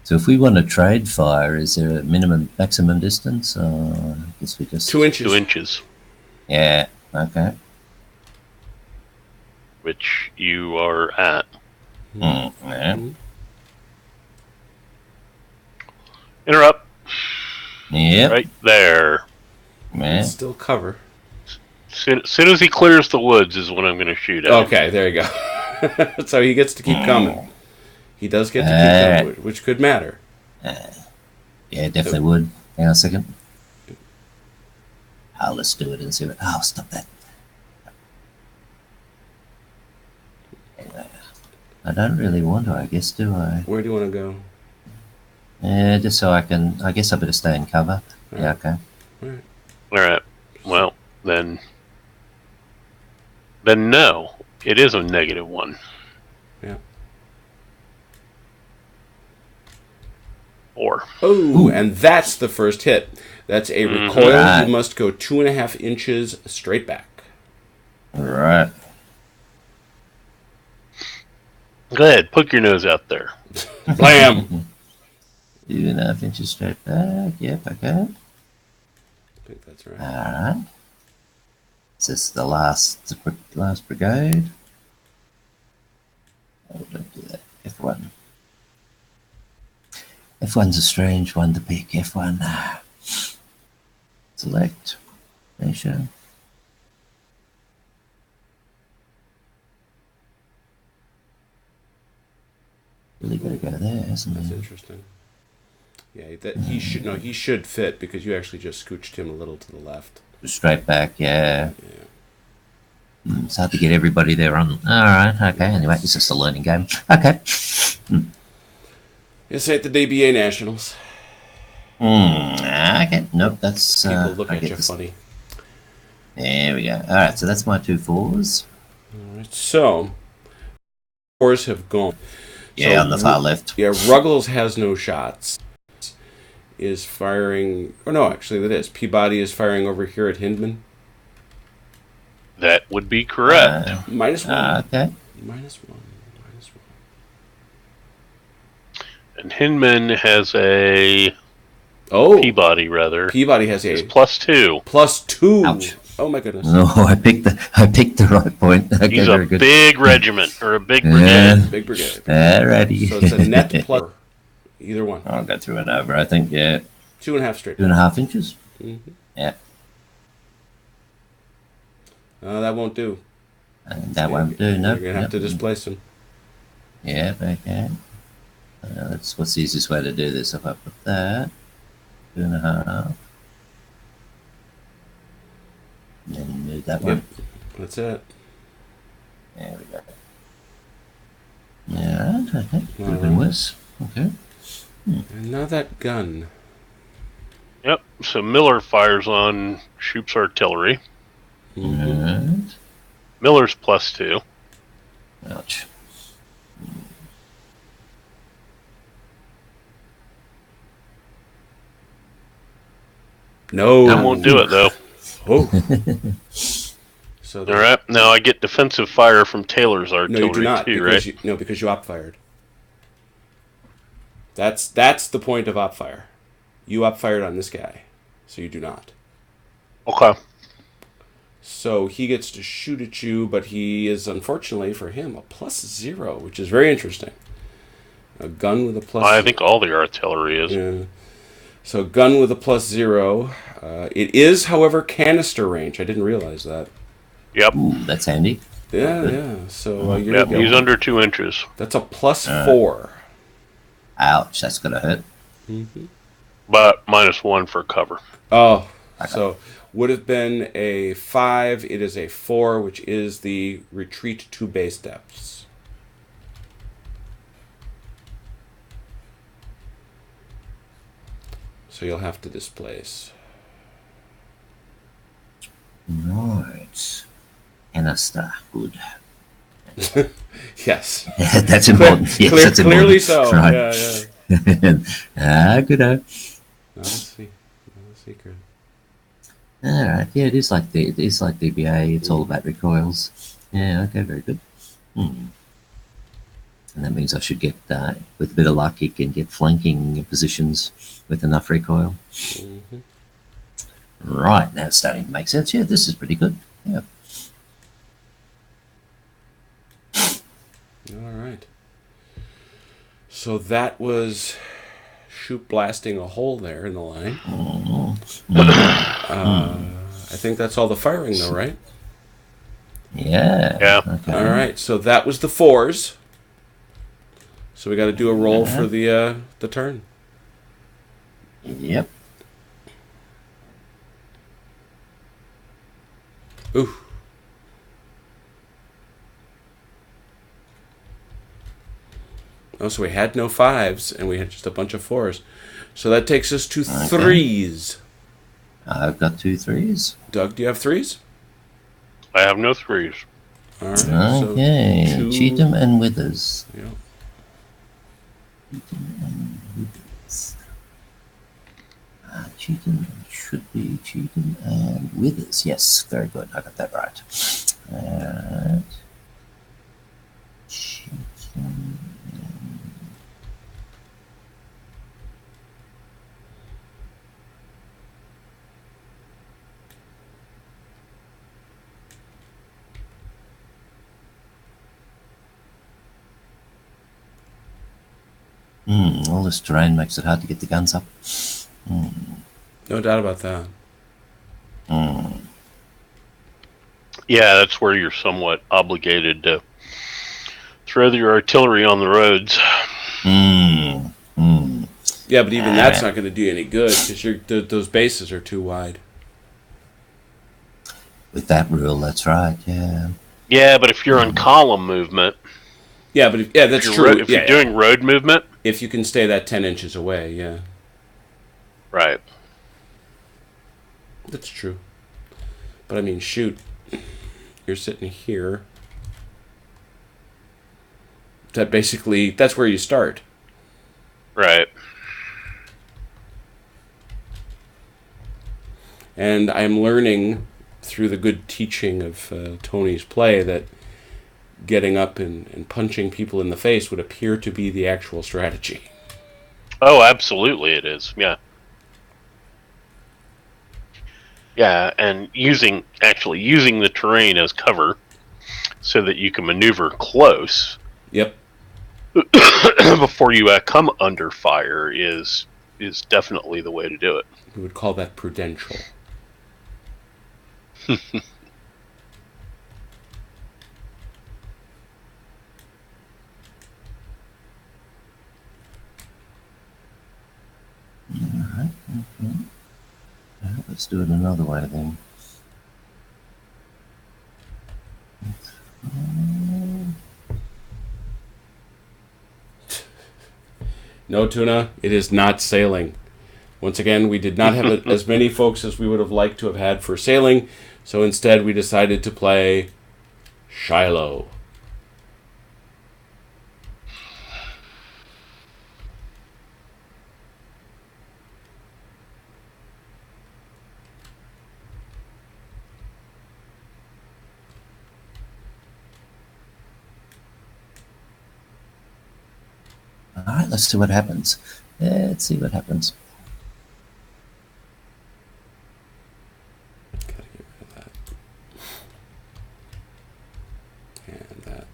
So if we want to trade fire, is there a maximum distance? I guess we just 2 inches. 2 inches, Yeah. Okay. which you are at. Yeah. Interrupt. Yep. Right there. Yeah. Still cover. Soon as he clears the woods is when I'm going to shoot at him. Okay, there you go. So he gets to keep coming. He does get to keep coming, which could matter. Yeah, definitely would. Hang on a second. Let's do it and see what. Stop that. I don't really want to, I guess, do I? Where do you want to go? Yeah, just so I can. I guess I better stay in cover. Yeah, okay. All right. Well, then no. It is a -1. Yeah. 4. Oh, and that's the first hit. That's a recoil. Right. You must go 2.5 inches straight back. All right. Go ahead, poke your nose out there. Blam! 2.5 inches straight back. Yep, okay. I think that's right. All right. Is this the last brigade? Oh, don't do that. F1. F1's a strange one to pick. F1. Select. Nation. Really got to go there, hasn't That's he? interesting. Yeah, he should fit because you actually just scooched him a little to the left. Straight back, yeah. It's hard to get everybody there on. All right, okay. Anyway, it's just a learning game. Okay. This ain't the DBA Nationals. Okay. Nope, that's. People look I at get you this. funny. There we go. All right, so that's my 2 4s. All right, so 4s have gone. Yeah, So on the far left. Yeah, Ruggles has no shots. Is firing. Oh no, actually that is. Peabody is firing over here at Hindman. That would be correct. -1. Okay. -1. And Hinman has a Oh, Peabody, rather. Peabody has Is a +2. +2. Ouch. Oh my goodness. No, I picked the right point. Okay, He's a very good. big regiment, or a big Yeah. brigade. Big brigade. Alrighty. So it's a net plus. Either one. I'll go through and over. I think 2.5 straight. 2.5 inches. Mm-hmm. Yeah, That won't do. and that won't do. No, You're gonna have to displace him. Yeah, okay. That's what's the easiest way to do this. If I put that 2.5, and then move that one. That's it. There we go. Yeah, okay. Could have been Alright. worse. Okay. And now that gun. Yep. So Miller fires on Shoop's artillery. Alright. Miller's +2. Ouch. No. That won't do it, though. Oh. So All right. Now I get defensive fire from Taylor's No, artillery, you do not. too, Because right? because you op fired. That's the point of op fire. You op fired on this guy, so you do not. Okay. So he gets to shoot at you, but he is, unfortunately for him, a +0, which is very interesting. A gun with a plus. I think all the artillery is. Yeah. So gun with a +0. It is, however, canister range. I didn't realize that. Yep. Ooh, that's handy. Yeah. So you're Yep. He's under 2 inches. That's a +4. Ouch, that's gonna hurt. But -1 for cover. Oh, so would have been a 5. It is a 4, which is the retreat to base depths. So you'll have to displace. Right. Canister, good. Yes. That's important. Yes, that's important. Clearly so. Right. Yeah. Good. Not a secret. All right. Yeah, it is like DBA. It's all about recoils. Yeah. Okay. Very good. And that means I should get, with a bit of luck, you can get flanking positions with enough recoil. Right. Now it's starting to make sense. Yeah, this is pretty good. Yeah. All right. So that was Shoop blasting a hole there in the line. I think that's all the firing, though, right? Yeah. Yeah. Okay. All right. So that was the 4s. So we got to do a roll for the turn. Yep. Ooh. Oh, so we had no 5s, and we had just a bunch of 4s. So that takes us to 3s. I've got 2 3s. Doug, do you have 3s? I have no 3s. All right. Okay. So 2, Cheatham and Withers. Yeah. Cheatham should be Cheatham and Withers. Yes, very good. I got that right. Cheatham. All this terrain makes it hard to get the guns up. No doubt about that. Yeah, that's where you're somewhat obligated to throw your artillery on the roads. Yeah, but even that's not going to do you any good because those bases are too wide. With that rule, that's right. Yeah. Yeah, but if you're on column movement, Yeah, but that's if true. you're, if you're doing road movement, if you can stay that 10 inches away, yeah, right. that's true. But I mean, shoot, you're sitting here. That's where you start. Right. And I'm learning through the good teaching of Tony's play that getting up and punching people in the face would appear to be the actual strategy. Oh, absolutely it is. Yeah. Yeah, and using the terrain as cover so that you can maneuver close. Yep. Before you come under fire is definitely the way to do it. We would call that prudential. Alright, okay. Let's do it another way then. No, Tuna, it is not sailing. Once again, we did not have as many folks as we would have liked to have had for sailing, so instead we decided to play Shiloh. Alright, let's see what happens. Let's see what happens. Gotta get rid of that. And that.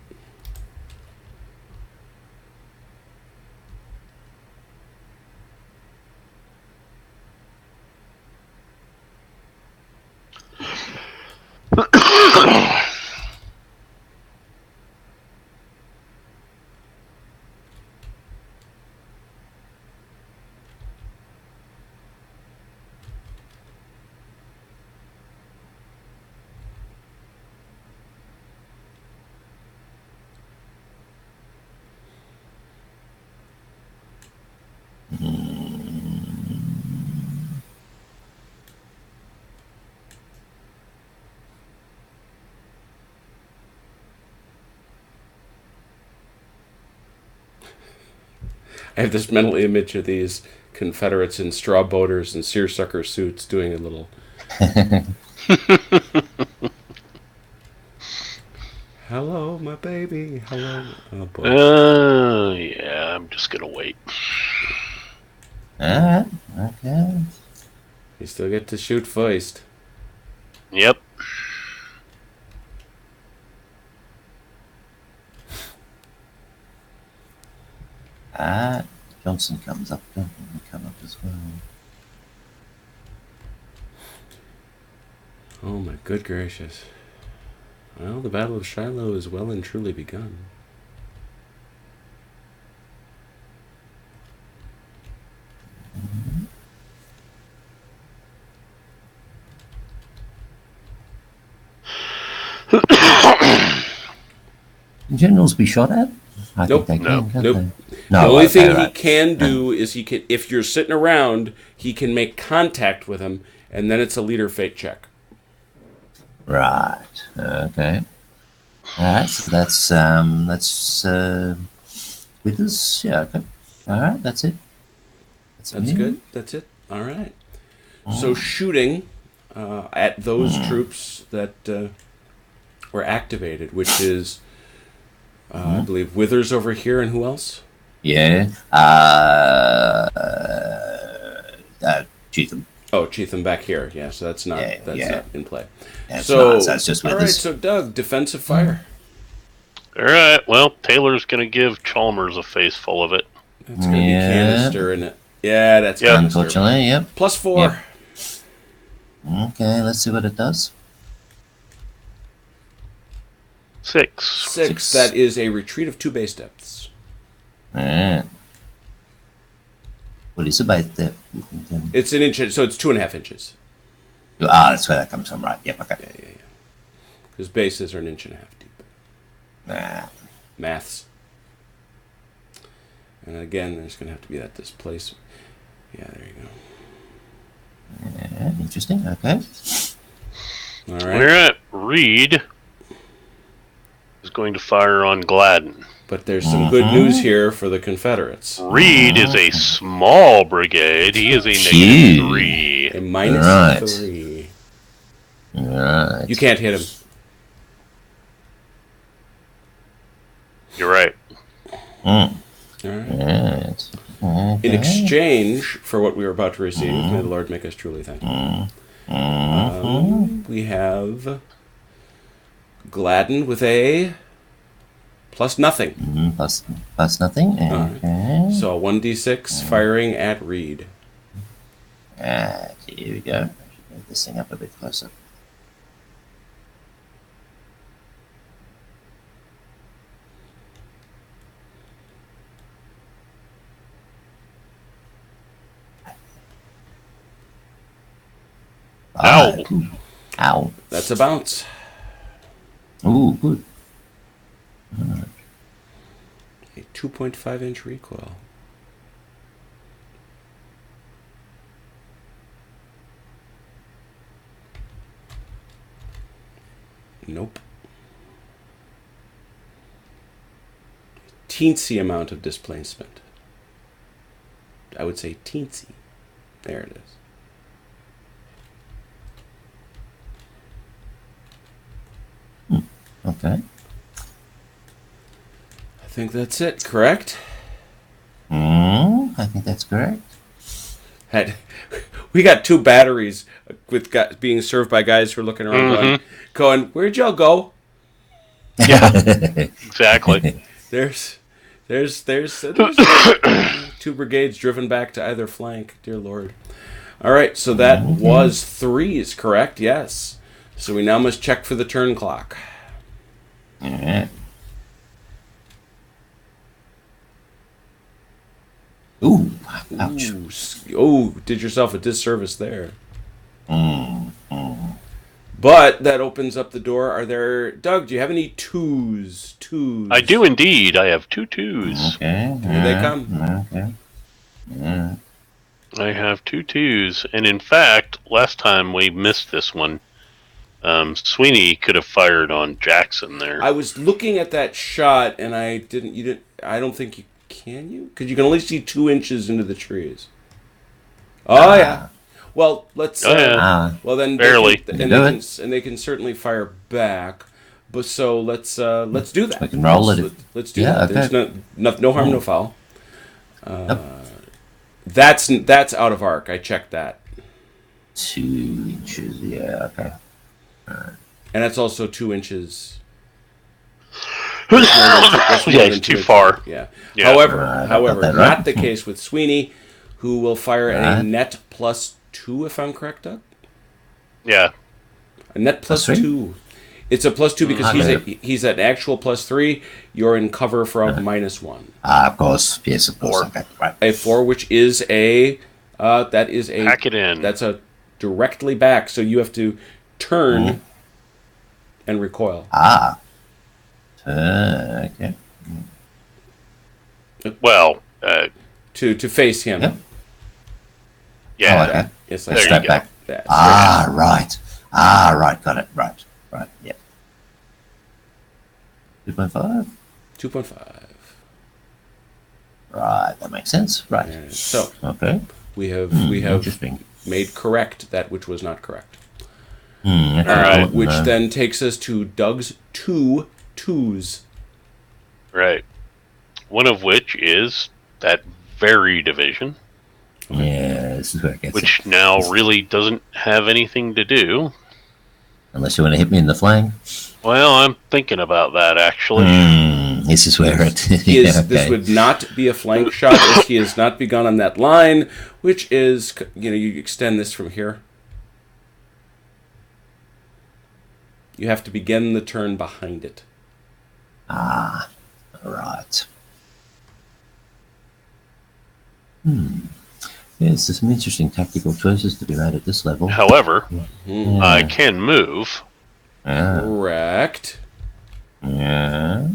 I have this mental image of these Confederates in straw boaters and seersucker suits doing a little. Hello, my baby. Hello. Oh, boy. Yeah, I'm just gonna wait. Alright, okay. You still get to shoot first. Yep. Johnson comes up, don't he? Come up as well. Oh my good gracious. Well, the Battle of Shiloh is well and truly begun. Can generals be shot at? I Nope. think they can, can't Nope. they? No, The only thing okay, he right. can do is he can, if you're sitting around, he can make contact with him, and then it's a leader fate check. Right. Okay. Alright, so that's with us. Yeah, okay. Alright, that's it. That's good. That's it. All right. So shooting at those troops that were activated, which is, I believe, Withers over here, and who else? Yeah. Cheatham. Oh, Cheatham back here. Yeah, so that's not not in play. That's So not, that's just all right. Withers. So Doug, defensive fire. All right. Well, Taylor's going to give Chalmers a face full of it. That's going to be canister in it. Yeah, that's canister. Unfortunately, yep. +4. Yep. Okay, let's see what it does. 6. 6. That is a retreat of 2 base depths. What is the base depth? It's an inch, so it's 2.5 inches. Ah, that's where that comes from, right? Yep, okay. Yeah. Because bases are 1.5 inches deep. Ah. Maths. And again, there's going to have to be that displacement. Yeah, there you go. Yeah, interesting. Okay. All All right. right. Reed is going to fire on Gladden. But there's some good news here for the Confederates. Reed is a small brigade. He is a Phew. -3. A Right. -3. Right. You can't hit him. You're right. Mm. All right. Right. In Okay. exchange for what we were about to receive, may the Lord make us truly thankful. We have Gladden with a +0. Plus nothing. Alright. Okay. So a 1d6 firing at Reed. Here we go. Move this thing up a bit closer. Ow. Ow. That's a bounce. Ooh, good. A 2.5-inch recoil. Nope. Teensy amount of displacement. I would say teensy. There it is. Okay. I think that's it, correct? I think that's correct. We got 2 batteries with being served by guys who are looking around going, where'd y'all go? Yeah, exactly. There's 2 brigades driven back to either flank, dear Lord. All right, so that was 3s, correct? Yes. So we now must check for the turn clock. Yeah. Ooh, ouch. Oh, did yourself a disservice there. But that opens up the door. Are there... Doug, do you have any 2s? 2s. I do indeed. I have 2 2s. Okay. Here they come. Okay. Yeah. I have 2 2s. And in fact, last time we missed this one. Sweeney could have fired on Jackson there. I was looking at that shot, and I didn't... You didn't... I don't think you... Can you? Because you can only see 2 inches into the trees. Oh, yeah. Well, let's... well, then... Barely. They can certainly fire back. But so let's do that. We can roll it. Let's do that. Okay. There's no harm, no foul. That's out of arc. I checked that. 2 inches. Yeah. Okay. And that's also 2 inches. Yeah, it's too far. Yeah. Yeah. However, that right. not the case with Sweeney, who will fire at a net +2, if I'm correct, Doug? Yeah. A net +3? +2. It's a +2 because he's at actual +3. You're in cover from -1. Of course. Yes, of course. Okay. Right. A 4, which is a that is a Pack it in. That's a directly back, so you have to turn and recoil. Okay. Well, To face him. Yep. yeah. Oh, okay. It's There like you Straight go. back. that. Right. Right. Got it. Right. Yep. 2.5. 2.5. Right. That makes sense. Right. So Okay. we have Interesting. made correct that which was not correct. Okay. All right. Which then takes us to Doug's 2 twos. Right. One of which is that very division, Yeah, this is where it gets which now really doesn't have anything to do. Unless you want to hit me in the flank. Well, I'm thinking about that, actually. This is where it... This would not be a flank shot, as he has not begun on that line, which is, you extend this from here. You have to begin the turn behind it. Ah, right. Yes, there's some interesting tactical choices to be made at this level. However, I can move, Correct. Yeah.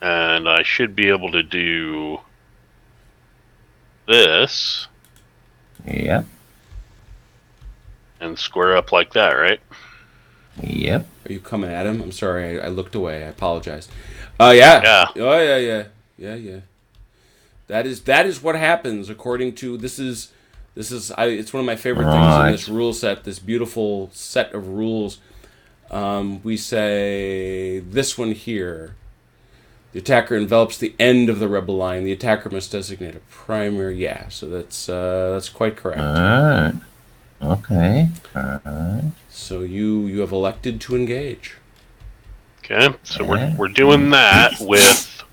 and I should be able to do this Yep. and square up like that, right? Yep. Are you coming at him? I'm sorry, I looked away. I apologize. Yeah. Oh, yeah. That is what happens according to it's one of my favorite things in this rule set. This beautiful set of rules. We say this one here. The attacker envelops the end of the rebel line. The attacker must designate a primary. Yeah, so that's quite correct. All right. Okay. All right. So you have elected to engage. Okay, so we're doing that with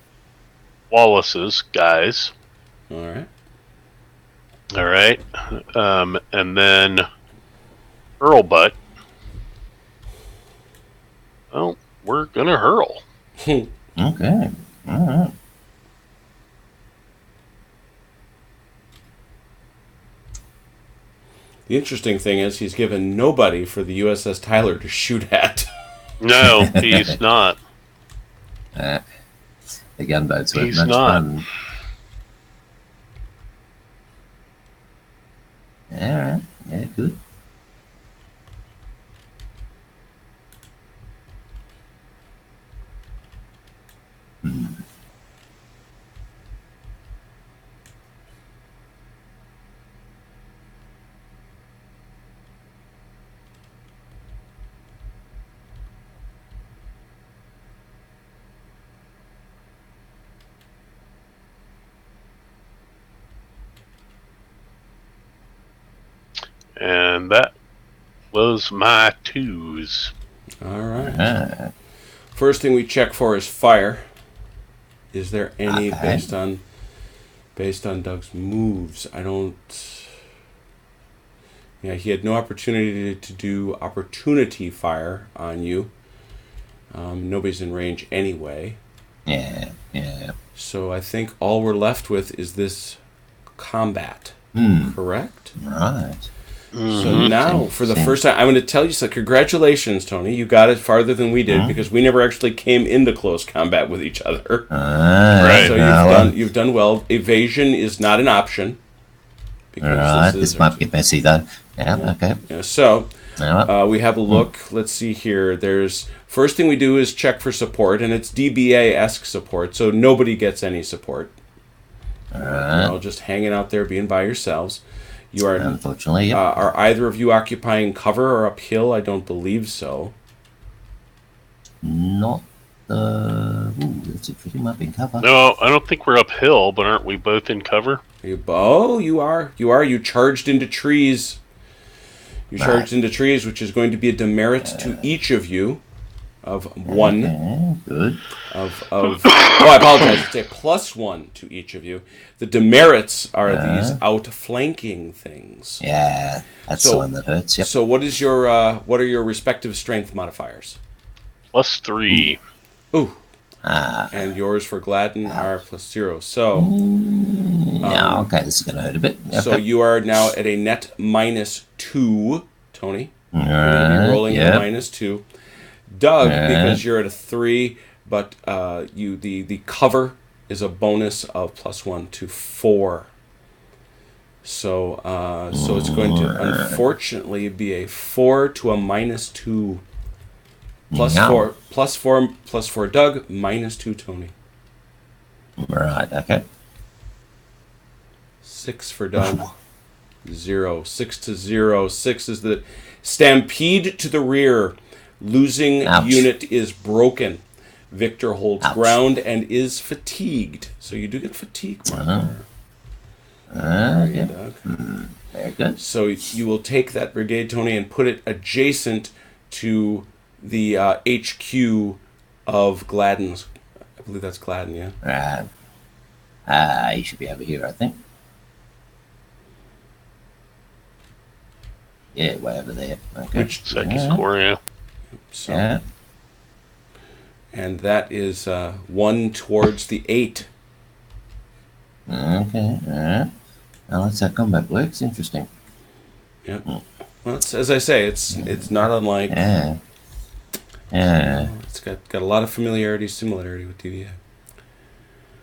Wallace's guys. All right. All right, and then Hurlbutt. Well, we're gonna hurl. Okay. All right. The interesting thing is he's given nobody for the USS Tyler to shoot at. No, he's not. The gunboats weren't He's much not. fun. All right. Yeah, good. And that was my twos. All right. Ah, First thing we check for is fire. Is there any Okay. based on Doug's moves? I don't. Yeah, he had no opportunity to do opportunity fire on you. Nobody's in range anyway. yeah. So I think all we're left with is this combat. Correct? Right. So now, for the first time, I'm going to tell you, so congratulations, Tony. You got it farther than we did because we never actually came into close combat with each other. Right. So you've done well. Evasion is not an option. Right. This might get messy though. Yeah. Okay. Yeah, so All right. we have a look. Let's see here. There's first thing we do is check for support, and it's DBA-esque support, so nobody gets any support. You're all just hanging out there, being by yourselves. You are Unfortunately, yep. are either of you occupying cover or uphill? I don't believe so. Not the. Ooh, that's interesting. Might be in cover. No, I don't think we're uphill, but aren't we both in cover? You are. You charged into trees. You charged into trees, which is going to be a demerit to each of you of one. Okay, good. I apologize. It's a +1 to each of you. The demerits are these outflanking things. Yeah, that's the one that hurts. Yep. So what are your respective strength modifiers? +3. Ooh. And yours for Gladden are +0. So Yeah, okay, this is going to hurt a bit. Okay. so you are now at a net -2, Tony. All You're right. rolling Yep. a -2. Doug, because you're at a 3, but the cover is a bonus of +1 to 4. So it's going to unfortunately be a 4 to a -2. +4 Doug, -2 Tony. Right. Okay. 6 for Doug. 0. 6-0. 6 is the stampede to the rear. Losing Ouch. unit is broken. Victor holds Ouch. ground and is fatigued. So you do get fatigue marker. Okay. Doug. Very good. So you will take that brigade, Tony, and put it adjacent to the HQ of Gladden's. I believe that's Gladden, yeah? You should be over here, I think. Yeah, way over there. Okay. Which Second Corps, yeah. So, Yeah. and that is 1 towards the 8. Okay. Now that's how combat works. Interesting. Yeah. Well, it's, as I say, it's not unlike. Yeah. Yeah. It's got a lot of similarity with TVA.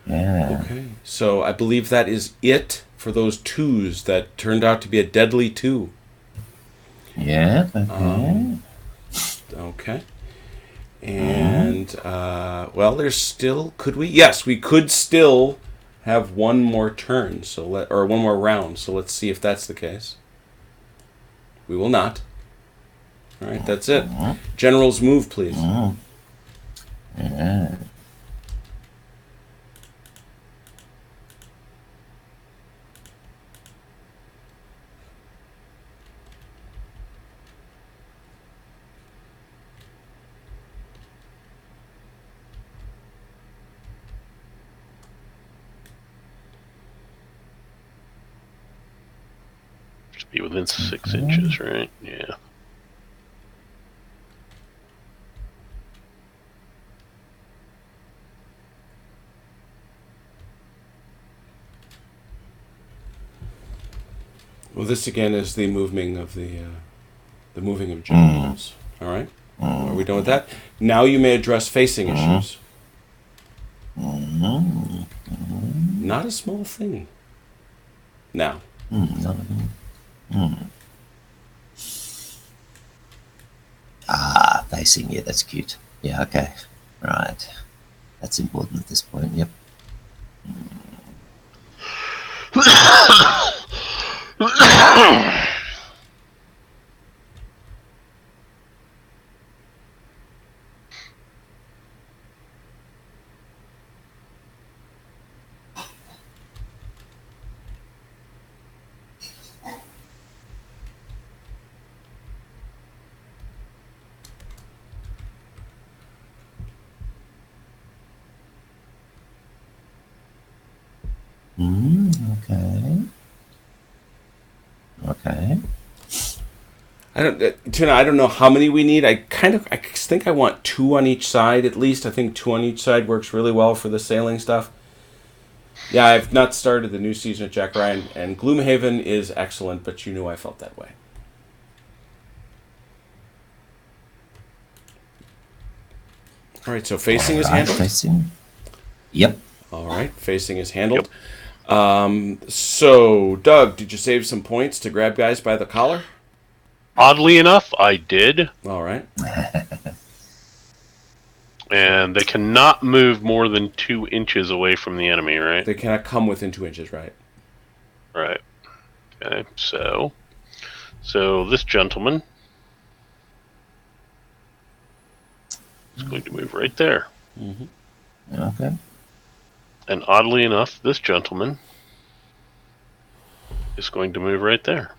Yeah. Okay. So I believe that is it for those 2s that turned out to be a deadly 2. Yeah. Okay. Okay. And well, there's still. Could we? Yes, we could still have one more turn. Or one more round. So let's see if that's the case. We will not. All right, that's it. General's move, please. Yeah. Should be within 6 inches, right? Yeah. Well, this again is the moving of the moving of generals. All right. Are we done with that? Now you may address facing issues. Not a small thing. Now. Facing. Yeah, that's cute. Yeah. Okay. Right. That's important at this point. Yep. Okay. Okay. Tuna, I don't know how many we need. I think I want 2 on each side at least. I think 2 on each side works really well for the sailing stuff. Yeah, I've not started the new season of Jack Ryan, and Gloomhaven is excellent, but you knew I felt that way. All right, so facing is handled. Facing. Yep. All right, facing is handled. So, Doug, did you save some points to grab guys by the collar? Oddly enough, I did. All right. And they cannot move more than 2 inches away from the enemy, right? They cannot come within 2 inches, right? Right. Okay, so this gentleman is going to move right there. Okay. And oddly enough, this gentleman is going to move right there.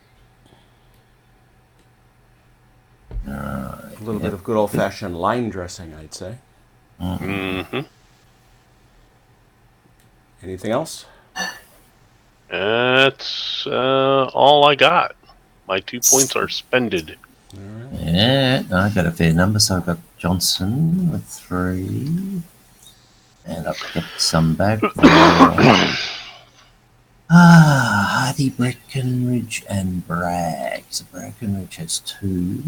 A little bit of good old-fashioned line dressing, I'd say. Mm-hmm. Anything else? That's all I got. My 2 points are spended. Yeah, I got a fair number, so I've got Johnson with 3. And I've kept some back. Hardy, Breckenridge, and Bragg. So Breckenridge has 2.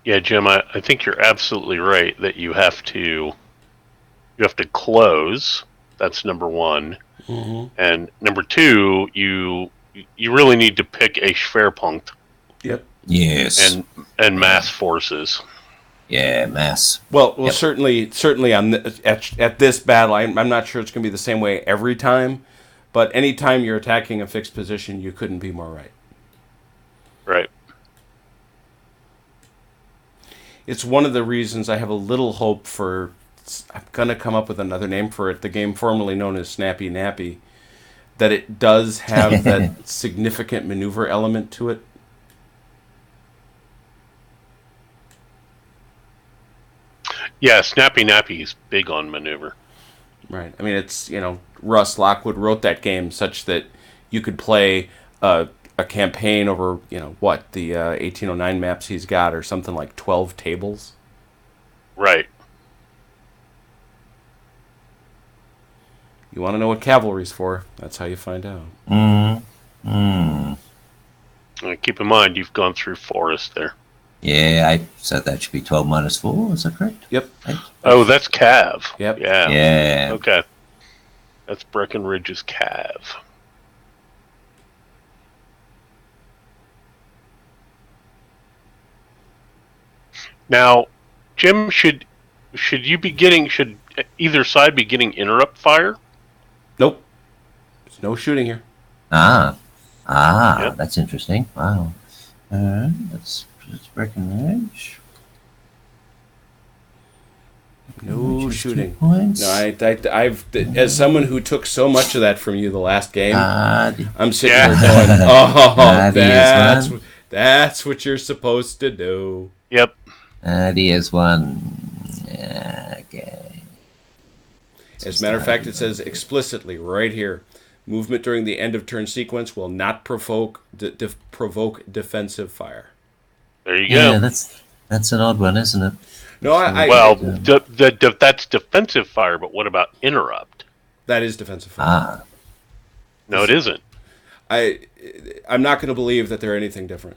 Yeah, Jim, I think you're absolutely right that you have to close. That's number one. Mm-hmm. And number two, you really need to pick a Schwerpunkt Yep. Yes. and mass forces. Yeah, mass. Well, Yep. certainly on at this battle, I'm not sure it's going to be the same way every time, but anytime you're attacking a fixed position, you couldn't be more right. Right. It's one of the reasons I have a little hope for. I'm going to come up with another name for it. The game formerly known as Snappy Nappy, that it does have that significant maneuver element to it. Yeah, Snappy Nappy is big on maneuver. Right. I mean, it's, Russ Lockwood wrote that game such that you could play a campaign over, the 1809 maps he's got, or something like 12 tables. Right. You want to know what cavalry's for? That's how you find out. Keep in mind, you've gone through forest there. Yeah, so that should be 12 minus 4, is that correct? Yep. 8? Oh, that's Cav. Yep. Yeah. Yeah. Okay. That's Breckenridge's Cav. Now, Jim, should either side be getting interrupt fire? Nope. There's no shooting here. Yep. That's interesting. Wow. Let's breaking the edge. No shooting. Points. No, I've as someone who took so much of that from you the last game, I'm sitting here going, "Oh, that's what you're supposed to do." Yep. Here's one. Okay. As a matter of fact, it says explicitly right here: movement during the end of turn sequence will not provoke defensive fire. There you go. Yeah, that's an odd one, isn't it? No, that's defensive fire, but what about interrupt? that is defensive fire. No, it isn't. I'm not going to believe that they're anything different.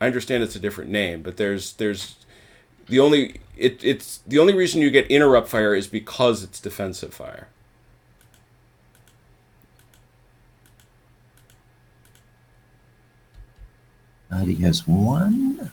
I understand it's a different name, but there's the only it's the only reason you get interrupt fire is because it's defensive fire. He has one.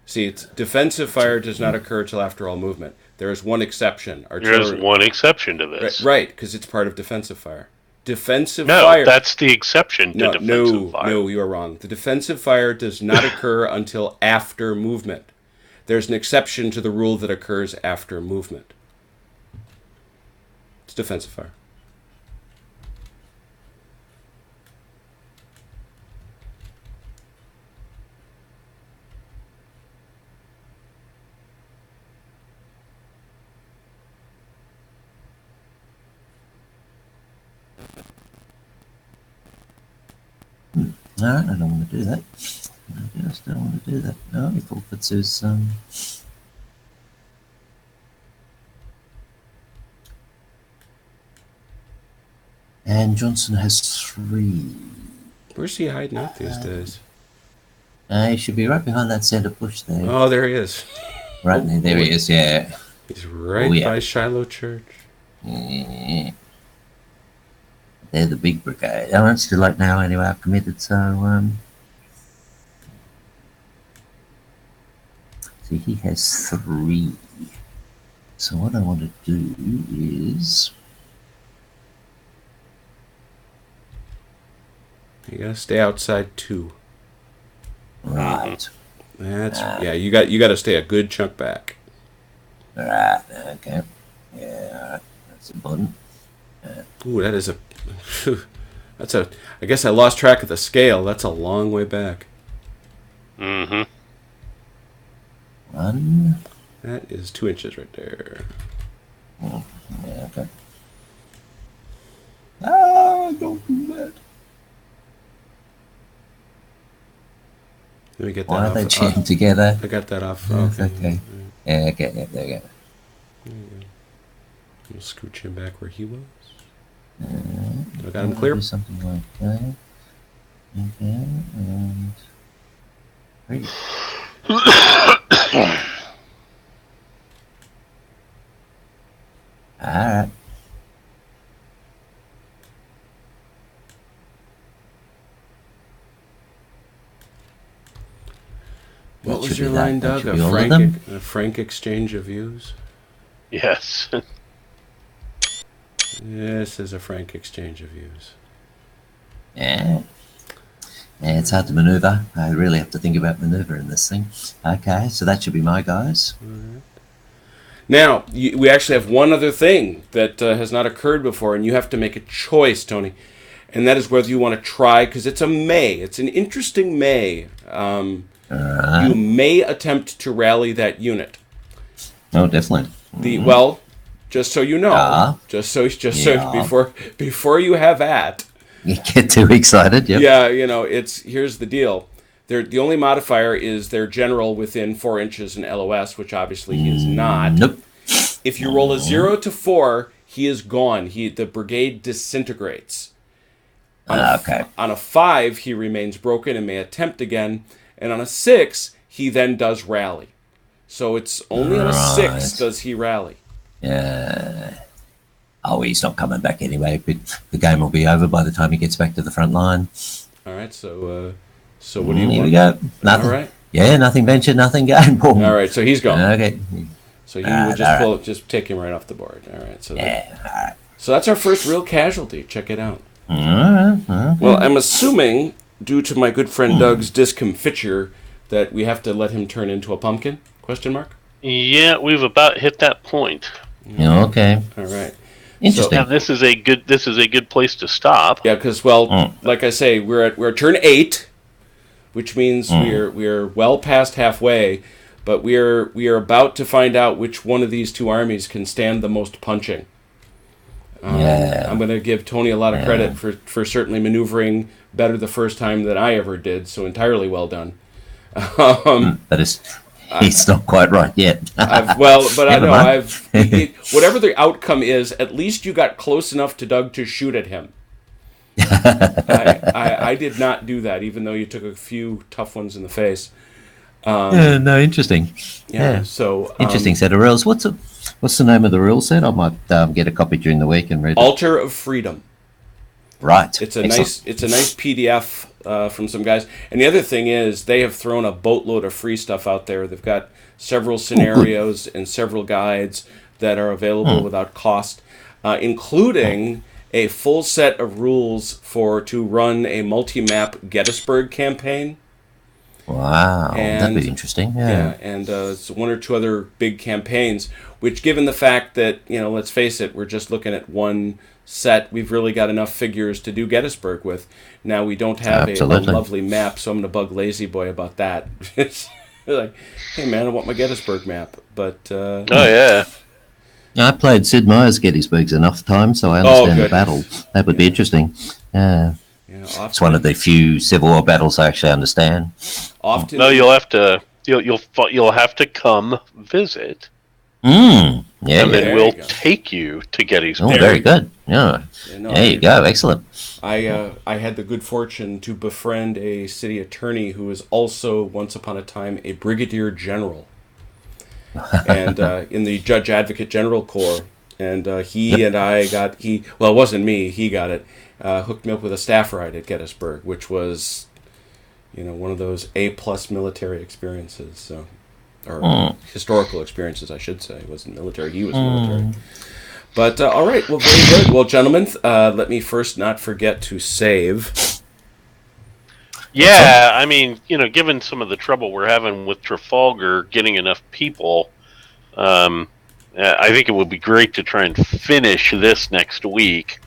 See, it's defensive fire does not occur till after all movement. There is one exception. There is one exception to this. Right, because it's part of defensive fire. Defensive No, fire. that's the exception to defensive fire. No, you are wrong. The defensive fire does not occur until after movement. There's an exception to the rule that occurs after movement. It's defensive fire. No, I don't want to do that. I just don't want to do that. No, he forfeits his and Johnson has 3. Where's he hiding out these days? He should be right behind that center bush there. Oh, there he is. Right there he is, yeah. He's right by Shiloh Church. Yeah. They're the big brigade. Oh, it's too late now anyway, I've committed, so see, he has 3. So what I want to do is You gotta stay outside 2. right. That's you got to stay a good chunk back. Right, okay. Yeah, alright. That's important. Ooh, that is that's a. I guess I lost track of the scale. That's a long way back. Mm-hmm. 1. That is 2 inches right there. Yeah, okay. Oh, don't do that. Let me get that Why off. are they cheating together? I got that off. Okay. Yeah, okay, yeah, there you go. I'll scooch him back where he was. I got I'll him clear. do something like that. Okay, and 3. All right. What That was should your be that. line, That Doug? should be all of them. A frank exchange of views? Yes. This is a frank exchange of views. Yeah. Yeah, it's hard to maneuver. I really have to think about maneuvering this thing. Okay, so that should be my guys. Now, we actually have one other thing that has not occurred before, and you have to make a choice, Tony. And that is whether you want to try, because it's a may. It's an interesting may. You may attempt to rally that unit. Oh, definitely. Well, just so you know, Yeah. before you have at. You get too excited, yep. Yeah, here's the deal. The only modifier is their general within 4 inches in LOS, which obviously he is not. Nope. If you roll a 0 to 4, he is gone. The brigade disintegrates. Okay. On a 5, he remains broken and may attempt again. And on a 6, he then does rally. So it's only on a 6 does he rally. Yeah. Oh, he's not coming back anyway. But the game will be over by the time he gets back to the front line. All right, so what do you want? Here we go. Nothing. All right. Yeah, nothing ventured, nothing gained. Boom. All right, so he's gone. Okay. So you would just take him right off the board. All right. So all right. So that's our first real casualty. Check it out. All right. Okay. Well, I'm assuming, due to my good friend Doug's discomfiture, that we have to let him turn into a pumpkin? Question mark? Yeah, we've about hit that point. Yeah, okay. All right. Interesting. Now this is a good place to stop. Yeah, because like I say, we're at turn 8, which means we're well past halfway, but we are about to find out which one of these two armies can stand the most punching. I'm going to give Tony a lot of credit for certainly maneuvering better the first time than I ever did. So entirely well done. That is. He's not quite right yet. I know whatever the outcome is, at least you got close enough to Doug to shoot at him. I did not do that, even though you took a few tough ones in the face. No, interesting. Yeah. So interesting set of rules. What's the name of the rule set? I might get a copy during the week and read it. Altar of Freedom. Right. It's a nice PDF from some guys. And the other thing is they have thrown a boatload of free stuff out there. They've got several scenarios and several guides that are available without cost, including a full set of rules to run a multi-map Gettysburg campaign. Wow, that'd be interesting. Yeah, and one or two other big campaigns, which given the fact that, let's face it, we're just looking at one set, we've really got enough figures to do Gettysburg with. Now, we don't have a lovely map, so I'm going to bug Lazy Boy about that. It's like, hey, man, I want my Gettysburg map. But oh, yeah. I played Sid Meier's Gettysburgs enough times, so I understand the battle. That would be interesting. It's one of the few Civil War battles I actually understand. Often, no, you'll have to come visit. Yeah, and then we'll take you to Gettysburg. Oh, very good. Yeah, there you go. Excellent. I had the good fortune to befriend a city attorney who was also once upon a time a brigadier general, and in the Judge Advocate General Corps. And it wasn't me. He got it. Hooked me up with a staff ride at Gettysburg, which was, one of those A+ military experiences, or historical experiences, I should say. It wasn't military; he was military. But all right, well, very good. Well, gentlemen, let me first not forget to save. Yeah, I mean, given some of the trouble we're having with Trafalgar getting enough people, I think it would be great to try and finish this next week.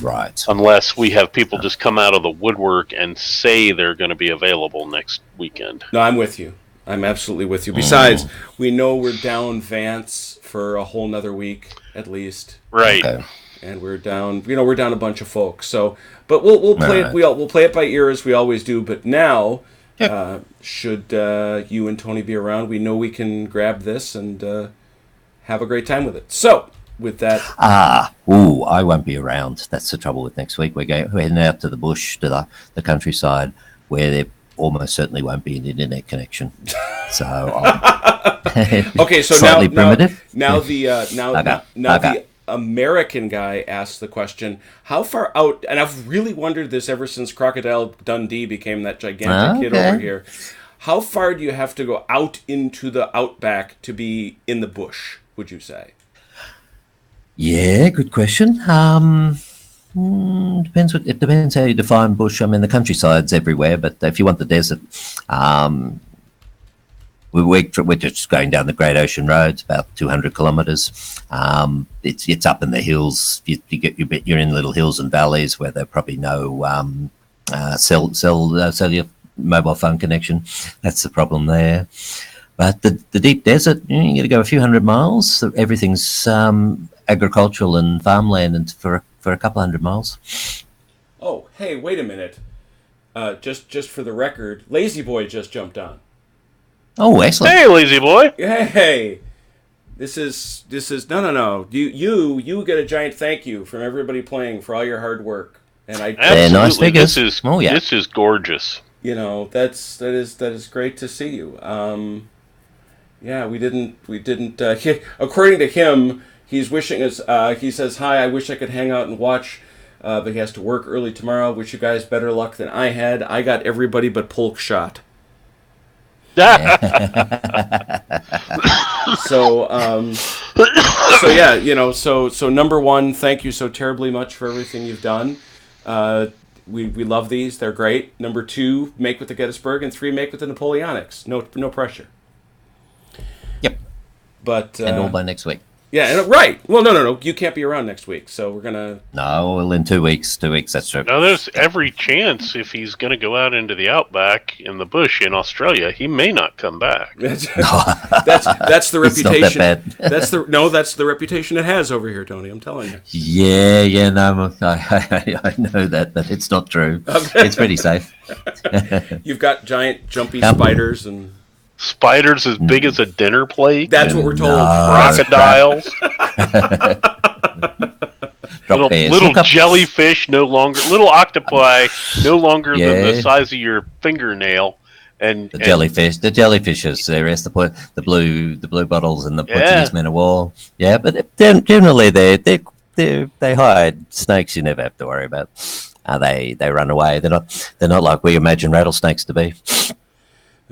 Right. Unless we have people just come out of the woodwork and say they're going to be available next weekend. No, I'm with you. I'm absolutely with you. Besides, we know we're down Vance for a whole nother week at least. Right. Okay. And we're down, we're down a bunch of folks. So, but we'll play it. We'll play it by ear as we always do. But now, should you and Tony be around, we know we can grab this and have a great time with it. So, with that? I won't be around. That's the trouble with next week. We're heading out to the bush, to the countryside, where there almost certainly won't be an internet connection. So, Okay, so slightly primitive. Now the American guy asks the question: how far out? And I've really wondered this ever since Crocodile Dundee became that gigantic hit over here. How far do you have to go out into the outback to be in the bush, would you say? Yeah, good question. It depends how you define bush. I mean, the countryside's everywhere, but if you want the desert, we're just going down the Great Ocean Road. It's about 200 kilometres. It's up in the hills. You're in little hills and valleys where there are probably no cellular mobile phone connection. That's the problem there. But the deep desert, you got to go a few hundred miles. Everything's agricultural and farmland, and for a couple hundred miles. Oh, hey, wait a minute. Just for the record, Lazy Boy just jumped on. Oh, excellent! Hey, Lazy Boy. Hey, this is no. You get a giant thank you from everybody playing for all your hard work, and nice figures. This is gorgeous. That is great to see you. Yeah, we didn't. According to him, he's wishing us. He says, "Hi, I wish I could hang out and watch, but he has to work early tomorrow. Wish you guys better luck than I had. I got everybody but Polk shot." So yeah, so number one, thank you so terribly much for everything you've done. We love these; they're great. Number two, make with the Gettysburg, and three, make with the Napoleonics. No pressure. Yep. But and all by next week. Yeah, right. Well, no. You can't be around next week, so we're gonna. No, well, in 2 weeks. 2 weeks. That's true. Now, there's every chance if he's going to go out into the outback in the bush in Australia, he may not come back. That's the reputation. It's not that bad. That's the reputation it has over here, Tony. I'm telling you. Yeah. No, I know that, but it's not true. Okay. It's pretty safe. You've got giant jumpy spiders and. Spiders as big as a dinner plate. That's what we're told. Crocodiles. little jellyfish, little octopi, no longer than the size of your fingernail. And the jellyfishes. There's the blue bottles and the Portuguese men of war. Yeah, but generally they hide snakes. You never have to worry about. They run away. They're not like we imagine rattlesnakes to be.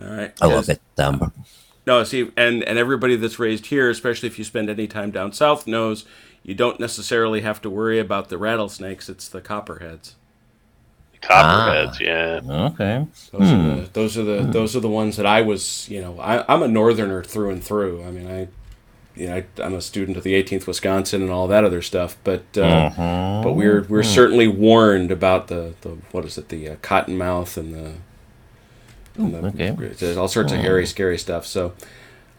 All right. I love it. No, see, and everybody that's raised here, especially if you spend any time down south, knows you don't necessarily have to worry about the rattlesnakes. It's the copperheads. Copperheads, yeah. Okay. Those are the ones that I was. I'm a northerner through and through. I mean, I'm a student of the 18th Wisconsin and all that other stuff. But we're certainly warned about the cottonmouth and the. There's all sorts of hairy, scary stuff. So,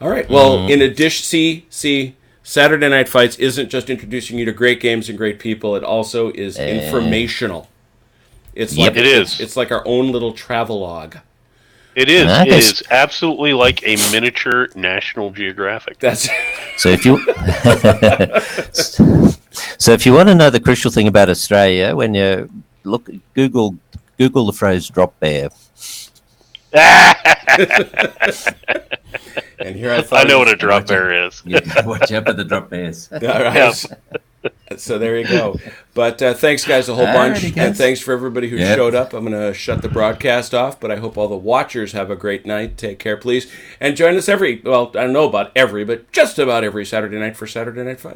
all right. Well, in addition, see, Saturday Night Fights isn't just introducing you to great games and great people. It also is informational. It is. It's like our own little travelogue. It is. It is absolutely like a miniature National Geographic. So if you want to know the crucial thing about Australia, when you Google the phrase "drop bear." And here I know what a drop bear is. Yeah, watch out for the drop bears. All right. Yep. So there you go. But thanks, guys, a whole bunch. And thanks for everybody who showed up. I'm going to shut the broadcast off, but I hope all the watchers have a great night. Take care, please. And join us I don't know about every, but just about every Saturday night for Saturday Night Fight.